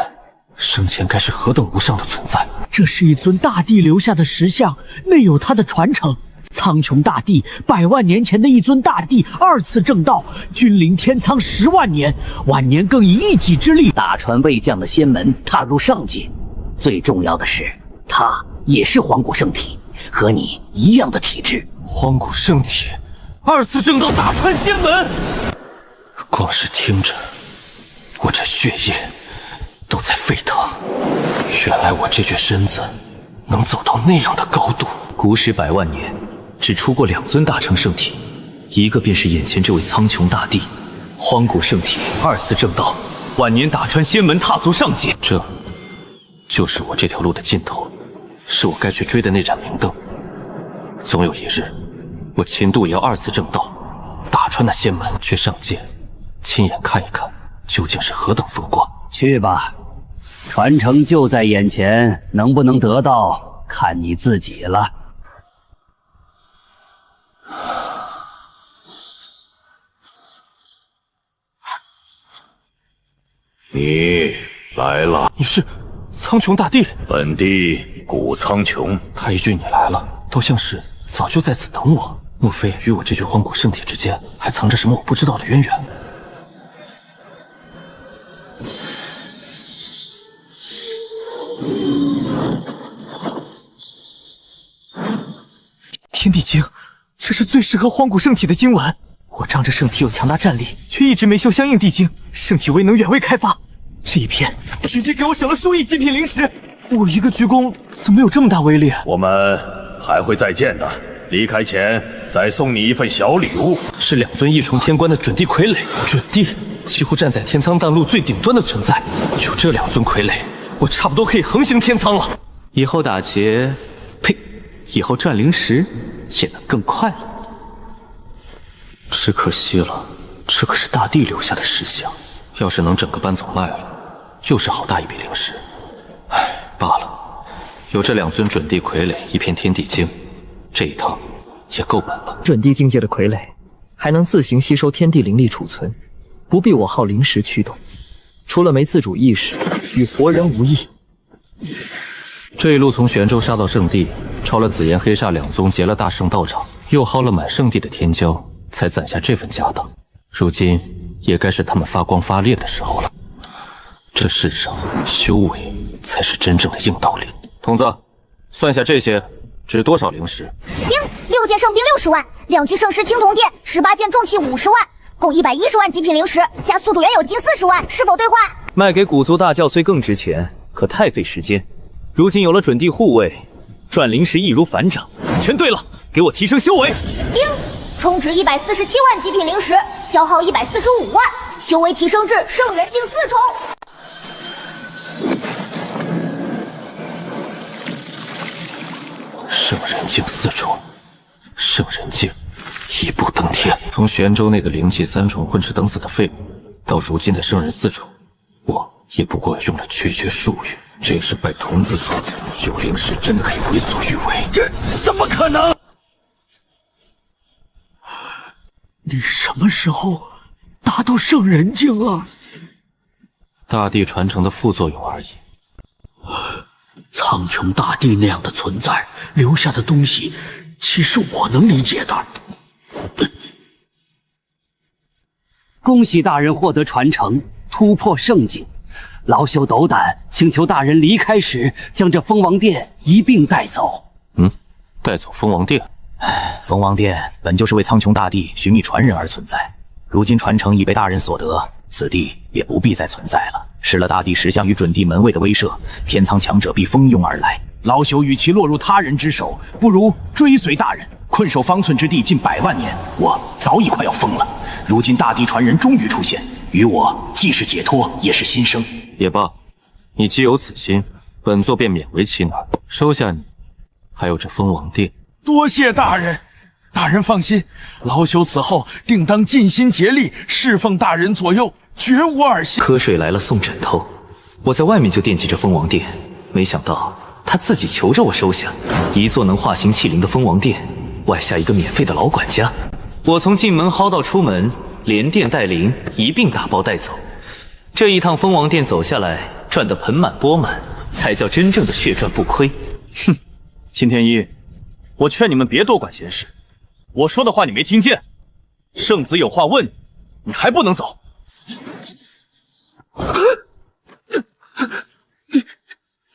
生前该是何等无上的存在！这是一尊大帝留下的石像，内有他的传承。苍穹大帝100万年前的一尊大帝，二次正道，君临天苍10万年，晚年更以一己之力大传未降的仙门，踏入上界。最重要的是，他也是荒古圣体，和你一样的体质。荒古圣体，二次正道大传仙门，光是听着，我这血液都在沸腾。原来我这具身子能走到那样的高度。古史100万年，只出过2尊大成圣体，一个便是眼前这位苍穹大帝，荒古圣体二次正道，晚年打穿仙门，踏足上界。这就是我这条路的尽头，是我该去追的那盏明灯。总有一日，我秦度也要二次正道，打穿那仙门，去上界，亲眼看一看究竟是何等风光。去吧，传承就在眼前，能不能得到，看你自己了。你来了。你是苍穹大帝？本帝古苍穹。他一句你来了，都像是早就在此等我。莫非与我这具荒古圣体之间还藏着什么我不知道的渊源？天地经，这是最适合荒古圣体的经文。我仗着圣体有强大战力，却一直没修相应地经，圣体威能远未开发。这一篇直接给我省了数亿极品灵石，我一个鞠躬怎么有这么大威力？我们还会再见的，离开前再送你一份小礼物，是2尊一重天关的准帝傀儡。准帝几乎站在天苍淡路最顶端的存在，有这2尊傀儡，我差不多可以横行天苍了。以后打劫，呸！以后赚灵石也能更快了。只可惜了，这可是大帝留下的石像，要是能整个搬走卖了，又是好大一笔灵石。唉，罢了，有这2尊准帝傀儡，一片天地经，这一趟也够本了。准帝境界的傀儡，还能自行吸收天地灵力储存，不必我耗灵石驱动，除了没自主意识，与活人无异。这一路从玄州杀到圣地，抄了紫炎黑煞2宗，劫了大圣道场，又薅了满圣地的天骄，才攒下这份家当。如今也该是他们发光发烈的时候了。这世上修为才是真正的硬道理。童子，算下这些值多少灵石听，6件圣兵60万，2具圣石青铜殿，18件重器50万，共110万极品灵石，加宿主原有金40万，是否兑换？卖给古族大教虽更值钱，可太费时间。如今有了准帝护卫，赚灵石易如反掌。全对了，给我提升修为。丁，充值147万极品灵石，消耗145万，修为提升至圣人境4重。圣人境4重，圣人境一步登天。从玄州那个灵气3重混吃等死的废物，到如今的圣人4重，我也不过用了区区数语。这也是拜童子所赐，有灵石真的可以为所欲为？这怎么可能？你什么时候达到圣人境了？大帝传承的副作用而已。苍穹大帝那样的存在留下的东西，岂是我能理解的？恭喜大人获得传承，突破圣境。劳羞斗胆，请求大人离开时将这蜂王殿一并带走。带走蜂王殿？蜂王殿本就是为苍穹大帝寻觅传人而存在，如今传承已被大人所得，此地也不必再存在了。失了大帝石像与准帝门卫的威慑，天苍强者必蜂拥而来。老朽与其落入他人之手，不如追随大人，困守方寸之地近100万年，我早已快要疯了。如今大帝传人终于出现，于我既是解脱，也是新生。也罢，你既有此心，本座便勉为其难，收下你，还有这蜂王殿。多谢大人，大人放心，老朽此后定当尽心竭力，侍奉大人左右，绝无二心。瞌睡来了送枕头，我在外面就惦记着蜂王殿，没想到他自己求着我收下。一座能化形气灵的蜂王殿，外下一个免费的老管家。我从进门薅到出门，连电带灵一并打包带走。这一趟蜂王殿走下来，赚得盆满钵满，才叫真正的血赚不亏。哼，秦天一，我劝你们别多管闲事。我说的话你没听见？圣子有话问你，你还不能走？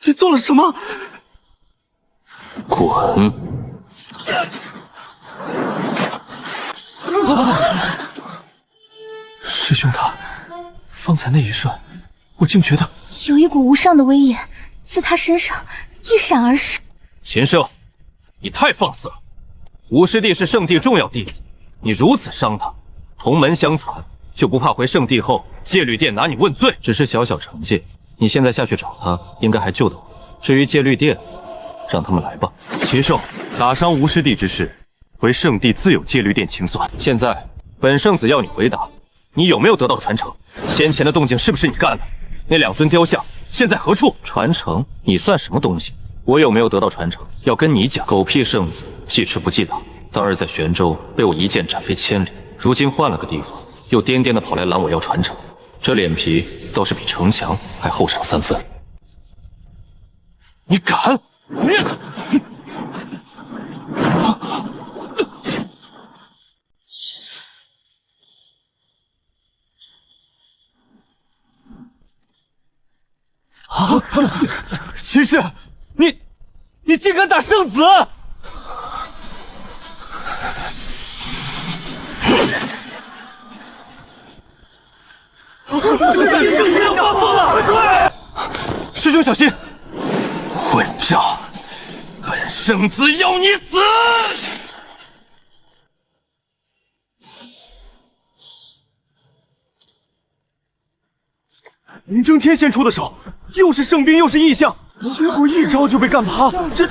你做了什么？滚！师兄他，方才那一瞬，我竟觉得有一股无上的威严自他身上一闪而逝。秦胜，你太放肆了！吴师弟是圣地重要弟子，你如此伤他，同门相残，就不怕回圣地后戒律殿拿你问罪？只是小小惩戒，你现在下去找他，应该还救得回。至于戒律殿，让他们来吧。秦胜，打伤吴师弟之事，回圣地自有戒律殿清算。现在本圣子要你回答，你有没有得到传承？先前的动静是不是你干的？那2尊雕像现在何处？传承？你算什么东西？我有没有得到传承，要跟你讲。狗屁圣子，记吃不记打。当日在玄州被我一剑斩飞千里，如今换了个地方，又颠颠的跑来拦我要传承，这脸皮倒是比城墙还厚上3分。你敢？啊！秦氏，你竟敢打圣子！师兄小心！混账！本圣子要你死！林争天先出的手，又是圣兵又是异象，结果一招就被干趴，这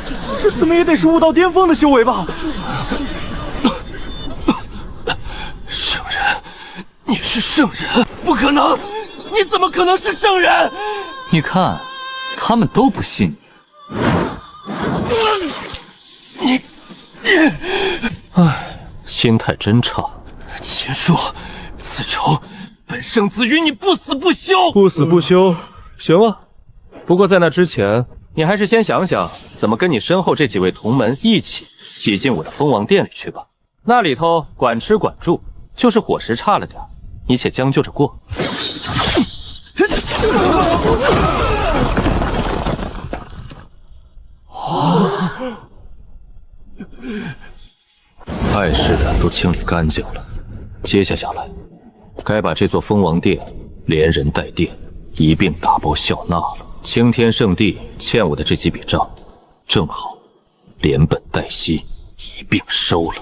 怎么也得是悟道巅峰的修为吧？圣人，你是圣人？不可能！你怎么可能是圣人？你看，他们都不信你。唉，心态真差。秦叔，此仇本圣子与你不死不休。不死不休，行啊。不过在那之前，你还是先想想怎么跟你身后这几位同门一起挤进我的蜂王殿里去吧。那里头管吃管住，就是伙食差了点，你且将就着过。碍事的都清理干净了，接下来该把这座蜂王殿连人带殿一并打包笑纳了。青天圣地欠我的这几笔账，正好连本带息一并收了。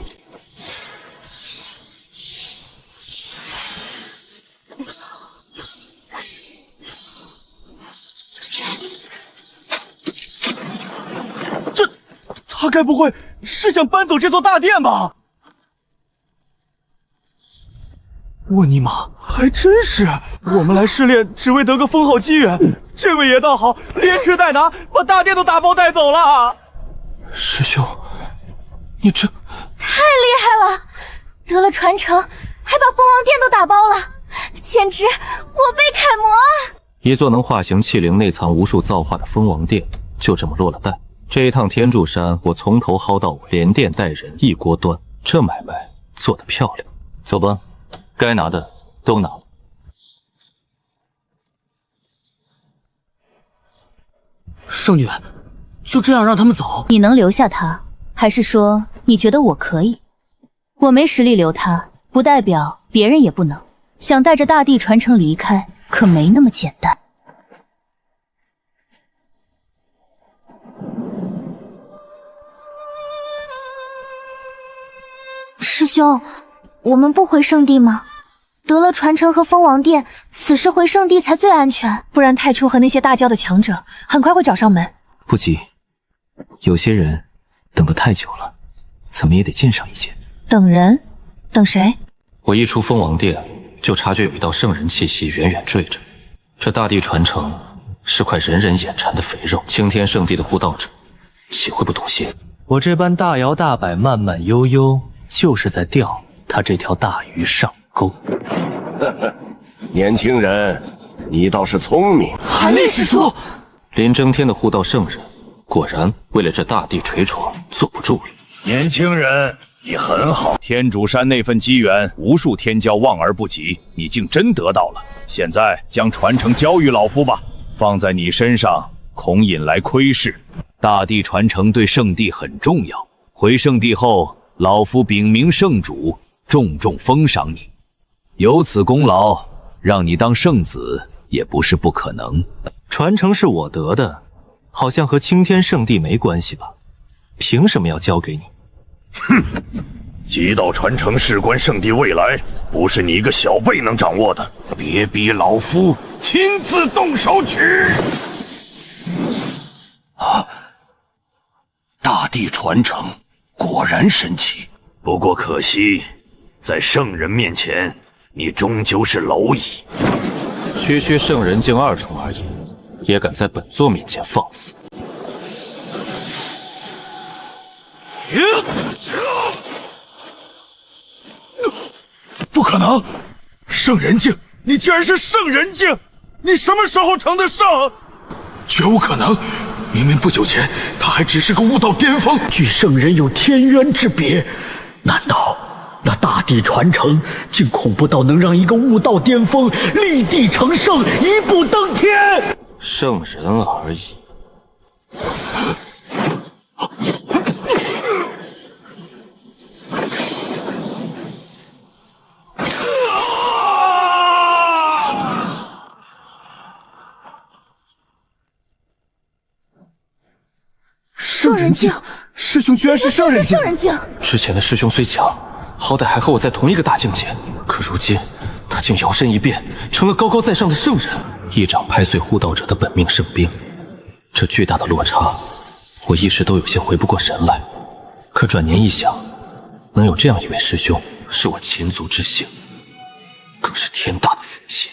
他该不会是想搬走这座大殿吧？我尼玛，还真是！我们来试炼，只为得个封号机缘。这位爷倒好，连吃带拿，把大殿都打包带走了。师兄，你这太厉害了！得了传承，还把蜂王殿都打包了，简直我辈楷模啊！一座能化形气灵、内藏无数造化的蜂王殿，就这么落了袋。这一趟天柱山，我从头薅到尾，连殿带人一锅端，这买卖做得漂亮。走吧，该拿的都拿了。圣女，就这样让他们走？你能留下他，还是说你觉得我可以？我没实力留他，不代表别人也不能。想带着大地传承离开，可没那么简单。师兄，我们不回圣地吗？得了传承和蜂王殿，此时回圣地才最安全，不然太初和那些大教的强者很快会找上门。不急，有些人等得太久了，怎么也得见上一见。等人？等谁？我一出蜂王殿，就察觉有一道圣人气息远远坠着。这大地传承是块人人眼馋的肥肉，青天圣地的护道者，岂会不懂些？我这般大摇大摆、慢慢悠悠，就是在钓他这条大鱼上钩。年轻人，你倒是聪明。韩立师叔，林征天的护道圣人，果然为了这大地锤床坐不住了。年轻人，你很好。天主山那份机缘，无数天骄望而不及，你竟真得到了。现在将传承交于老夫吧，放在你身上，恐引来窥视。大地传承对圣地很重要，回圣地后，老夫禀明圣主，重重封赏你。有此功劳，让你当圣子也不是不可能。传承是我得的，好像和青天圣地没关系吧？凭什么要交给你？哼，极道传承事关圣地未来，不是你一个小辈能掌握的。别逼老夫亲自动手取！啊！大地传承果然神奇，不过可惜，在圣人面前，你终究是蝼蚁。区圣人境2重而已，也敢在本座面前放肆！不可能！圣人境，你竟然是圣人境！你什么时候成的圣？绝无可能！明明不久前他还只是个悟道巅峰，距圣人有天渊之别，难道那大地传承竟恐怖到能让一个悟道巅峰立地成圣，一步登天？圣人而已。圣人境，师兄居然是圣人境！圣人境，之前的师兄虽强，好歹还和我在同一个大境界，可如今他竟摇身一变，成了高高在上的圣人，一掌拍碎护道者的本命圣兵。这巨大的落差，我一时都有些回不过神来。可转念一想，能有这样一位师兄，是我秦族之幸，更是天大的福气。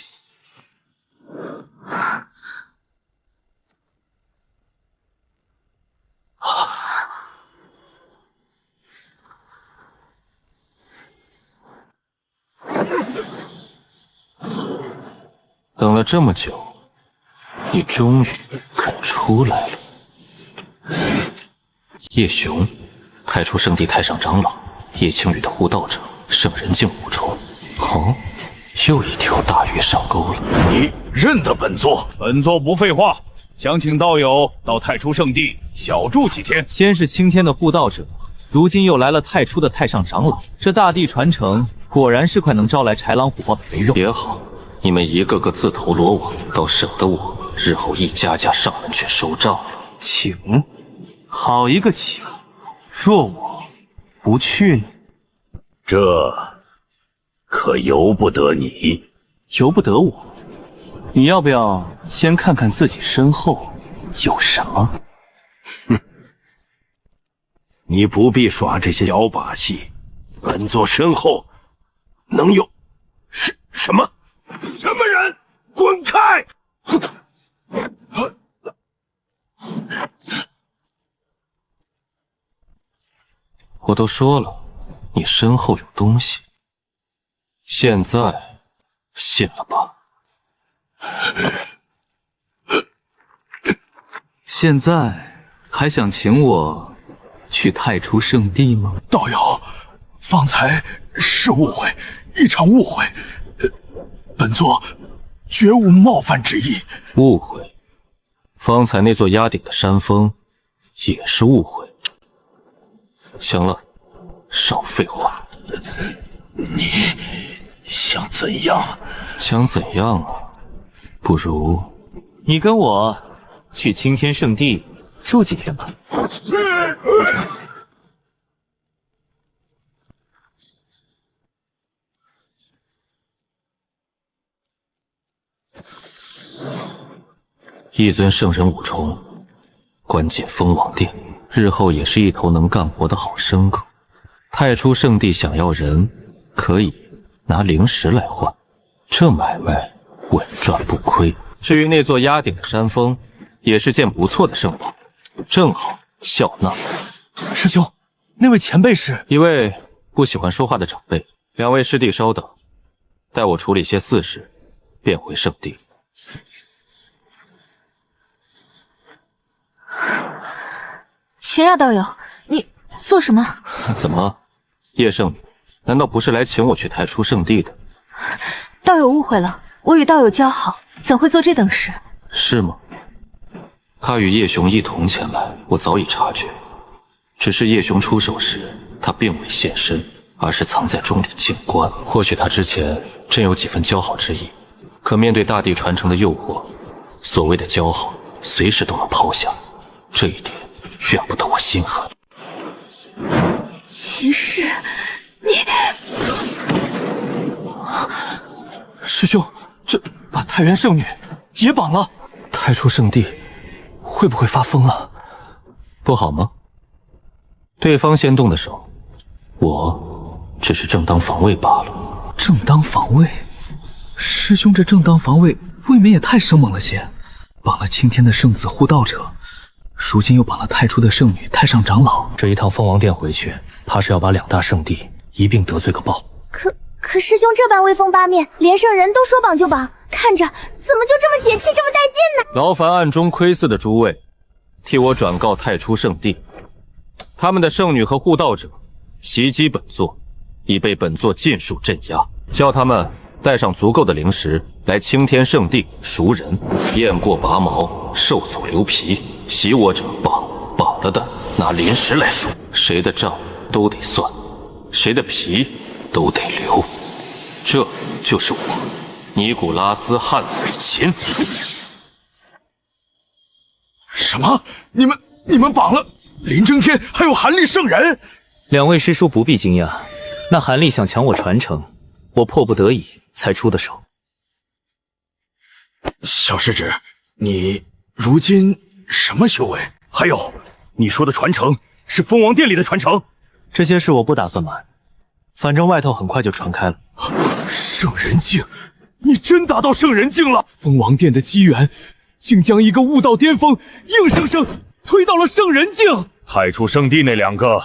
等了这么久，你终于肯出来了。叶雄，太初圣地太上长老，叶青羽的护道者，圣人境5重。哦，又一条大鱼上钩了。你认得本座？本座不废话，想请道友到太初圣地小住几天。先是青天的护道者，如今又来了太初的太上长老，这大地传承果然是块能招来豺狼虎豹的肥肉。也好，你们一个个自投罗网，倒省得我日后一家家上门去收账了。请，好一个请！若我不去呢？这可由不得你。由不得我？你要不要先看看自己身后有什么？哼，你不必耍这些小把戏。本座身后能有什么？什么人？滚开！我都说了，你身后有东西，现在信了吧？现在还想请我去太初圣地吗？道友，方才是误会，一场误会。本座绝无冒犯之意。误会？方才那座压顶的山峰也是误会。行了，少废话。你想怎样？想怎样啊？不如你跟我去青天圣地住几天吧。一尊圣人5重，关进封王殿，日后也是一头能干活的好牲口。太初圣地想要人，可以拿灵石来换，这买卖稳赚不亏。至于那座压顶的山峰，也是件不错的圣物，正好笑纳师兄，那位前辈是一位不喜欢说话的长辈。两位师弟稍等，待我处理些私事，便回圣地。秦亚道友，你做什么？怎么，叶圣女，难道不是来请我去太初圣地的？道友误会了，我与道友交好，怎会做这等事？是吗？他与叶雄一同前来，我早已察觉。只是叶雄出手时，他并未现身，而是藏在钟里静观。或许他之前真有几分交好之意，可面对大地传承的诱惑，所谓的交好，随时都能抛下。这一点怨不得我心狠。秦氏，你……师兄，这把太元圣女也绑了。太初圣地会不会发疯啊？不好吗？对方先动的手，我只是正当防卫罢了。正当防卫？师兄这正当防卫未免也太生猛了些。绑了青天的圣子护道者，如今又绑了太初的圣女太上长老，这一趟凤凰殿回去，怕是要把两大圣地一并得罪个爆。可师兄这般威风八面，连圣人都说绑就绑，看着怎么就这么解气，这么带劲呢？劳烦暗中窥伺的诸位，替我转告太初圣地，他们的圣女和护道者袭击本座，已被本座尽数镇压，叫他们带上足够的灵石来青天圣地赎人，雁过拔毛，兽走留皮，袭我者绑了的拿灵石来赎，谁的账都得算，谁的皮都得留。这就是我尼古拉斯·汉斐琴。什么？你们绑了林争天还有韩立圣人？两位师叔不必惊讶，那韩立想抢我传承，我迫不得已才出的手。小师侄，你如今什么修为？还有，你说的传承是蜂王殿里的传承？这些事我不打算瞒，反正外头很快就传开了。圣人境，你真达到圣人境了！蜂王殿的机缘，竟将一个悟道巅峰硬生生推到了圣人境。太初圣地那两个，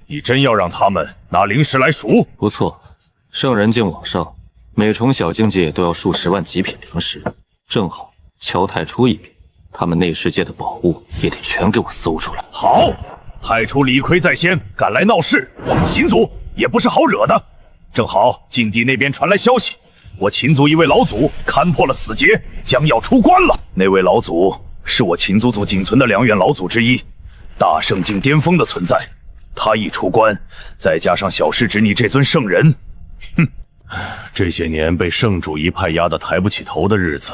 你真要让他们拿灵石来赎？不错，圣人境往上，每重小境界都要数10万极品灵石，正好敲太初一笔，他们内世界的宝物也得全给我搜出来。好，太初理亏在先，敢来闹事，我们秦族也不是好惹的。正好禁地那边传来消息，我秦族一位老祖勘破了死劫，将要出关了。那位老祖是我秦族仅存的2元老祖之一，大圣境巅峰的存在。他一出关，再加上小师侄你这尊圣人，这些年被圣主一派压得抬不起头的日子，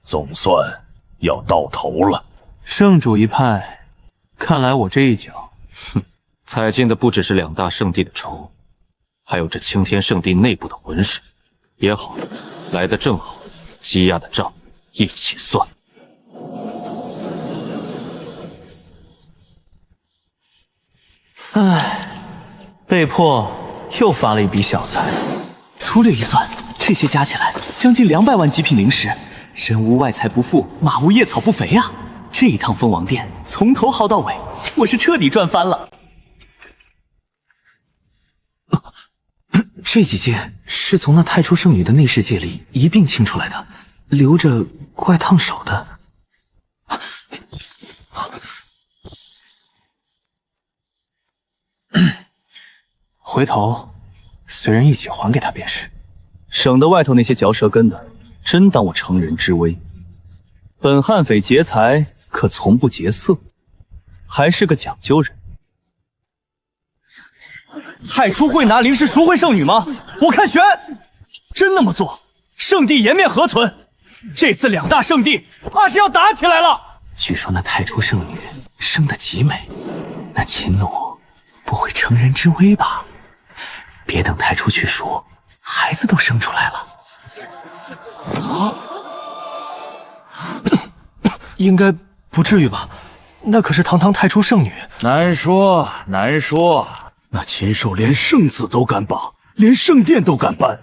总算要到头了。圣主一派，看来我这一脚，踩进的不只是2大圣地的仇，还有这青天圣地内部的浑水。也好，来得正好，积压的账一起算。唉，被迫又发了一笔小财。粗略一算，这些加起来将近200万极品灵石，人无外财不富，马无夜草不肥啊！这一趟蜂王殿从头薅到尾，我是彻底赚翻了。这几件是从那太初圣女的内世界里一并清出来的，留着怪烫手的。回头随人一起还给他便是，省得外头那些嚼舌根的真当我乘人之危。本悍匪劫财可从不劫色，还是个讲究人。太初会拿灵石赎回圣女吗？我看悬。真那么做，圣地颜面何存？这次2大圣地怕是要打起来了。据说那太初圣女生得极美，那秦奴不会乘人之危吧？别等太初去赎，孩子都生出来了。应该不至于吧？那可是堂堂太初圣女。难说，难说。那禽兽连圣子都敢绑，连圣殿都敢搬，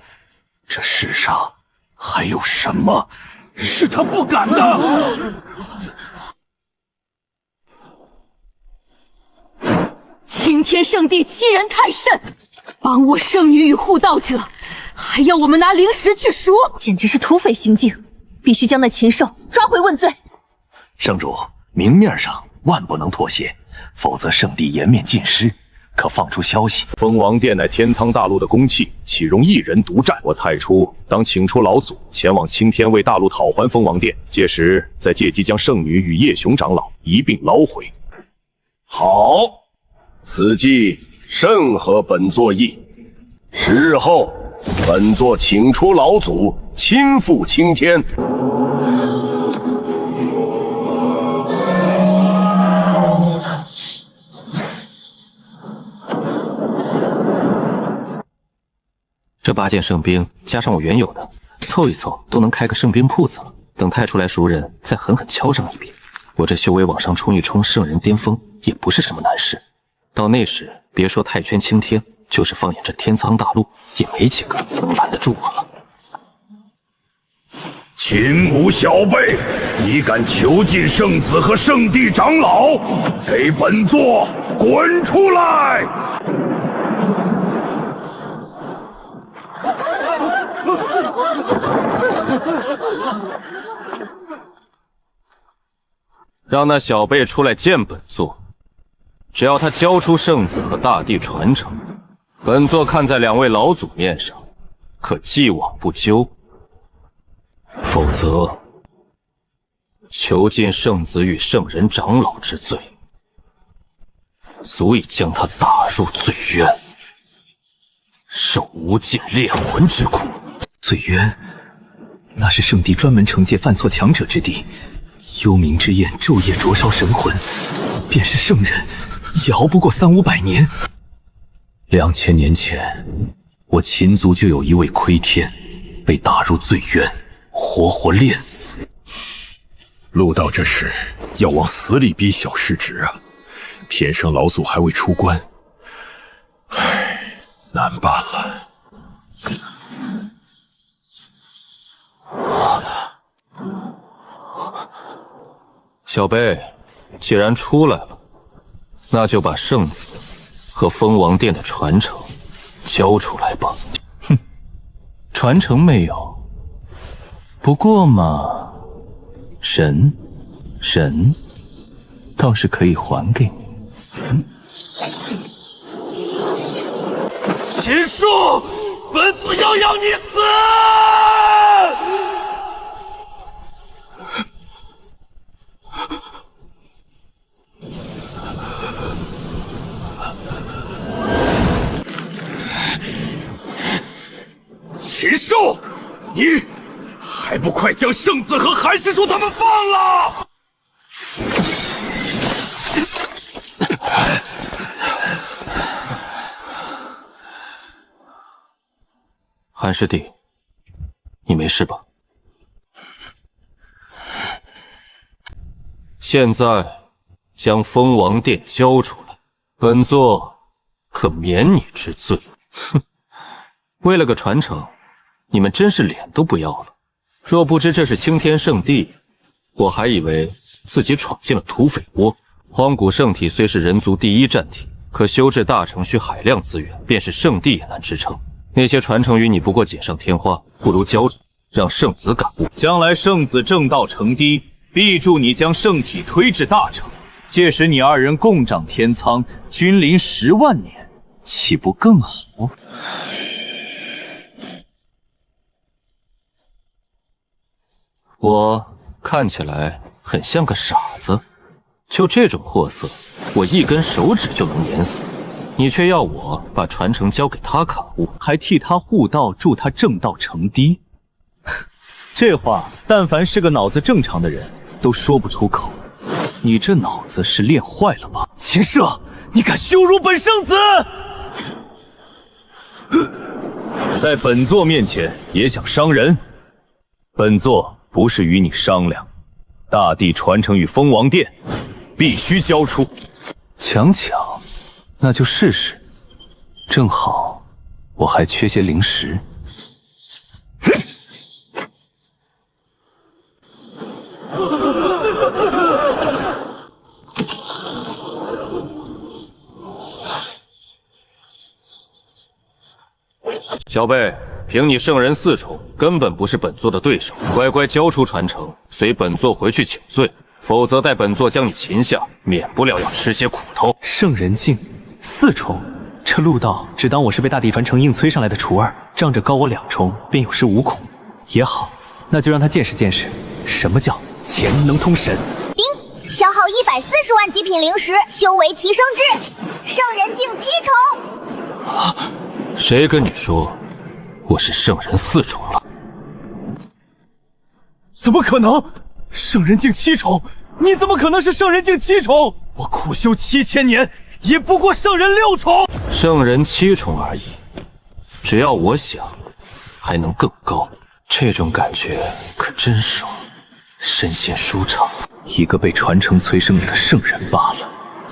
这世上还有什么是他不敢的？青天圣地欺人太甚，帮我圣女与护道者，还要我们拿灵石去赎，简直是土匪行径！必须将那禽兽抓回问罪。圣主，明面上万不能妥协，否则圣地颜面尽失。可放出消息，蜂王殿乃天苍大陆的公器，岂容一人独占？我太初当请出老祖前往青天，为大陆讨还蜂王殿，届时再借机将圣女与叶雄长老一并捞回。好，此计甚合本座意。10日后，本座请出老祖，亲赴青天。这8件圣兵加上我原有的，凑一凑都能开个圣兵铺子了。等太出来熟人，再狠狠敲上一笔。我这修为往上冲一冲圣人巅峰，也不是什么难事。到那时，别说太圈青天，就是放眼这天苍大陆，也没几个能拦得住我了。秦武小辈，你敢囚禁圣子和圣地长老，给本座滚出来！让那小辈出来见本座，只要他交出圣子和大地传承，本座看在2位老祖面上，可既往不咎。否则，囚禁圣子与圣人长老之罪，足以将他打入罪渊，受无尽炼魂之苦。罪渊，那是圣地专门惩戒犯错强者之地。幽冥之焰昼夜灼烧神魂，便是圣人，也熬不过300-500年。2000年前，我秦族就有一位窥天，被打入罪渊，活活炼死。陆道这事要往死里逼小世侄啊！偏生老祖还未出关，唉，难办了。小辈，既然出来了，那就把圣子和蜂王殿的传承交出来吧。哼，传承没有，不过嘛，神倒是可以还给你。秦树，本座要你死！秦树，你还不快将圣子和韩师叔他们放了！韩师弟，你没事吧？现在将蜂王殿交出来，本座可免你之罪。哼，为了个传承，你们真是脸都不要了。若不知这是青天圣地，我还以为自己闯进了土匪窝。荒古圣体虽是人族第一战体，可修治大成需海量资源，便是圣地也难支撑。那些传承于你不过锦上添花，不如交出，让圣子感悟。将来圣子正道成堤，必助你将圣体推至大成。届时你2人共掌天苍，君临10万年，岂不更好？我看起来很像个傻子，就这种货色，我1根手指就能碾死。你却要我把传承交给他感悟，还替他护道，助他正道成堤。这话，但凡是个脑子正常的人都说不出口。你这脑子是练坏了吧？秦舍，你敢羞辱本圣子！在本座面前也想伤人？本座不是与你商量，大地传承与蜂王殿必须交出。强，那就试试。正好我还缺些灵石。小贝，凭你圣人4重，根本不是本座的对手，乖乖交出传承，随本座回去请罪，否则待本座将你擒下，免不了要吃些苦头。圣人境4重，这陆道只当我是被大地传承硬催上来的厨儿，仗着高我2重便有恃无恐。也好，那就让他见识见识什么叫钱能通神。丁，消耗140万极品灵石，修为提升至圣人境7重。啊！谁跟你说我是圣人4重了？怎么可能？圣人境7重？你怎么可能是圣人境7重？我苦修7000年，也不过圣人6重。圣人7重而已，只要我想，还能更高。这种感觉可真爽，身心舒畅。一个被传承催生的圣人罢了，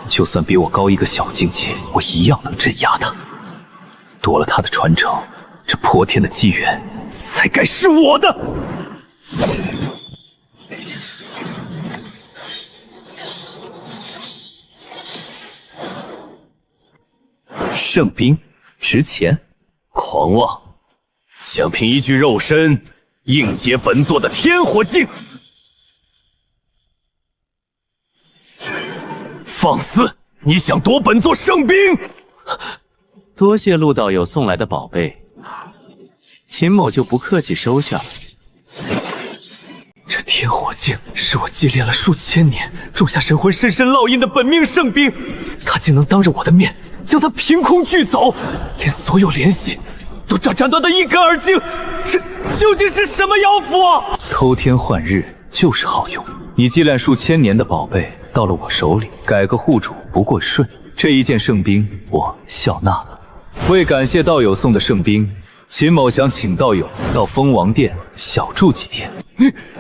就算比我高一个小境界，我一样能镇压他。夺了他的传承，这破天的机缘才该是我的。圣兵值钱，狂妄！想凭一具肉身硬接本座的天火境？放肆！你想夺本座圣兵？多谢陆道友送来的宝贝，秦某就不客气收下了。这天火境是我祭炼了数千年，种下神魂深深烙印的本命圣兵，他竟能当着我的面将他凭空锯走，连所有联系都斩断得一干二净，这究竟是什么妖符啊？偷天换日就是好用，你祭炼数千年的宝贝到了我手里，改个户主不过顺。这一件圣兵我笑纳了。为感谢道友送的圣兵，秦某想请道友到蜂王殿小住几天。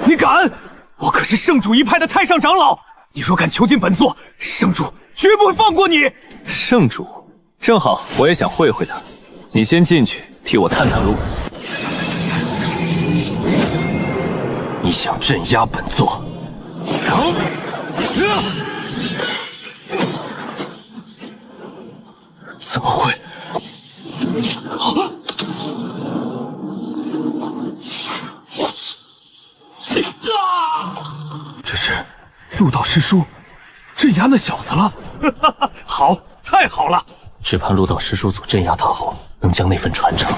你敢？我可是圣主一派的太上长老，你若敢囚禁本座，圣主绝不会放过你。圣主，正好我也想会会他。你先进去替我探探路。你想镇压本座？怎么会？这是陆道师叔镇压那小子了。好，太好了！只盼陆道师叔祖镇压他后，能将那份传承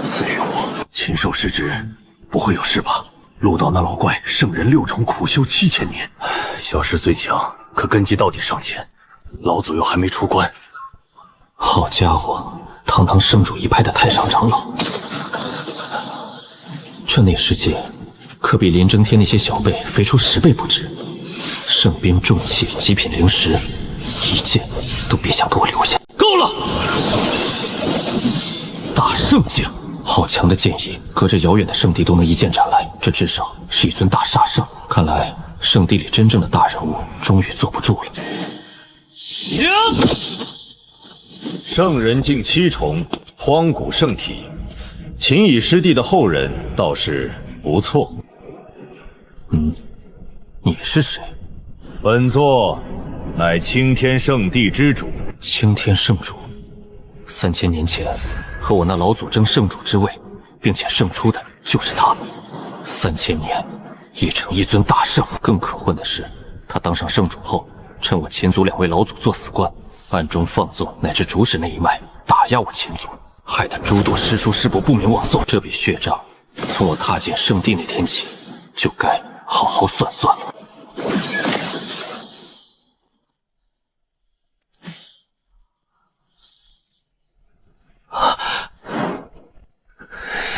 赐予我。禽兽失职，不会有事吧？陆道那老怪圣人6重苦修7000年，小师虽强，可根基到底尚浅，老祖又还没出关。好家伙，堂堂圣主一派的太上长老，这内世界可比林征天那些小辈肥出10倍不止。圣兵重器极品灵石，一件都别想给我留下。够了！大圣境，好强的剑意，隔着遥远的圣地都能一剑斩来，这至少是一尊大杀圣。看来圣地里真正的大人物终于坐不住了。圣人境7重，荒古圣体，秦乙师弟的后人倒是不错。你是谁？本座乃青天圣地之主。青天圣主，3000年前和我那老祖争圣主之位，并且胜出的就是他。3000年已成一尊大圣。更可恨的是，他当上圣主后，趁我秦族2位老祖做死关，暗中放纵乃至主使那一脉，打压我秦族，害得诸多师叔师伯不免枉送。这笔血账，从我踏进圣地那天起，就该好好算算了。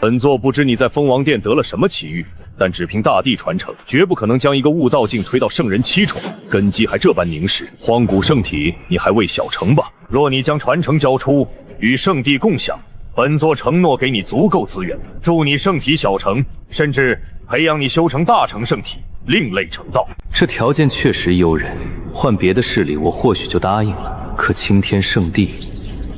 本座不知你在蜂王殿得了什么奇遇，但只凭大地传承，绝不可能将一个悟道境推到圣人7重，根基还这般凝实。荒古圣体，你还未小成吧？若你将传承交出，与圣地共享，本座承诺给你足够资源，助你圣体小成，甚至培养你修成大成圣体，另类成道。这条件确实诱人，换别的势力我或许就答应了。可青天圣地，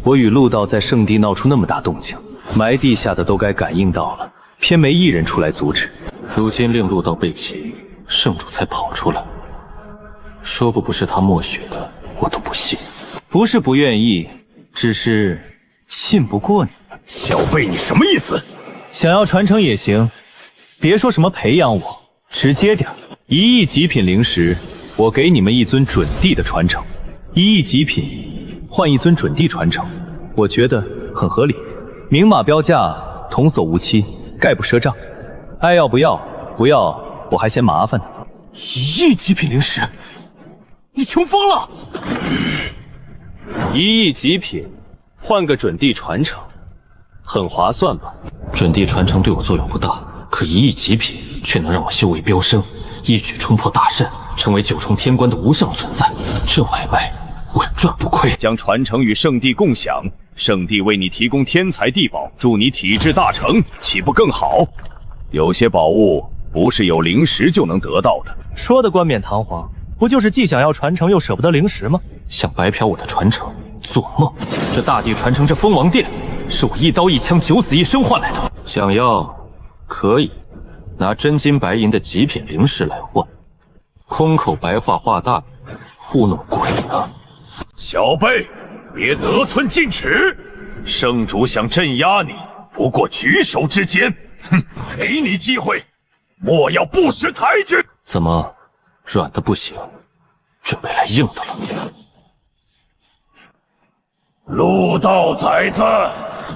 我与陆道在圣地闹出那么大动静，埋地下的都该感应到了，偏没一人出来阻止。如今令陆道被擒，圣主才跑出来，说不是他默许的，我都不信。不是不愿意，只是信不过你。小辈，你什么意思？想要传承也行，别说什么培养我，直接点，1亿极品灵石，我给你们1尊准帝的传承。1亿极品换1尊准帝传承，我觉得很合理。明码标价，童叟无欺，概不赊账。爱要不要？不要，我还嫌麻烦呢。1亿极品灵石，你穷疯了！1亿极品换个准帝传承，很划算吧？准帝传承对我作用不大，可1亿极品却能让我修为飙升，一举冲破大阵，成为9重天关的无上存在。这买卖稳赚不亏。将传承与圣地共享，圣地为你提供天材地宝，助你体质大成，岂不更好？有些宝物不是有灵石就能得到的。说的冠冕堂皇，不就是既想要传承又舍不得灵石吗？想白嫖我的传承，做梦！这大地传承，这蜂王殿，是我一刀一枪9死1生换来的。想要，可以拿真金白银的极品灵石来换。空口白话画大，糊弄鬼呢！小辈，别得寸进尺。圣主想镇压你，不过举手之间。哼，给你机会，莫要不识抬举。怎么，软的不行，准备来硬的了？陆道崽子，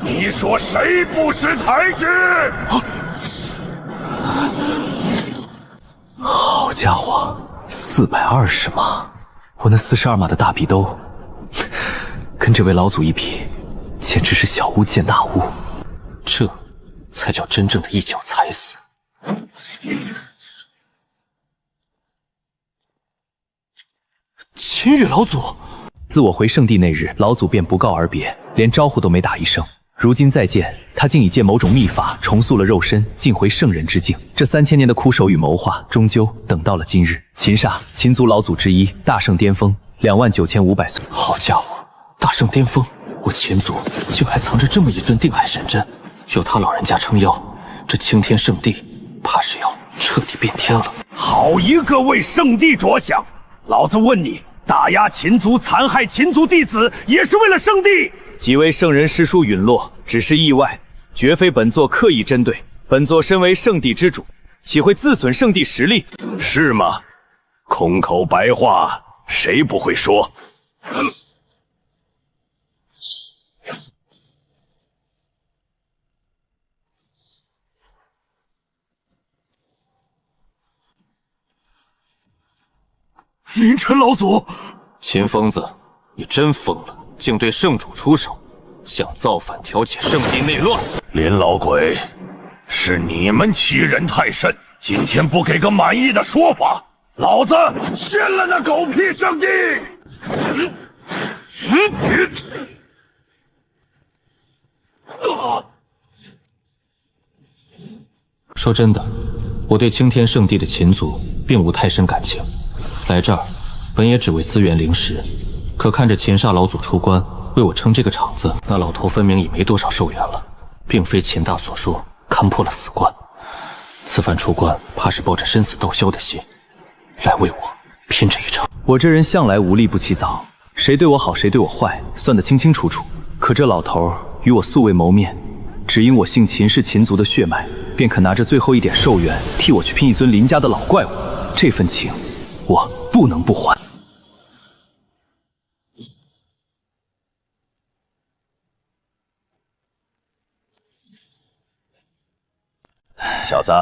你说谁不识抬举？好家伙，420码！我那42码的大臂兜，跟这位老祖一比，简直是小巫见大巫。这才叫真正的一脚踩死。秦羽老祖，自我回圣地那日，老祖便不告而别，连招呼都没打一声。如今再见，他竟已借某种秘法重塑了肉身，进回圣人之境。这3000年的苦守与谋划，终究等到了今日。秦煞，秦族老祖之一，大圣巅峰，29500岁。好家伙，大圣巅峰！我秦族竟还藏着这么一尊定海神针。有他老人家撑腰，这青天圣地怕是要彻底变天了。好一个为圣地着想！老子问你，打压秦族、残害秦族弟子，也是为了圣地？几位圣人师叔陨落，只是意外，绝非本座刻意针对。本座身为圣地之主，岂会自损圣地实力？是吗？空口白话，谁不会说？凌晨老祖，秦疯子，你真疯了，竟对圣主出手，想造反挑起圣地内乱。林老鬼，是你们欺人太甚，今天不给个满意的说法，老子掀了那狗屁圣地！说真的，我对青天圣地的秦族并无太深感情。来这儿，本也只为资源灵石，可看着秦煞老祖出关为我撑这个场子，那老头分明已没多少寿元了，并非秦大所说看破了死关。此番出关，怕是抱着生死斗消的心，来为我拼这一场。我这人向来无利不起早，谁对我好，谁对我坏，算得清清楚楚。可这老头与我素未谋面，只因我姓秦是秦族的血脉，便肯拿着最后一点寿元替我去拼一尊林家的老怪物，这份情我不能不还。小子，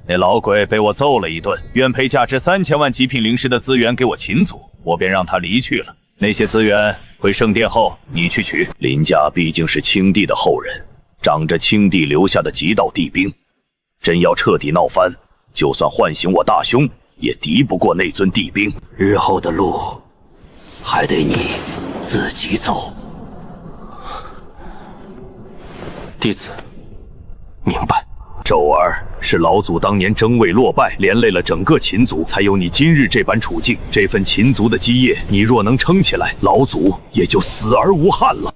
那老鬼被我揍了一顿，愿赔价值3000万极品灵石的资源给我秦族，我便让他离去了。那些资源回圣殿后你去取。林家毕竟是青帝的后人，长着青帝留下的几道帝兵，真要彻底闹翻，就算唤醒我大兄，也敌不过那尊帝兵。日后的路，还得你自己走。弟子明白。咒儿是老祖当年争位落败，连累了整个秦族，才有你今日这般处境。这份秦族的基业，你若能撑起来，老祖也就死而无憾了。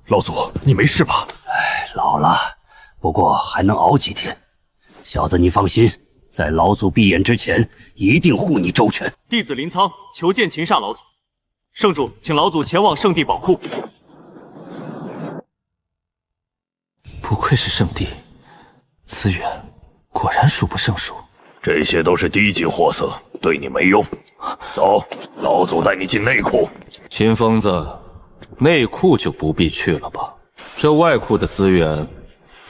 老祖，你没事吧？哎，老了，不过还能熬几天。小子，你放心，在老祖闭眼之前，一定护你周全。弟子林苍求见秦煞老祖。圣主，请老祖前往圣地宝库。不愧是圣地，资源果然数不胜数。这些都是低级货色，对你没用。走，老祖带你进内库。秦疯子，内库就不必去了吧？这外库的资源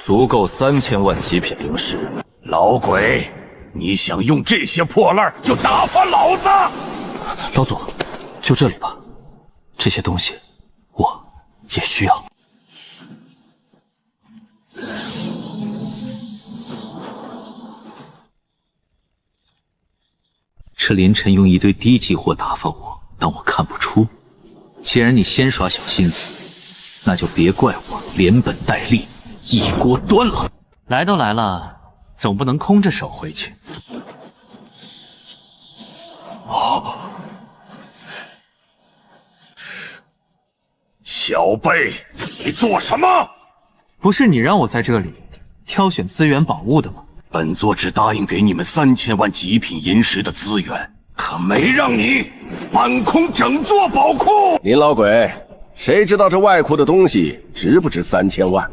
足够3000万极品灵石。老鬼，你想用这些破烂就打发老子？老祖，就这里吧，这些东西我也需要。这林晨用一堆低级货打发我，当我看不出。既然你先耍小心思，那就别怪我连本带利一锅端了。来都来了，总不能空着手回去。小辈，你做什么？不是你让我在这里挑选资源宝物的吗？本座只答应给你们3000万极品银石的资源，可没让你搬空整座宝库。林老鬼，谁知道这外库的东西值不值3000万？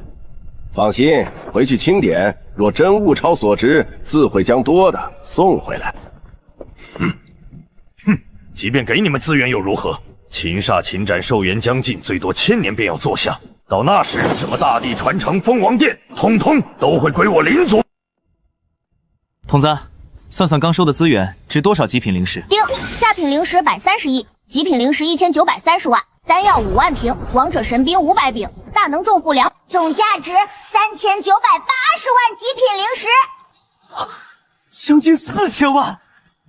放心，回去清点，若真物超所值，自会将多的送回来。即便给你们资源又如何？秦煞、秦斩、寿元将近，最多1000年便要坐下。到那时，什么大地传承、蜂王殿，统统都会归我林族。童子，算算刚收的资源值多少极品灵石？丁，下品灵石130亿，极品灵石1930万，丹药5万瓶，王者神兵500柄，大能重护梁，总价值3980万极品灵石，将近4000万，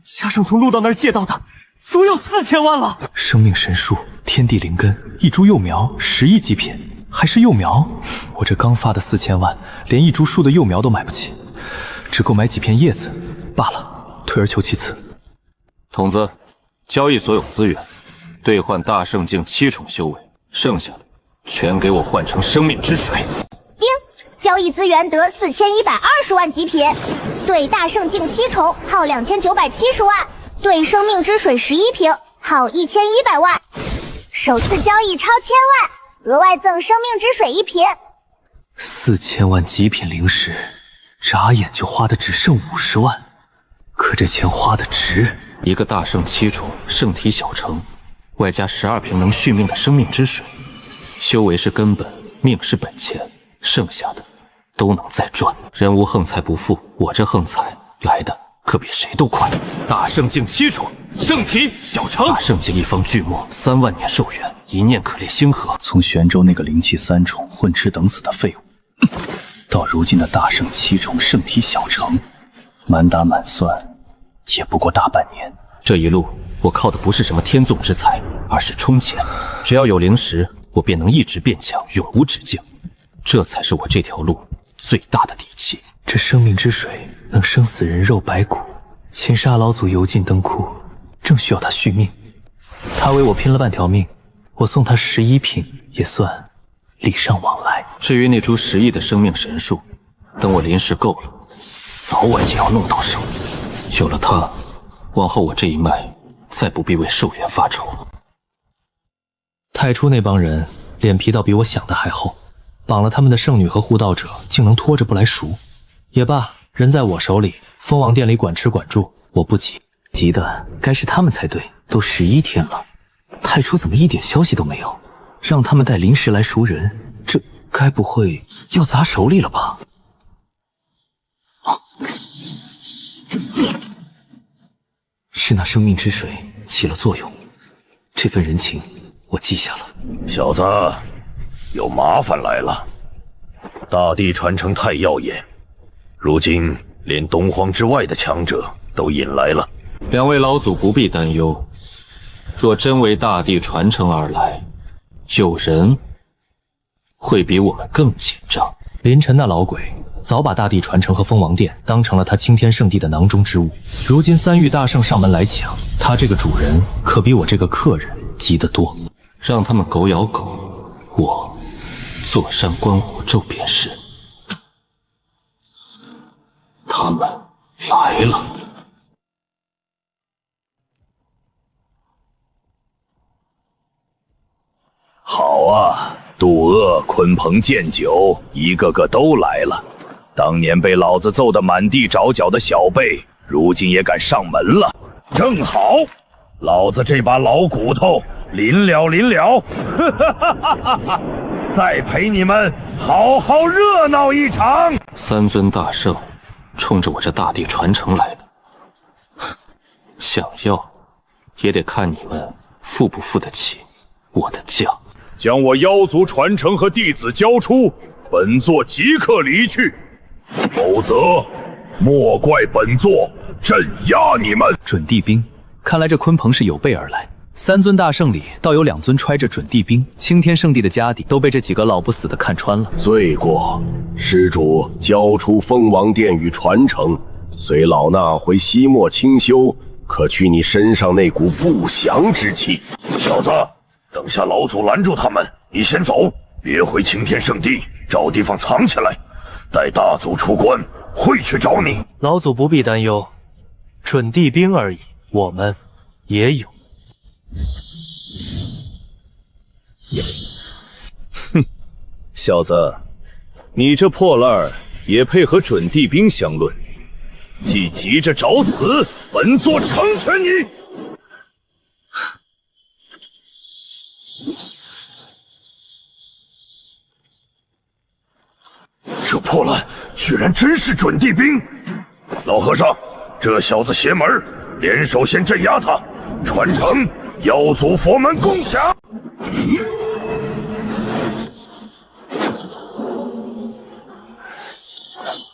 加上从陆道那儿借到的，足有4000万了。生命神树、天地灵根，一株幼苗10亿极品，还是幼苗？我这刚发的4000万，连一株树的幼苗都买不起。只够买几片叶子罢了，退而求其次。童子，交易所有资源，兑换大圣境7重修为，剩下的全给我换成生命之水。丁，交易资源得4120万极品，兑大圣境7重耗2970万，兑生命之水11瓶耗1100万，首次交易超1000万，额外赠生命之水1瓶。4000万极品灵石。眨眼就花的只剩50万，可这钱花的值。一个大圣7重圣体小成，外加12瓶能续命的生命之水，修为是根本，命是本钱，剩下的都能再赚。人无横财不富，我这横财来的可比谁都快。大圣境7重圣体小成，大圣境一方巨墨3万年寿元，一念可裂星河。从玄州那个灵气3重混吃等死的废物，到如今的大圣7重圣体小成，满打满算也不过大半年。这一路我靠的不是什么天纵之才，而是充钱。只要有灵石，我便能一直变强，永无止境。这才是我这条路最大的底气。这生命之水能生死人肉白骨，秦沙老祖油尽灯枯，正需要他续命。他为我拼了半条命，我送他11瓶也算礼尚往来。至于那株10亿的生命神树，等我灵石够了，早晚就要弄到手。有了它，往后我这一脉再不必为寿元发愁。太初那帮人脸皮倒比我想的还厚，绑了他们的圣女和护道者，竟能拖着不来赎。也罢，人在我手里，蜂王殿里管吃管住，我不急。急的该是他们才对，都11天了，太初怎么一点消息都没有？让他们带灵石来赎人，这该不会要砸手里了吧？是那生命之水起了作用，这份人情我记下了。小子，有麻烦来了。大地传承太耀眼，如今连东荒之外的强者都引来了。两位老祖不必担忧，若真为大地传承而来，有人会比我们更紧张。林晨那老鬼早把大地传承和蜂王殿当成了他青天圣地的囊中之物，如今3域大圣上门来抢，他这个主人可比我这个客人急得多。让他们狗咬狗，我坐山观火咒便是。他们来了。好啊，渡厄、鲲鹏、剑九，一个个都来了。当年被老子揍得满地找脚的小辈，如今也敢上门了。正好，老子这把老骨头临了临了，再陪你们好好热闹一场。三尊大圣，冲着我这大地传承来的，想要也得看你们付不付得起我的价。将我妖族传承和弟子交出，本座即刻离去，否则莫怪本座镇压你们。准地兵，看来这鲲鹏是有备而来。三尊大圣里，倒有2尊揣着准地兵。青天圣地的家底都被这几个老不死的看穿了。罪过，施主交出蜂王殿与传承，随老衲回西漠清修，可去你身上那股不祥之气。小子，等下老祖拦住他们，你先走，别回青天圣地，找地方藏起来。待大祖出关，会去找你。老祖不必担忧，准地兵而已，我们也有。哼，小子，你这破烂儿也配和准地兵相论？既急着找死，本座成全你。这破烂居然真是准地兵！老和尚，这小子邪门，联手先镇压他，传承妖族佛门共享。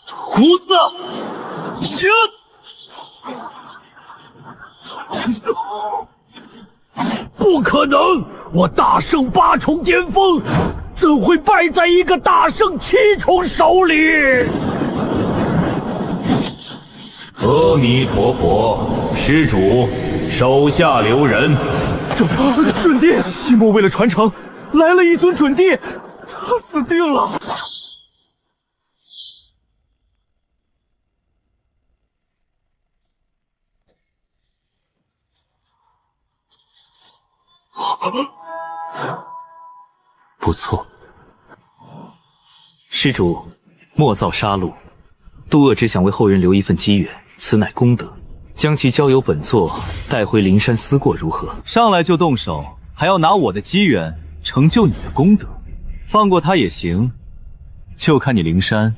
胡子，不可能！我大圣8重巅峰，怎会败在一个大圣7重手里？阿弥陀佛，施主，手下留人。准帝，西漠为了传承，来了一尊准帝，他死定了。不错，施主，莫造杀戮。渡厄只想为后人留一份机缘，此乃功德，将其交由本座带回灵山思过，如何？上来就动手，还要拿我的机缘成就你的功德，放过他也行，就看你灵山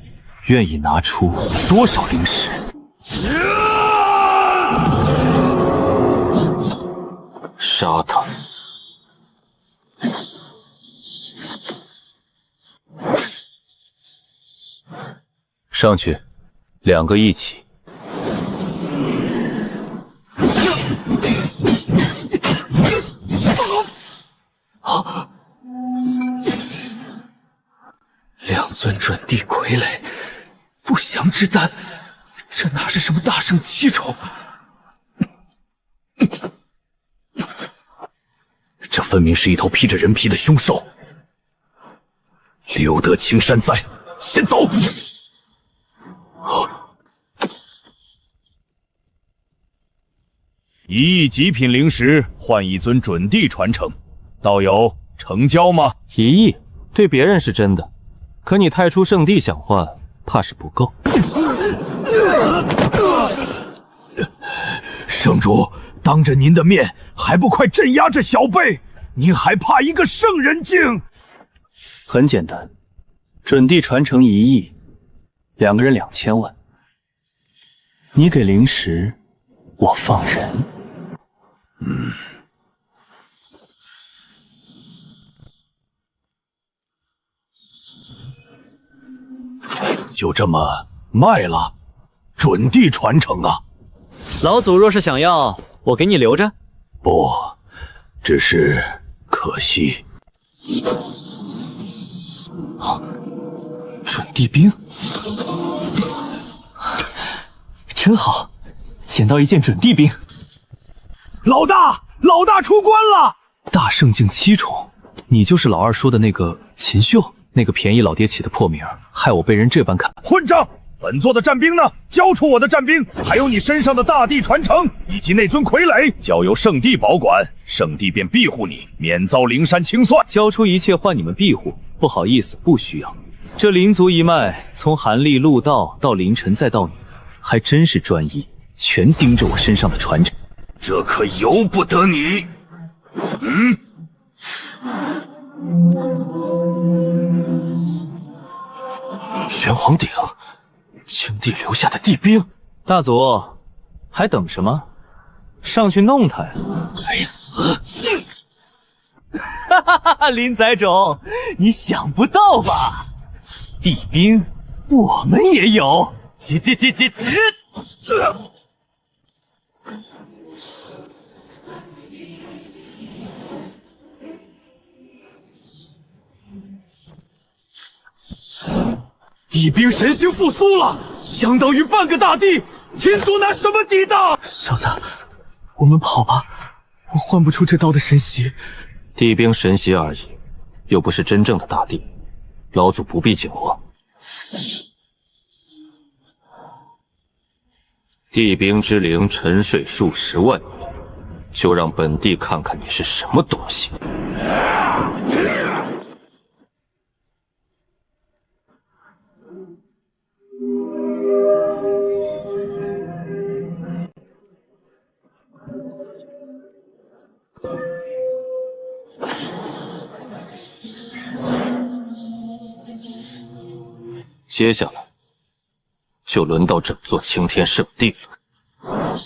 愿意拿出多少灵石。杀他！上去，2个一起。2尊准地傀儡，不祥之丹，这哪是什么大圣7重？这分明是一头披着人皮的凶兽。留得青山在，先走。1亿极品灵石换1尊准地传承，道友成交吗？1亿，对别人是真的，可你太初圣地想换，怕是不够。圣主，当着您的面，还不快镇压这小辈？您还怕一个圣人境？很简单，准地传承1亿，2个人2000万。你给灵石，我放人。就这么卖了？准地传承啊！老祖若是想要，我给你留着。不，只是可惜。准地兵，真好，捡到一件准地兵。老大出关了！大圣境7重，你就是老二说的那个秦秀？那个便宜老爹起的破名，害我被人这般看。混账！本座的战兵呢？交出我的战兵，还有你身上的大地传承以及那尊傀儡，交由圣地保管，圣地便庇护你，免遭灵山清算。交出一切换你们庇护？不好意思，不需要。这灵族一脉，从韩立、陆道到凌晨，再到你，还真是专一，全盯着我身上的传承。这可由不得你。玄黄鼎，青帝留下的地兵。大祖，还等什么？上去弄他呀！该死！哈哈哈哈！林宰种，你想不到吧？地兵，我们也有。地兵神星复苏了，相当于半个大地，秦族拿什么抵挡？小子，我们跑吧，我换不出这刀的神息。地兵神息而已，又不是真正的大地，老祖不必惊慌。地兵之灵沉睡数十万年，就让本帝看看你是什么东西。接下来就轮到整座青天圣地了。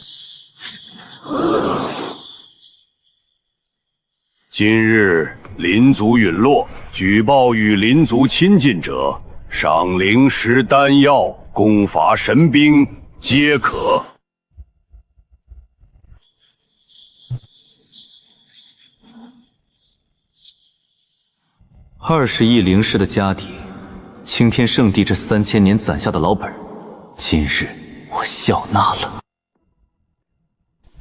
今日灵族陨落，举报与灵族亲近者，赏灵石丹药，攻伐神兵，皆可。20亿灵石的家底，青天圣地这3000年攒下的老本，今日我笑纳了。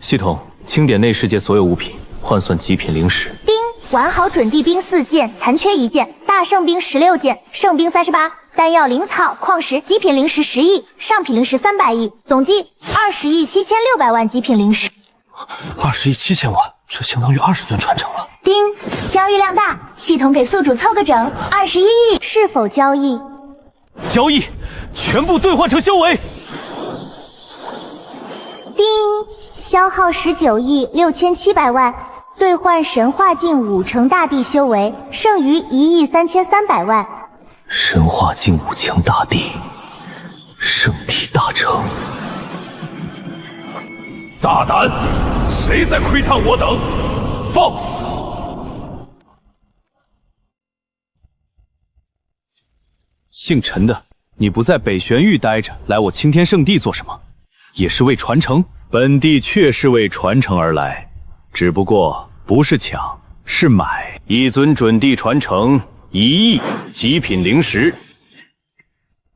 系统清点内世界所有物品，换算极品灵石。丁，完好准地兵4件，残缺1件；大圣兵16件，圣兵38；丹药、灵草、矿石，极品灵石10亿，上品灵石300亿，总计20亿7600万极品灵石。20亿7000万，这相当于20尊传承了。丁，交易量大，系统给宿主凑个整21亿，是否交易？交易，全部兑换成修为。丁，消耗19亿6700万，兑换神化境5成大地修为，剩余1亿3300万。神化境5强大地，圣体大成。大胆！谁在窥探我等？放肆！姓陈的，你不在北玄域待着，来我青天圣地做什么？也是为传承？本地确是为传承而来，只不过不是抢，是买。一尊准地传承1亿极品灵石。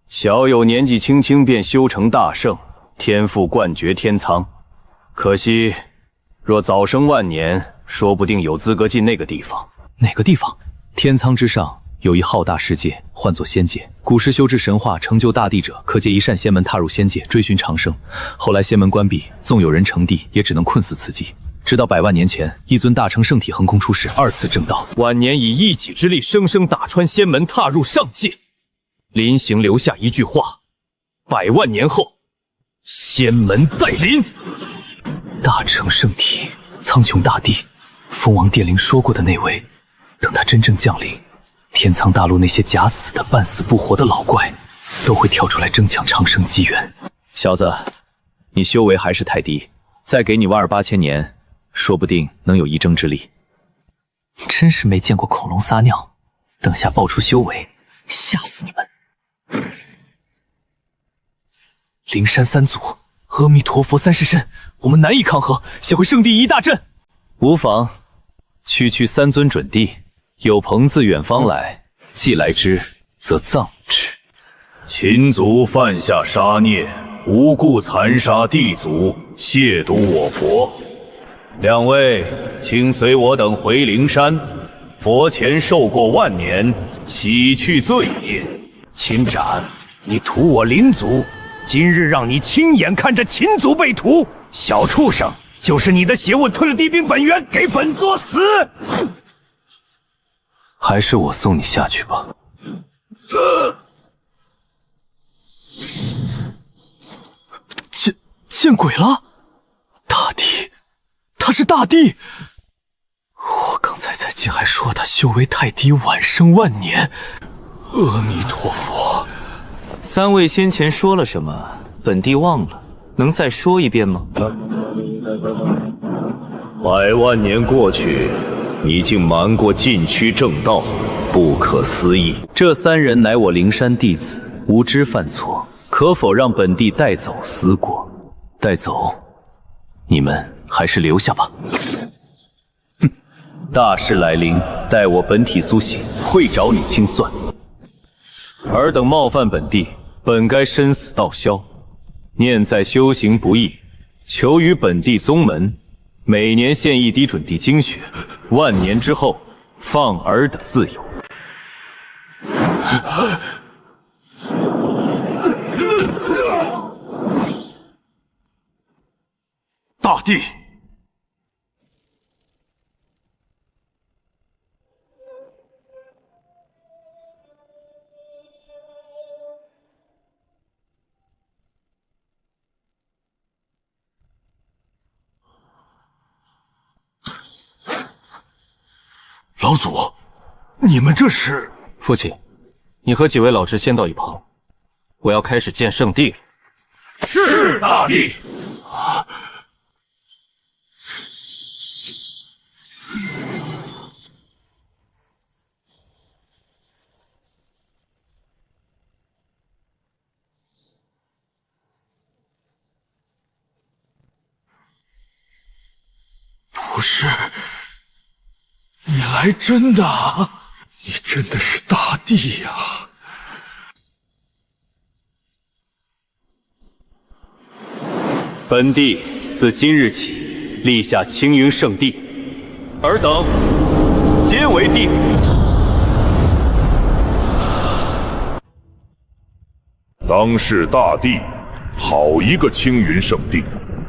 小友年纪轻轻便修成大圣，天赋冠绝天苍。可惜，若早生晚年，说不定有资格进那个地方。哪个地方？天苍之上有一浩大世界，唤作仙界。古时修至神化，成就大地者，可借一扇仙门踏入仙界，追寻长生。后来仙门关闭，纵有人成帝，也只能困死此地。直到100万年前，一尊大成圣体横空出世，2次正道。晚年以一己之力，生生打穿仙门，踏入上界。临行留下一句话：100万年后，仙门再临。大成圣体，苍穹大帝，蜂王电灵说过的那位。等他真正降临，天苍大陆那些假死的、半死不活的老怪，都会跳出来争抢长生机缘。小子，你修为还是太低，再给你12000年，说不定能有一争之力。真是没见过恐龙撒尿，等下爆出修为，吓死你们！灵山3祖，阿弥陀佛3世身，我们难以抗衡，写回圣地一大阵。无妨，区区3尊准地，有朋自远方来，既来之，则葬之。秦族犯下杀孽，无故残杀地族，亵渎我佛。2位，请随我等回灵山，佛前受过万年，洗去罪孽，请斩。你屠我林族，今日让你亲眼看着秦族被屠，小畜生，就是你的邪物吞了帝兵本源，给本作死！还是我送你下去吧。见鬼了！大帝，他是大帝！我刚才在境还说他修为太低，晚生万年。阿弥陀佛。三位先前说了什么？本帝忘了，能再说一遍吗？100万年过去，你竟瞒过禁区正道，不可思议！这3人乃我灵山弟子，无知犯错，可否让本帝带走思过？带走，你们还是留下吧。哼，大事来临，待我本体苏醒，会找你清算。尔等冒犯本帝，本该身死道消。念在修行不易，求于本地宗门，每年献1滴准地精血，万年之后放尔等自由。大帝，老祖，你们这是？父亲，你和几位老侄先到一旁，我要开始建圣地。是大帝。不是，你来真的？你真的是大帝呀！本帝自今日起立下青云圣地，尔等皆为弟子。当世大帝，好一个青云圣地，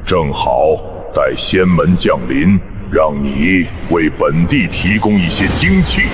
正好待仙门降临，让你为本帝提供一些精气。